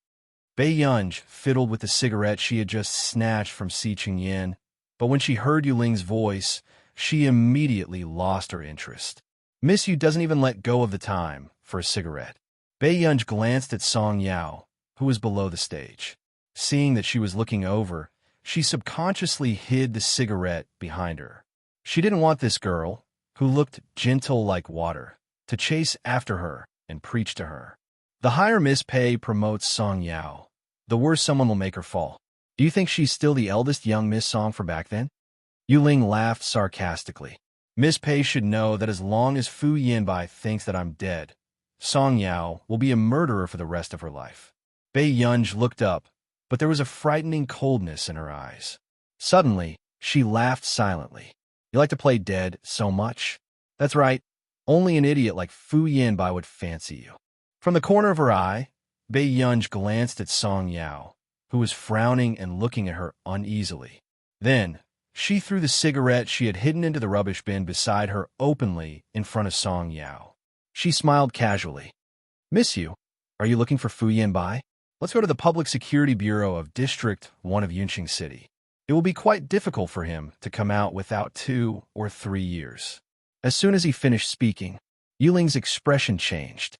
Bei Yunj fiddled with the cigarette she had just snatched from Si Qingyan, but when she heard Yuling's voice, she immediately lost her interest. Miss Yu doesn't even let go of the time for a cigarette. Bei Yunj glanced at Song Yao, who was below the stage. Seeing that she was looking over, she subconsciously hid the cigarette behind her. She didn't want this girl, who looked gentle like water, to chase after her and preach to her. The higher Miss Pei promotes Song Yao, the worse someone will make her fall. Do you think she's still the eldest young Miss Song from back then? Yuling laughed sarcastically. Miss Pei should know that as long as Fu Yanbai thinks that I'm dead, Song Yao will be a murderer for the rest of her life. Bei Yunj looked up, but there was a frightening coldness in her eyes. Suddenly, she laughed silently. You like to play dead so much? That's right. Only an idiot like Fu Yanbai would fancy you. From the corner of her eye, Bei Yunj glanced at Song Yao, who was frowning and looking at her uneasily. Then, she threw the cigarette she had hidden into the rubbish bin beside her openly in front of Song Yao. She smiled casually. Miss you, are you looking for Fu Yanbai? Let's go to the Public Security Bureau of District 1 of Yunqing City. It will be quite difficult for him to come out without 2 or 3 years. As soon as he finished speaking, Yuling's expression changed.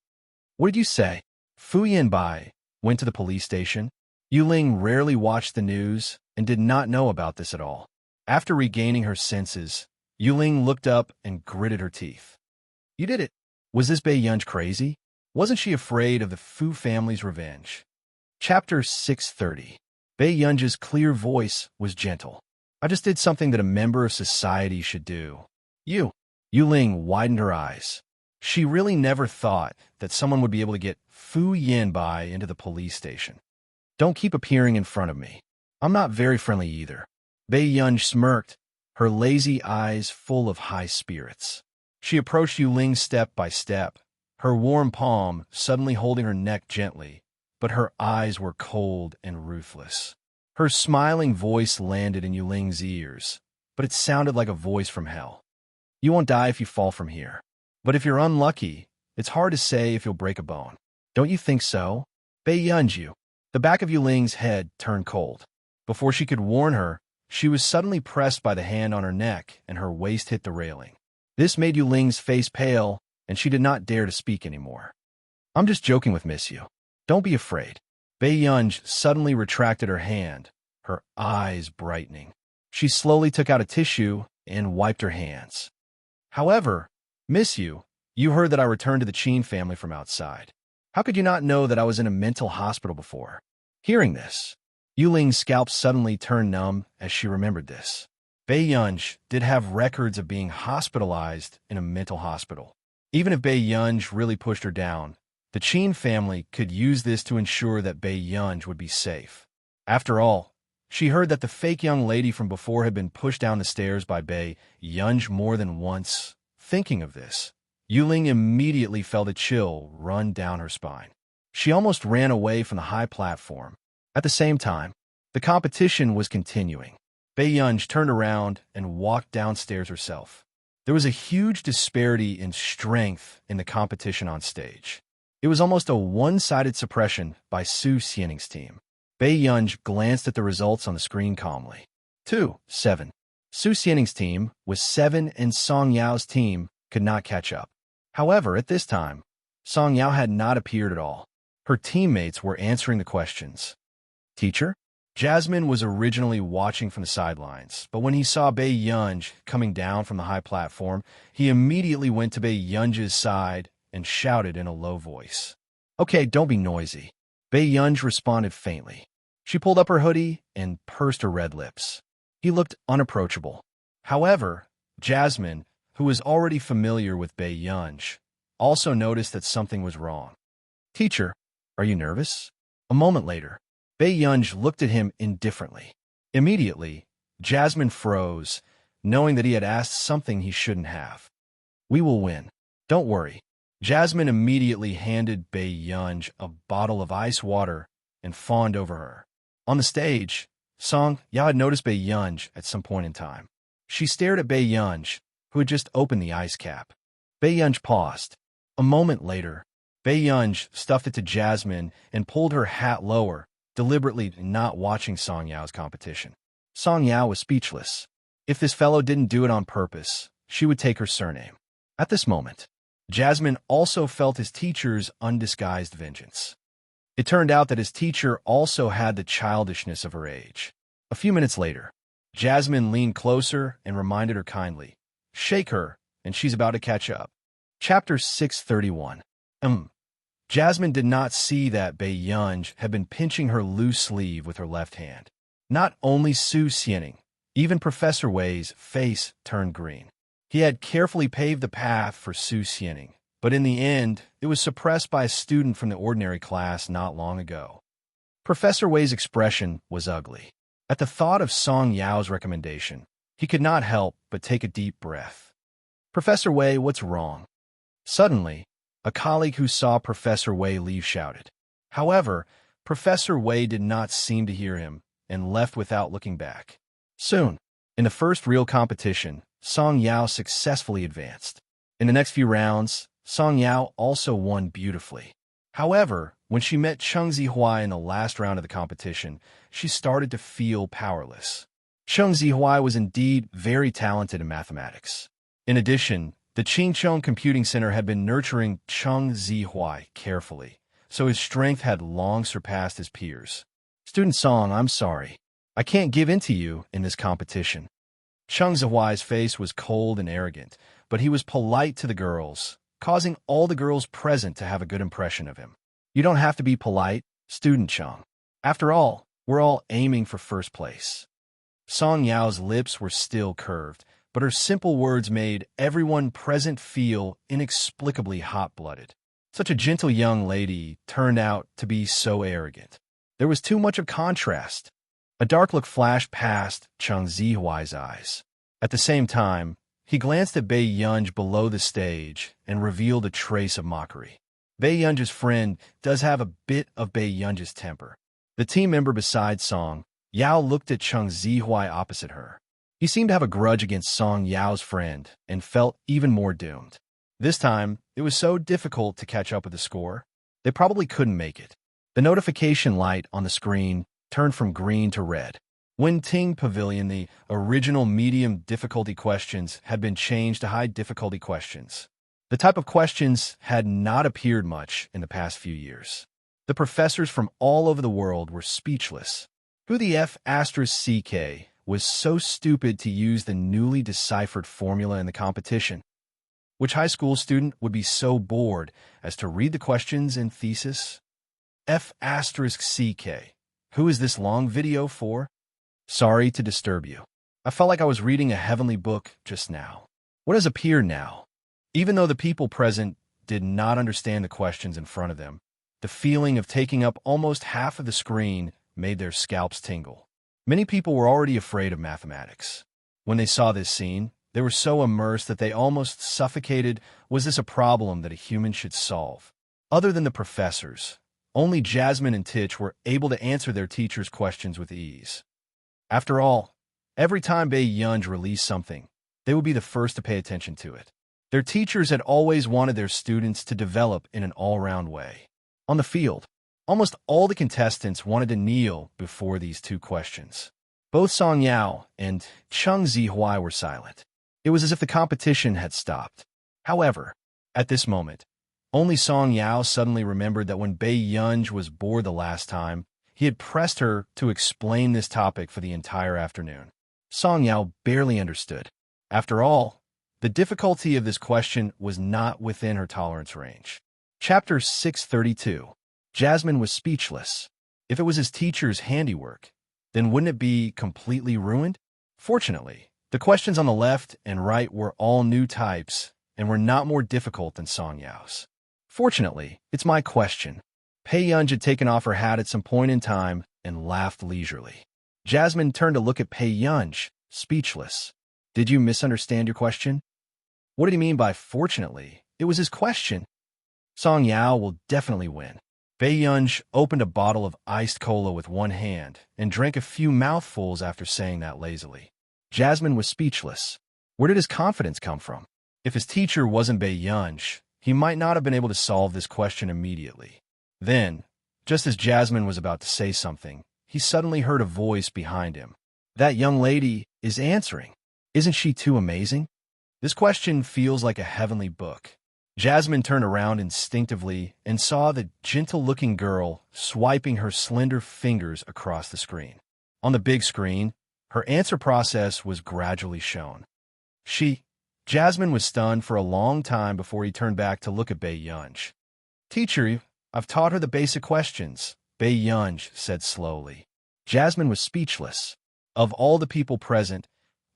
What did you say? Fu Yanbai went to the police station? Yuling rarely watched the news and did not know about this at all. After regaining her senses, Yuling looked up and gritted her teeth. You did it. Was this Bei Yunj crazy? Wasn't she afraid of the Fu family's revenge? Chapter 630. Bei Yunj's clear voice was gentle. I just did something that a member of society should do. Yuling widened her eyes. She really never thought that someone would be able to get Fu Yanbai into the police station. Don't keep appearing in front of me. I'm not very friendly either. Bei Yunj smirked, her lazy eyes full of high spirits. She approached Yuling step by step, her warm palm suddenly holding her neck gently, but her eyes were cold and ruthless. Her smiling voice landed in Yuling's ears, but it sounded like a voice from hell. You won't die if you fall from here. But if you're unlucky, it's hard to say if you'll break a bone. Don't you think so? Bei Yunj. The back of Yuling's head turned cold. Before she could warn her, she was suddenly pressed by the hand on her neck and her waist hit the railing. This made Yuling's face pale, and she did not dare to speak anymore. I'm just joking with Miss Yu. Don't be afraid. Bei Yunj suddenly retracted her hand, her eyes brightening. She slowly took out a tissue and wiped her hands. However, Miss Yu, you heard that I returned to the Qin family from outside. How could you not know that I was in a mental hospital before? Hearing this, Yuling's scalp suddenly turned numb as she remembered this. Bei Yunj did have records of being hospitalized in a mental hospital. Even if Bei Yunj really pushed her down, the Qin family could use this to ensure that Bei Yunj would be safe. After all, she heard that the fake young lady from before had been pushed down the stairs by Bei Yunj more than once. Thinking of this, Yuling immediately felt a chill run down her spine. She almost ran away from the high platform. At the same time, the competition was continuing. Bei Yunj turned around and walked downstairs herself. There was a huge disparity in strength in the competition on stage. It was almost a one-sided suppression by Su Xianing's team. Bei Yunj glanced at the results on the screen calmly. 2-7. Su Xianing's team was 7 and Song Yao's team could not catch up. However, at this time, Song Yao had not appeared at all. Her teammates were answering the questions. Teacher? Jasmine was originally watching from the sidelines, but when he saw Bei Yunj coming down from the high platform, he immediately went to Bei Yunj's side and shouted in a low voice. Okay, don't be noisy. Bei Yunj responded faintly. She pulled up her hoodie and pursed her red lips. He looked unapproachable. However, Jasmine, who was already familiar with Bei Yunj, also noticed that something was wrong. Teacher, are you nervous? A moment later, Bei Yunj looked at him indifferently. Immediately, Jasmine froze, knowing that he had asked something he shouldn't have. We will win. Don't worry. Jasmine immediately handed Bei Yunj a bottle of ice water and fawned over her. On the stage, Song Yao had noticed Bei Yunj at some point in time. She stared at Bei Yunj, who had just opened the ice cap. Bei Yunj paused. A moment later, Bei Yunj stuffed it to Jasmine and pulled her hat lower, deliberately not watching Song Yao's competition. Song Yao was speechless. If this fellow didn't do it on purpose, she would take her surname. At this moment, Jasmine also felt his teacher's undisguised vengeance. It turned out that his teacher also had the childishness of her age. A few minutes later, Jasmine leaned closer and reminded her kindly, "Shake her, and she's about to catch up." Chapter 631. Jasmine did not see that Bei Yunj had been pinching her loose sleeve with her left hand. Not only Su Xianing, even Professor Wei's face turned green. He had carefully paved the path for Su Xianing, but in the end, it was suppressed by a student from the ordinary class not long ago. Professor Wei's expression was ugly. At the thought of Song Yao's recommendation, he could not help but take a deep breath. "Professor Wei, what's wrong?" Suddenly, a colleague who saw Professor Wei leave shouted. However, Professor Wei did not seem to hear him and left without looking back. Soon, in the first real competition, Song Yao successfully advanced. In the next few rounds, Song Yao also won beautifully. However, when she met Cheng Zihua in the last round of the competition, she started to feel powerless. Cheng Zihua was indeed very talented in mathematics. In addition, the Qingcheng Computing Center had been nurturing Cheng Zihua carefully, so his strength had long surpassed his peers. "Student Song, I'm sorry. I can't give in to you in this competition." Cheng Zihua's face was cold and arrogant, but he was polite to the girls, causing all the girls present to have a good impression of him. "You don't have to be polite, Student Cheng. After all, we're all aiming for first place." Song Yao's lips were still curved, but her simple words made everyone present feel inexplicably hot-blooded. Such a gentle young lady turned out to be so arrogant. There was too much of contrast. A dark look flashed past Cheng Zihuai's eyes. At the same time, he glanced at Bei Yunj below the stage and revealed a trace of mockery. Bei Yunj's friend does have a bit of Bei Yunj's temper. The team member beside Song Yao looked at Cheng Zihuai opposite her. He seemed to have a grudge against Song Yao's friend and felt even more doomed. This time, it was so difficult to catch up with the score. They probably couldn't make it. The notification light on the screen turned from green to red. Wen Ting Pavilion, the original medium difficulty questions had been changed to high difficulty questions. The type of questions had not appeared much in the past few years. The professors from all over the world were speechless. Who the F***CK was so stupid to use the newly deciphered formula in the competition? Which high school student would be so bored as to read the questions in thesis? F***CK. Who is this long video for? Sorry to disturb you. I felt like I was reading a heavenly book just now. What has appeared now? Even though the people present did not understand the questions in front of them, the feeling of taking up almost half of the screen made their scalps tingle. Many people were already afraid of mathematics. When they saw this scene, they were so immersed that they almost suffocated. Was this a problem that a human should solve? Other than the professors, only Jasmine and Titch were able to answer their teachers' questions with ease. After all, every time Bei Yunj released something, they would be the first to pay attention to it. Their teachers had always wanted their students to develop in an all-round way. On the field, almost all the contestants wanted to kneel before these two questions. Both Song Yao and Cheng Zihuai were silent. It was as if the competition had stopped. However, at this moment, only Song Yao suddenly remembered that when Bei Yunj was bored the last time, he had pressed her to explain this topic for the entire afternoon. Song Yao barely understood. After all, the difficulty of this question was not within her tolerance range. Chapter 632. Jasmine was speechless. If it was his teacher's handiwork, then wouldn't it be completely ruined? Fortunately, the questions on the left and right were all new types and were not more difficult than Song Yao's. Fortunately, it's my question. Bei Yunj had taken off her hat at some point in time and laughed leisurely. Jasmine turned to look at Pei Yunj, speechless. Did you misunderstand your question? What did he mean by fortunately? It was his question. Song Yao will definitely win. Pei Yunj opened a bottle of iced cola with one hand and drank a few mouthfuls after saying that lazily. Jasmine was speechless. Where did his confidence come from? If his teacher wasn't Pei Yunj, he might not have been able to solve this question immediately. Then, just as Jasmine was about to say something, he suddenly heard a voice behind him. That young lady is answering. Isn't she too amazing? This question feels like a heavenly book. Jasmine turned around instinctively and saw the gentle-looking girl swiping her slender fingers across the screen. On the big screen, her answer process was gradually shown. Jasmine was stunned for a long time before he turned back to look at Pei Yunj. Teacher, I've taught her the basic questions, Pei Yunj said slowly. Jasmine was speechless. Of all the people present,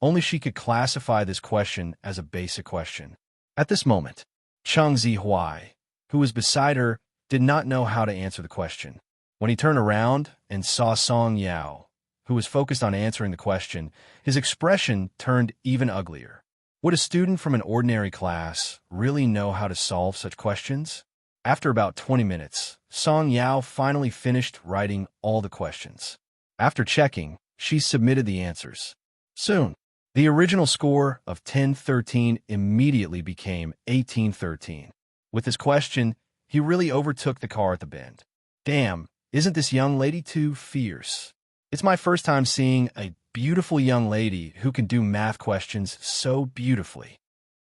only she could classify this question as a basic question. At this moment, Cheng Zihuai, who was beside her, did not know how to answer the question. When he turned around and saw Song Yao, who was focused on answering the question, his expression turned even uglier. Would a student from an ordinary class really know how to solve such questions? After about 20 minutes, Song Yao finally finished writing all the questions. After checking, she submitted the answers. Soon, the original score of 10-13 immediately became 18-13. With his question, he really overtook the car at the bend. Damn, isn't this young lady too fierce? It's my first time seeing a beautiful young lady who can do math questions so beautifully.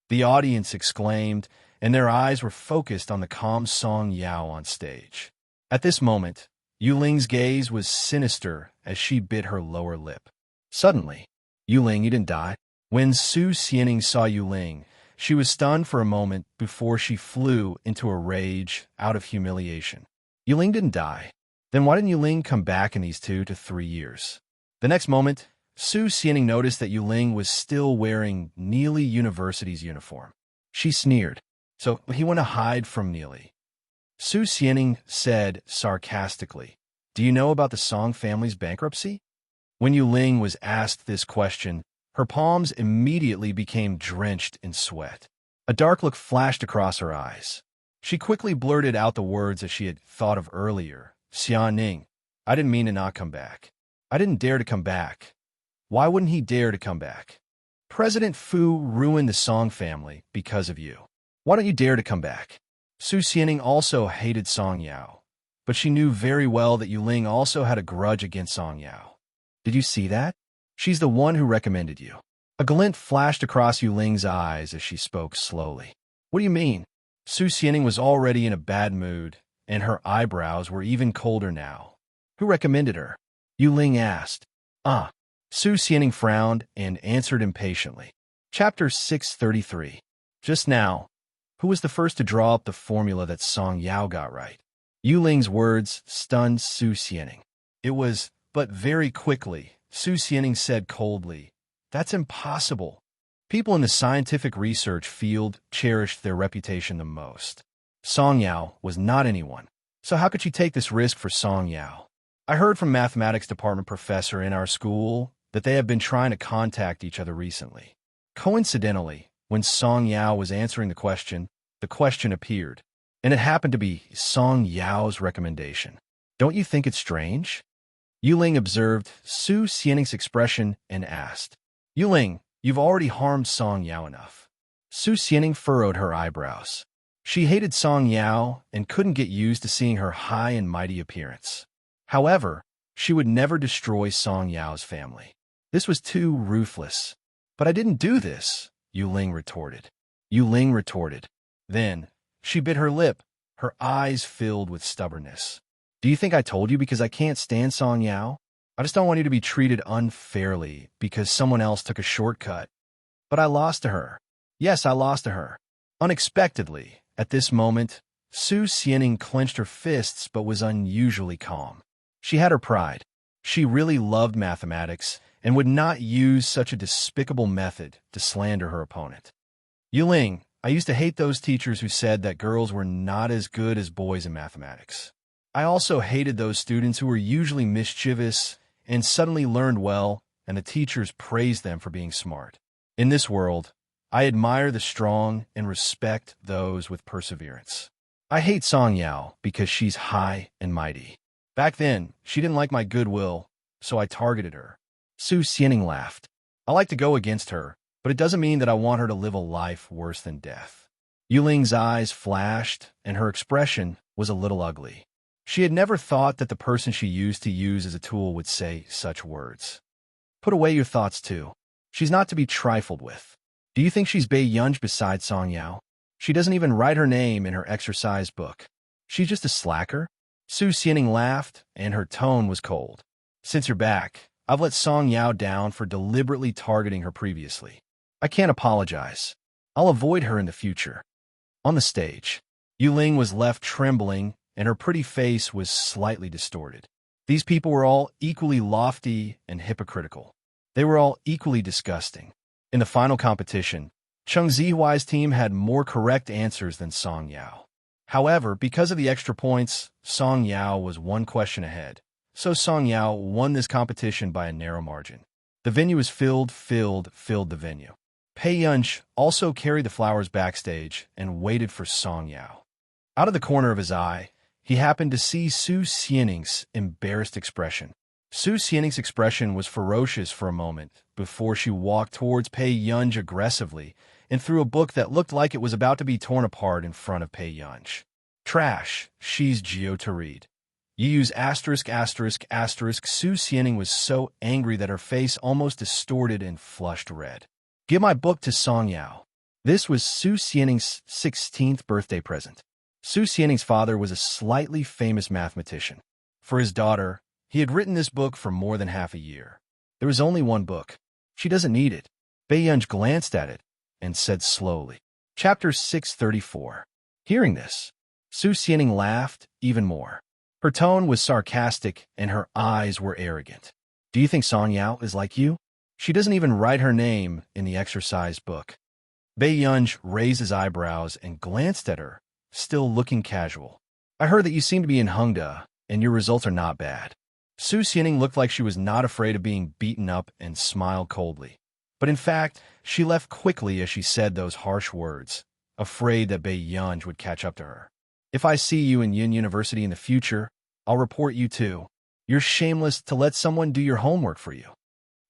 The audience exclaimed, and their eyes were focused on the calm Song Yao on stage. At this moment, Yuling's gaze was sinister as she bit her lower lip. Suddenly, Yuling, you didn't die. When Su Xianing saw Yuling, she was stunned for a moment before she flew into a rage out of humiliation. Yuling didn't die. Then why didn't Yuling come back in these 2 to 3 years? The next moment, Su Xianing noticed that Yuling was still wearing Neely University's uniform. She sneered. So he went to hide from Neely. Su Xianing said sarcastically, "Do you know about the Song family's bankruptcy?" When Yuling was asked this question, her palms immediately became drenched in sweat. A dark look flashed across her eyes. She quickly blurted out the words that she had thought of earlier. Xianing, I didn't mean to not come back. I didn't dare to come back. Why wouldn't he dare to come back? President Fu ruined the Song family because of you. Why don't you dare to come back? Su Xianing also hated Song Yao, but she knew very well that Yuling also had a grudge against Song Yao. Did you see that? She's the one who recommended you. A glint flashed across Yuling's eyes as she spoke slowly. What do you mean? Su Xianing was already in a bad mood, and her eyebrows were even colder now. Who recommended her? Yuling asked. Su Xianing frowned and answered impatiently. Chapter 633. Just now, who was the first to draw up the formula that Song Yao got right? Yuling's words stunned Su Xianing. It was, but very quickly, Su Xianing said coldly, "That's impossible." People in the scientific research field cherished their reputation the most. Song Yao was not anyone, so how could she take this risk for Song Yao? I heard from mathematics department professor in our school that they have been trying to contact each other recently. Coincidentally, when Song Yao was answering the question appeared, and it happened to be Song Yao's recommendation. Don't you think it's strange? Yuling observed Su Xianing's expression and asked, Yuling, you've already harmed Song Yao enough. Su Xianing furrowed her eyebrows. She hated Song Yao and couldn't get used to seeing her high and mighty appearance. However, she would never destroy Song Yao's family. This was too ruthless. But I didn't do this, Yuling retorted. Then, she bit her lip, her eyes filled with stubbornness. Do you think I told you because I can't stand Song Yao? I just don't want you to be treated unfairly because someone else took a shortcut. But I lost to her. Yes, I lost to her. Unexpectedly, at this moment, Su Xianing clenched her fists but was unusually calm. She had her pride. She really loved mathematics and would not use such a despicable method to slander her opponent. Yuling, I used to hate those teachers who said that girls were not as good as boys in mathematics. I also hated those students who were usually mischievous and suddenly learned well, and the teachers praised them for being smart. In this world, I admire the strong and respect those with perseverance. I hate Song Yao because she's high and mighty. Back then, she didn't like my goodwill, so I targeted her. Su Xianing laughed. I like to go against her, but it doesn't mean that I want her to live a life worse than death. Yuling's eyes flashed, and her expression was a little ugly. She had never thought that the person she used to use as a tool would say such words. Put away your thoughts, too. She's not to be trifled with. Do you think she's Bei Yunj besides Song Yao? She doesn't even write her name in her exercise book. She's just a slacker? Su Xianing laughed, and her tone was cold. Since you're back, I've let Song Yao down for deliberately targeting her previously. I can't apologize. I'll avoid her in the future. On the stage, Yuling was left trembling, and her pretty face was slightly distorted. These people were all equally lofty and hypocritical. They were all equally disgusting. In the final competition, Cheng Zihuai's team had more correct answers than Song Yao. However, because of the extra points, Song Yao was one question ahead, so Song Yao won this competition by a narrow margin. The venue was filled the venue. Pei Yunch also carried the flowers backstage and waited for Song Yao. Out of the corner of his eye, he happened to see Su Xianing's embarrassed expression. Su Xianing's expression was ferocious for a moment before she walked towards Pei Yunch aggressively and threw a book that looked like it was about to be torn apart in front of Pei Yunch. Trash, she's Geo to read. You use asterisk. Su Xianing was so angry that her face almost distorted and flushed red. Give my book to Song Yao. This was Su Xianing's 16th birthday present. Su Xianing's father was a slightly famous mathematician. For his daughter, he had written this book for more than half a year. There was only one book. She doesn't need it. Bei Yunj glanced at it and said slowly. Chapter 634. Hearing this, Su Xianing laughed even more. Her tone was sarcastic and her eyes were arrogant. Do you think Song Yao is like you? She doesn't even write her name in the exercise book. Bei Yunj raised his eyebrows and glanced at her, still looking casual. I heard that you seem to be in Hengda, and your results are not bad. Su Xianing looked like she was not afraid of being beaten up and smiled coldly. But in fact, she left quickly as she said those harsh words, afraid that Bei Yunj would catch up to her. If I see you in Yin University in the future, I'll report you too. You're shameless to let someone do your homework for you.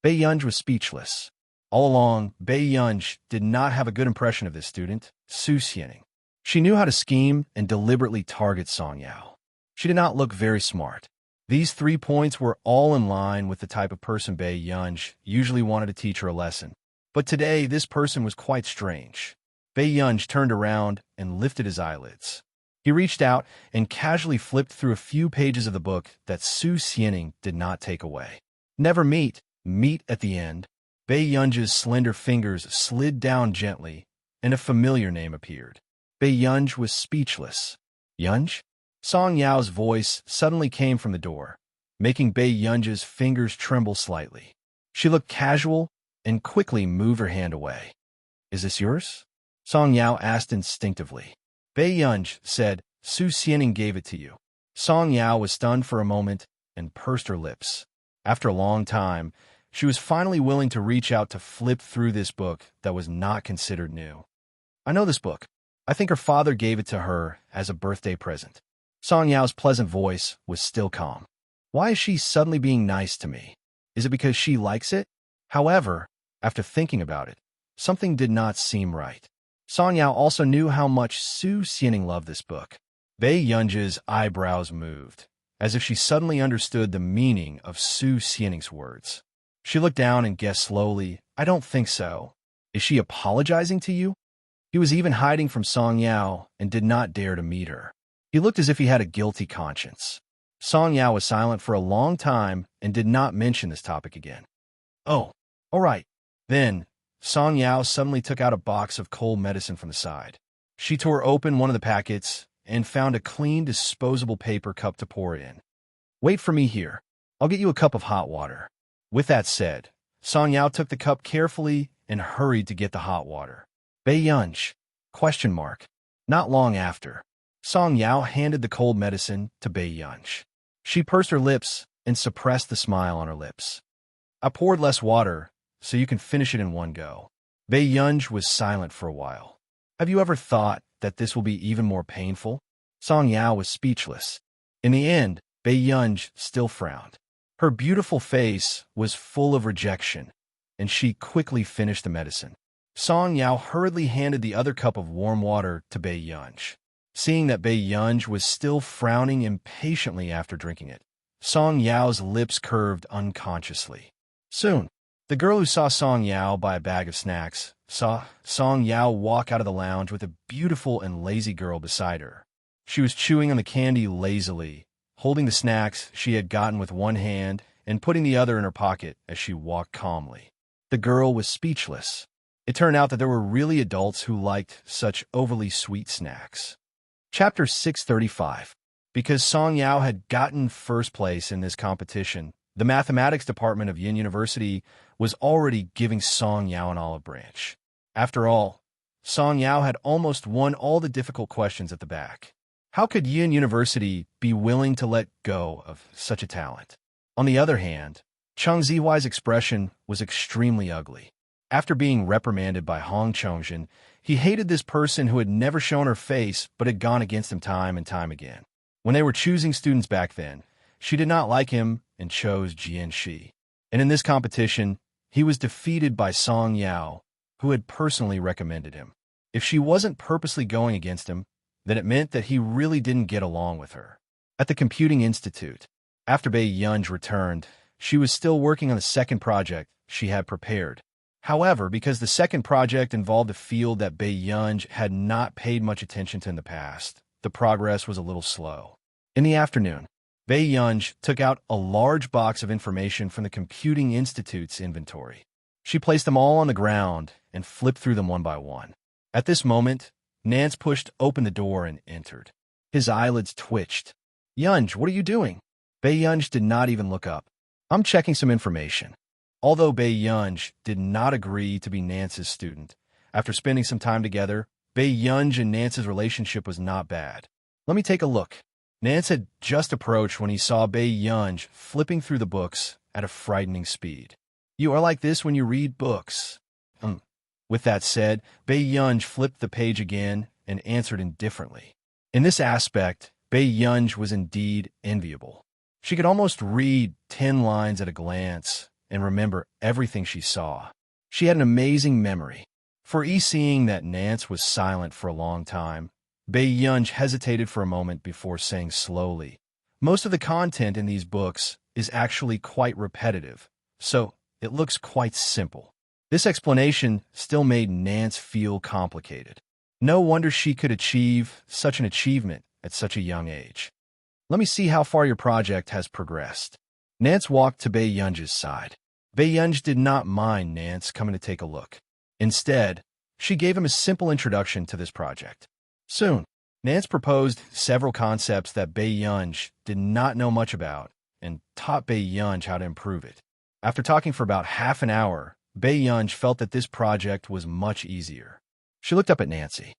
Bei Yunj was speechless. All along, Bei Yunj did not have a good impression of this student, Su Xianing. She knew how to scheme and deliberately target Song Yao. She did not look very smart. These 3 points were all in line with the type of person Bei Yunj usually wanted to teach her a lesson. But today, this person was quite strange. Bei Yunj turned around and lifted his eyelids. He reached out and casually flipped through a few pages of the book that Su Xianing did not take away. Never meet at the end. Bei Yunj's slender fingers slid down gently, and a familiar name appeared. Bei Yunj was speechless. Yunj? Song Yao's voice suddenly came from the door, making Bei Yunj's fingers tremble slightly. She looked casual and quickly moved her hand away. Is this yours? Song Yao asked instinctively. Bei Yunj said, Su Xianing gave it to you. Song Yao was stunned for a moment and pursed her lips. After a long time, she was finally willing to reach out to flip through this book that was not considered new. I know this book. I think her father gave it to her as a birthday present. Song Yao's pleasant voice was still calm. Why is she suddenly being nice to me? Is it because she likes it? However, after thinking about it, something did not seem right. Song Yao also knew how much Su Xianing loved this book. Bei Yunj's eyebrows moved, as if she suddenly understood the meaning of Su Xianing's words. She looked down and guessed slowly, I don't think so. Is she apologizing to you? He was even hiding from Song Yao and did not dare to meet her. He looked as if he had a guilty conscience. Song Yao was silent for a long time and did not mention this topic again. Oh, all right. Then, Song Yao suddenly took out a box of cold medicine from the side. She tore open one of the packets and found a clean, disposable paper cup to pour in. Wait for me here. I'll get you a cup of hot water. With that said, Song Yao took the cup carefully and hurried to get the hot water. Bei Yunj? Question mark. Not long after, Song Yao handed the cold medicine to Bei Yunj. She pursed her lips and suppressed the smile on her lips. I poured less water, so you can finish it in one go. Bei Yunj was silent for a while. Have you ever thought that this will be even more painful? Song Yao was speechless. In the end, Bei Yunj still frowned. Her beautiful face was full of rejection, and she quickly finished the medicine. Song Yao hurriedly handed the other cup of warm water to Bei Yunj. Seeing that Bei Yunj was still frowning impatiently after drinking it, Song Yao's lips curved unconsciously. Soon, the girl who saw Song Yao buy a bag of snacks saw Song Yao walk out of the lounge with a beautiful and lazy girl beside her. She was chewing on the candy lazily, holding the snacks she had gotten with one hand and putting the other in her pocket as she walked calmly. The girl was speechless. It turned out that there were really adults who liked such overly sweet snacks. Chapter 635. Because Song Yao had gotten first place in this competition, the mathematics department of Yin University was already giving Song Yao an olive branch. After all, Song Yao had almost won all the difficult questions at the back. How could Yin University be willing to let go of such a talent? On the other hand, Chang Zihuai's expression was extremely ugly. After being reprimanded by Hong Chongjin, he hated this person who had never shown her face but had gone against him time and time again. When they were choosing students back then, she did not like him and chose Jian Shi. And in this competition, he was defeated by Song Yao, who had personally recommended him. If she wasn't purposely going against him, then it meant that he really didn't get along with her. At the Computing Institute, after Bei Yunj returned, she was still working on the second project she had prepared. However, because the second project involved a field that Bei Yunj had not paid much attention to in the past, the progress was a little slow. In the afternoon, Bei Yunj took out a large box of information from the Computing Institute's inventory. She placed them all on the ground and flipped through them one by one. At this moment, Nance pushed open the door and entered. His eyelids twitched. "Yunj, what are you doing?" Bei Yunj did not even look up. "I'm checking some information." Although Bei Yunj did not agree to be Nance's student, after spending some time together, Bei Yunj and Nance's relationship was not bad. "Let me take a look." Nance had just approached when he saw Bei Yunj flipping through the books at a frightening speed. "You are like this when you read books." With that said, Bei Yunj flipped the page again and answered indifferently. In this aspect, Bei Yunj was indeed enviable. She could almost read 10 lines at a glance and remember everything she saw. She had an amazing memory. Seeing that Nance was silent for a long time, Bei Yunj hesitated for a moment before saying slowly, "Most of the content in these books is actually quite repetitive, so it looks quite simple." This explanation still made Nance feel complicated. No wonder she could achieve such an achievement at such a young age. "Let me see how far your project has progressed." Nance walked to Bei Yunj's side. Bei Yunj did not mind Nance coming to take a look. Instead, she gave him a simple introduction to this project. Soon, Nance proposed several concepts that Bei Yunj did not know much about and taught Bei Yunj how to improve it. After talking for about half an hour, Bei Yunj felt that this project was much easier. She looked up at Nancy.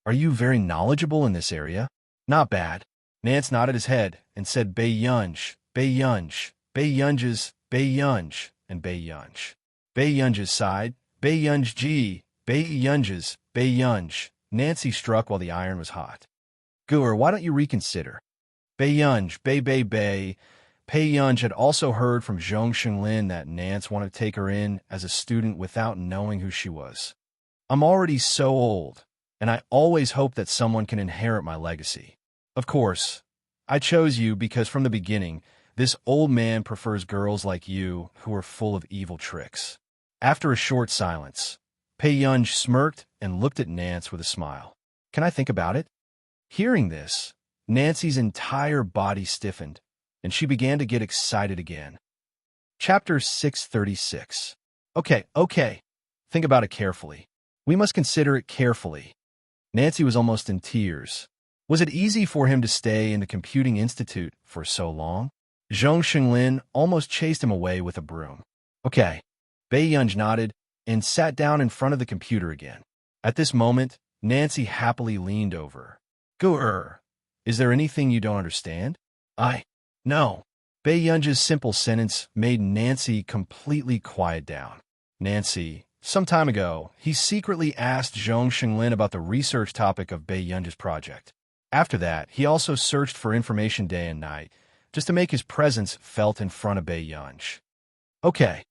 "Are you very knowledgeable in this area?" "Not bad." Nance nodded his head and said Bei Yunj, Bei Yunj, Bei Yunj's, Bei Yunj, and Bei Yunj. Bei Yunj's side, Bei Yunj Ji, Bei Yunj's, Bei Yunj. Nancy struck while the iron was hot. "Guer, why don't you reconsider?" Bei Yunj, Bei. Bei Yunj had also heard from Zhong Xinglin that Nance wanted to take her in as a student without knowing who she was. "I'm already so old, and I always hope that someone can inherit my legacy. Of course, I chose you because from the beginning, this old man prefers girls like you who are full of evil tricks." After a short silence, Bei Yunj smirked and looked at Nance with a smile. "Can I think about it?" Hearing this, Nancy's entire body stiffened, and she began to get excited again. Chapter 636. Okay. Think about it carefully. We must consider it carefully. Nancy was almost in tears. Was it easy for him to stay in the Computing Institute for so long? Zhong Xinglin almost chased him away with a broom. "Okay." Bei Yunj nodded and sat down in front of the computer again. At this moment, Nancy happily leaned over. "Guer, is there anything you don't understand?" No. Bei Yunj's simple sentence made Nancy completely quiet down. Nancy, some time ago, he secretly asked Zhong Xinglin about the research topic of Bei Yunj's project. After that, he also searched for information day and night, just to make his presence felt in front of Bei Yunj. Okay.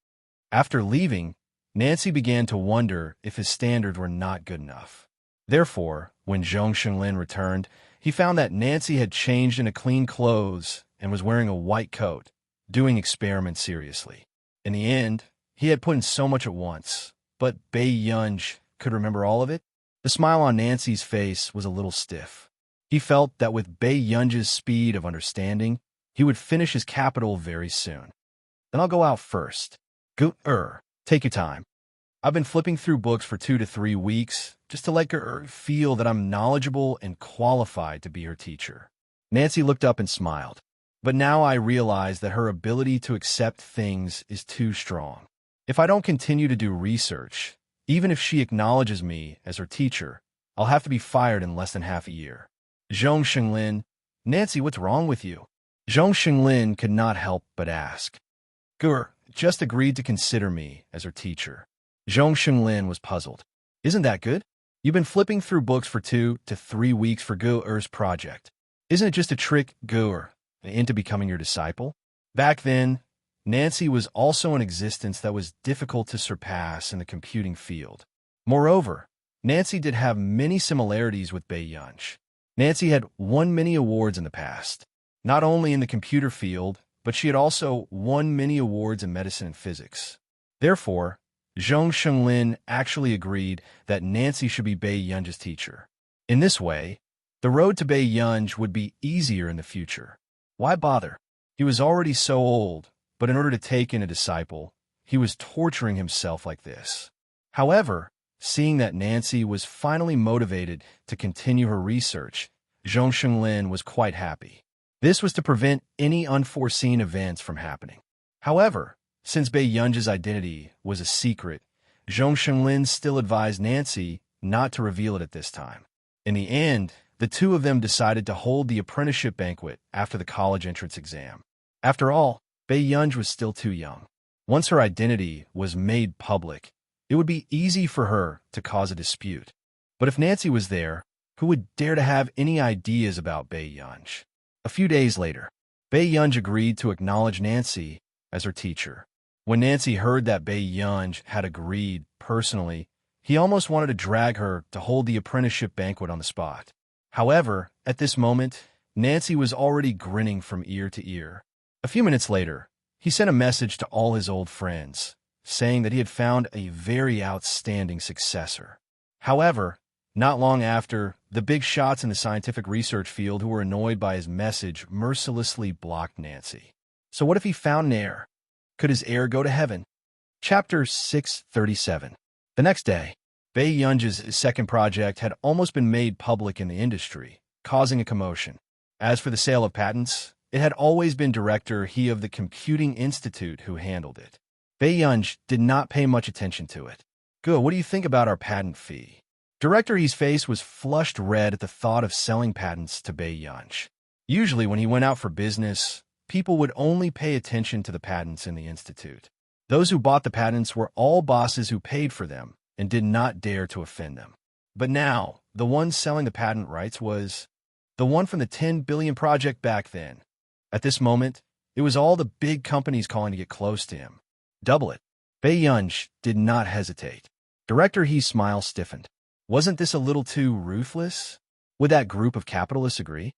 After leaving, Nancy began to wonder if his standards were not good enough. Therefore, when Zhong Xinglin returned, he found that Nancy had changed into clean clothes and was wearing a white coat, doing experiments seriously. In the end, he had put in so much at once, but Bei Yunj could remember all of it. The smile on Nancy's face was a little stiff. He felt that with Bei Yunj's speed of understanding, he would finish his capital very soon. Then I'll go out first. Take your time. I've been flipping through books for 2 to 3 weeks just to let her feel that I'm knowledgeable and qualified to be her teacher. Nancy looked up and smiled. But now I realize that her ability to accept things is too strong. If I don't continue to do research, even if she acknowledges me as her teacher, I'll have to be fired in less than half a year. Zhong Xinglin, Nancy, what's wrong with you? Zhong Xinglin could not help but ask. Just agreed to consider me as her teacher. Zhong Xinglin was puzzled. Isn't that good? You've been flipping through books for 2 to 3 weeks for Gu'er's project. Isn't it just a trick, Gu'er, into becoming your disciple? Back then, Nancy was also an existence that was difficult to surpass in the computing field. Moreover, Nancy did have many similarities with Bei Yunj. Nancy had won many awards in the past, not only in the computer field, but she had also won many awards in medicine and physics. Therefore, Zhong Xinglin actually agreed that Nancy should be Bei Yunj's teacher. In this way, the road to Bei Yunj would be easier in the future. Why bother? He was already so old, but in order to take in a disciple, he was torturing himself like this. However, seeing that Nancy was finally motivated to continue her research, Zhong Xinglin was quite happy. This was to prevent any unforeseen events from happening. However, since Bei Yunj's identity was a secret, Zhong Xinglin still advised Nancy not to reveal it at this time. In the end, the two of them decided to hold the apprenticeship banquet after the college entrance exam. After all, Bei Yunj was still too young. Once her identity was made public, it would be easy for her to cause a dispute. But if Nancy was there, who would dare to have any ideas about Bei Yunj? A few days later, Bei Yunj agreed to acknowledge Nancy as her teacher. When Nancy heard that Bei Yunj had agreed personally, he almost wanted to drag her to hold the apprenticeship banquet on the spot. However, at this moment, Nancy was already grinning from ear to ear. A few minutes later, he sent a message to all his old friends, saying that he had found a very outstanding successor. However, not long after, the big shots in the scientific research field who were annoyed by his message mercilessly blocked Nancy. So what if he found an heir? Could his heir go to heaven? Chapter 637. The next day, Bei Yunj's second project had almost been made public in the industry, causing a commotion. As for the sale of patents, it had always been Director He of the Computing Institute who handled it. Bei Yunj did not pay much attention to it. Good, what do you think about our patent fee? Director He's face was flushed red at the thought of selling patents to Bei Yunj. Usually when he went out for business, people would only pay attention to the patents in the institute. Those who bought the patents were all bosses who paid for them and did not dare to offend them. But now, the one selling the patent rights was the one from the 10 billion project back then. At this moment, it was all the big companies calling to get close to him. Double it. Bei Yunj did not hesitate. Director He's smile stiffened. Wasn't this a little too ruthless? Would that group of capitalists agree?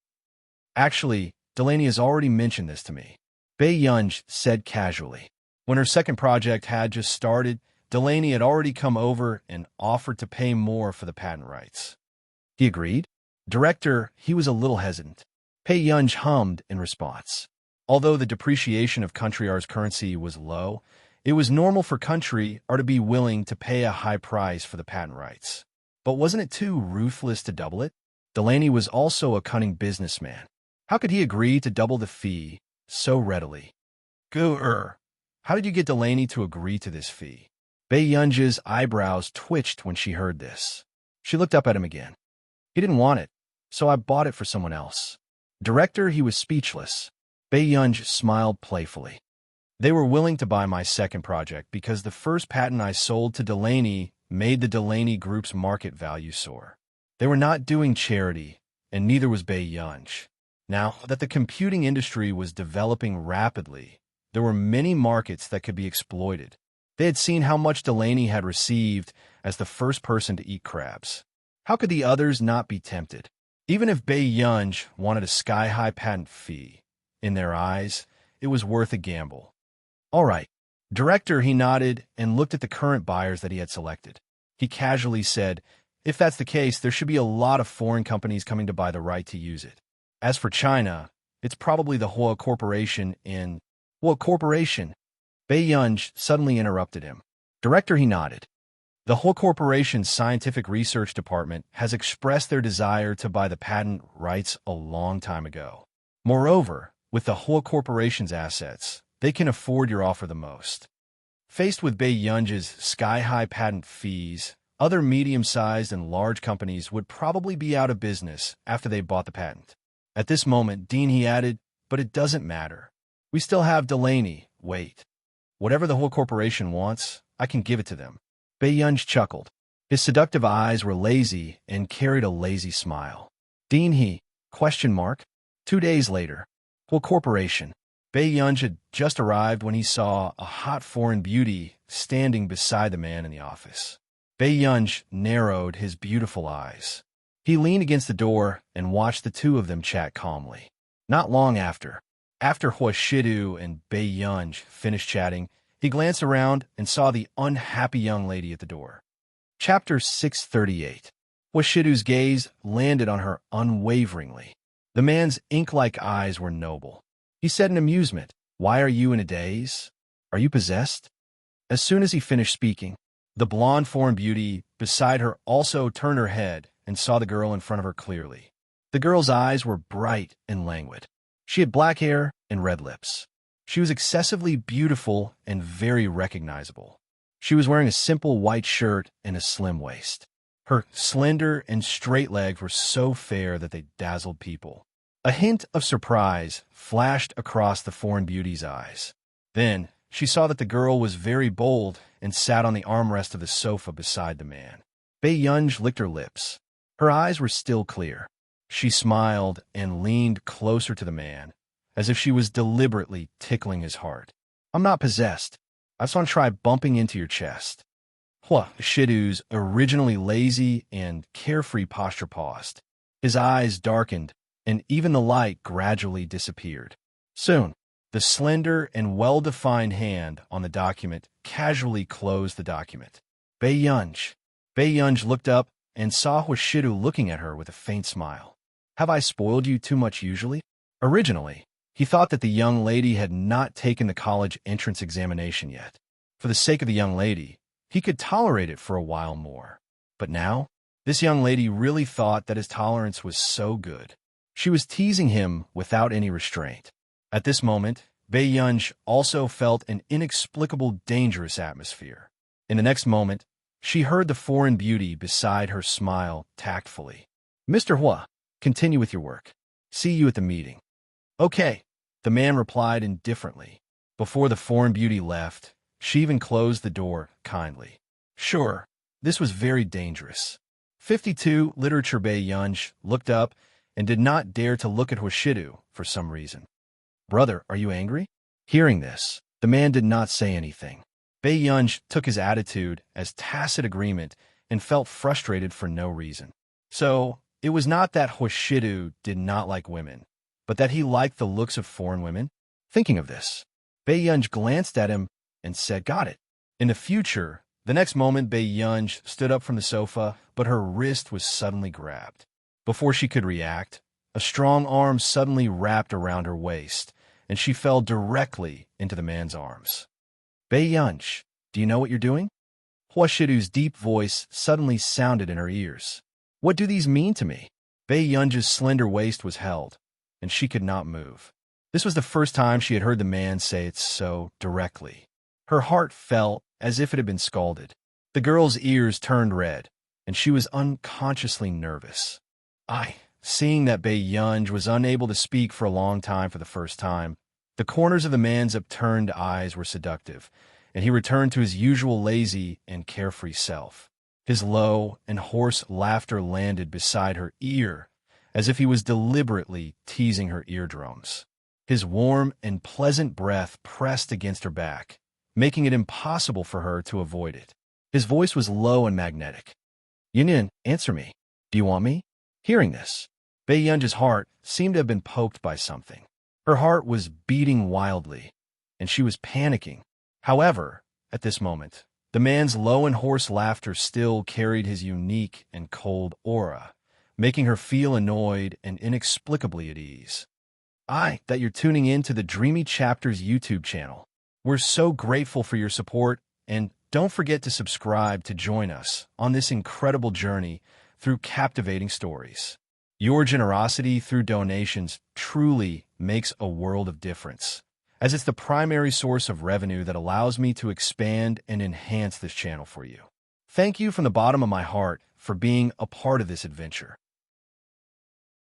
Actually, Delaney has already mentioned this to me. Bei Yunj said casually. When her second project had just started, Delaney had already come over and offered to pay more for the patent rights. He agreed. Director, he was a little hesitant. Bei Yunj hummed in response. Although the depreciation of Country R's currency was low, it was normal for Country R to be willing to pay a high price for the patent rights. But wasn't it too ruthless to double it? Delaney was also a cunning businessman. How could he agree to double the fee so readily? How did you get Delaney to agree to this fee? Bei Yunj's eyebrows twitched when she heard this. She looked up at him again. He didn't want it, so I bought it for someone else. Director, he was speechless. Bei Yunj smiled playfully. They were willing to buy my second project because the first patent I sold to Delaney made the Delaney Group's market value soar. They were not doing charity, and neither was Bei Yunj. Now that the computing industry was developing rapidly, there were many markets that could be exploited. They had seen how much Delaney had received as the first person to eat crabs. How could the others not be tempted? Even if Bei Yunj wanted a sky-high patent fee, in their eyes, it was worth a gamble. All right. Director, he nodded and looked at the current buyers that he had selected. He casually said, if that's the case, there should be a lot of foreign companies coming to buy the right to use it. As for China, it's probably the Hua Corporation in... What corporation? Bei Yunj suddenly interrupted him. Director, he nodded. The Hua Corporation's scientific research department has expressed their desire to buy the patent rights a long time ago. Moreover, with the Hua Corporation's assets, they can afford your offer the most. Faced with Bei Yunj's sky-high patent fees, other medium-sized and large companies would probably be out of business after they bought the patent. At this moment, Dean, he added, but it doesn't matter. We still have Delaney. Wait. Whatever the Hua Corporation wants, I can give it to them. Bei Yunj chuckled. His seductive eyes were lazy and carried a lazy smile. Dean, he... ? 2 days later. Hua Corporation. Bei Yunj had just arrived when he saw a hot foreign beauty standing beside the man in the office. Bei Yunj narrowed his beautiful eyes. He leaned against the door and watched the two of them chat calmly. Not long after Hua Shidu and Bei Yunj finished chatting, he glanced around and saw the unhappy young lady at the door. Chapter 638. Hua Shidu's gaze landed on her unwaveringly. The man's ink-like eyes were noble. He said in amusement, "Why are you in a daze? Are you possessed?" As soon as he finished speaking, the blonde foreign beauty beside her also turned her head and saw the girl in front of her clearly. The girl's eyes were bright and languid. She had black hair and red lips. She was excessively beautiful and very recognizable. She was wearing a simple white shirt and a slim waist. Her slender and straight legs were so fair that they dazzled people. A hint of surprise flashed across the foreign beauty's eyes. Then she saw that the girl was very bold and sat on the armrest of the sofa beside the man. Bei Yunj licked her lips. Her eyes were still clear. She smiled and leaned closer to the man, as if she was deliberately tickling his heart. "I'm not possessed. I just want to try bumping into your chest." Hua Shidu's originally lazy and carefree posture paused. His eyes darkened, and even the light gradually disappeared. Soon, the slender and well-defined hand on the document casually closed the document. Bei Yunj looked up and saw Hua Shidu looking at her with a faint smile. "Have I spoiled you too much usually?" Originally, he thought that the young lady had not taken the college entrance examination yet. For the sake of the young lady, he could tolerate it for a while more. But now, this young lady really thought that his tolerance was so good. She was teasing him without any restraint. At this moment, Bei Yunj also felt an inexplicable, dangerous atmosphere. In the next moment, she heard the foreign beauty beside her smile tactfully. "Mr. Hua, continue with your work. See you at the meeting." "Okay," the man replied indifferently. Before the foreign beauty left, she even closed the door kindly. Sure, this was very dangerous. 52 Literature. Bei Yunj looked up and did not dare to look at Hua Shidu for some reason. "Brother, are you angry?" Hearing this, the man did not say anything. Bei Yunj took his attitude as tacit agreement and felt frustrated for no reason. So, it was not that Hua Shidu did not like women, but that he liked the looks of foreign women. Thinking of this, Bei Yunj glanced at him and said, "Got it." In the future, the next moment Bei Yunj stood up from the sofa, but her wrist was suddenly grabbed. Before she could react, a strong arm suddenly wrapped around her waist, and she fell directly into the man's arms. "Bei Yunj, do you know what you're doing?" Hua Shidu's deep voice suddenly sounded in her ears. "What do these mean to me?" Bei Yunj's slender waist was held, and she could not move. This was the first time she had heard the man say it so directly. Her heart felt as if it had been scalded. The girl's ears turned red, and she was unconsciously nervous. Seeing that Bei Yunj was unable to speak for a long time for the first time, The corners of the man's upturned eyes were seductive, and he returned to his usual lazy and carefree self. His low and hoarse laughter landed beside her ear, as if he was deliberately teasing her eardrums. His warm and pleasant breath pressed against her back, making it impossible for her to avoid it. His voice was low and magnetic. "Yin, answer me. Do you want me?" Hearing this, Bei Yun's heart seemed to have been poked by something. Her heart was beating wildly, and she was panicking. However, at this moment, the man's low and hoarse laughter still carried his unique and cold aura, making her feel annoyed and inexplicably at ease. That you're tuning in to the Dreamy Chapters YouTube channel. We're so grateful for your support, and don't forget to subscribe to join us on this incredible journey through captivating stories. Your generosity through donations truly makes a world of difference, as it's the primary source of revenue that allows me to expand and enhance this channel for you. Thank you from the bottom of my heart for being a part of this adventure.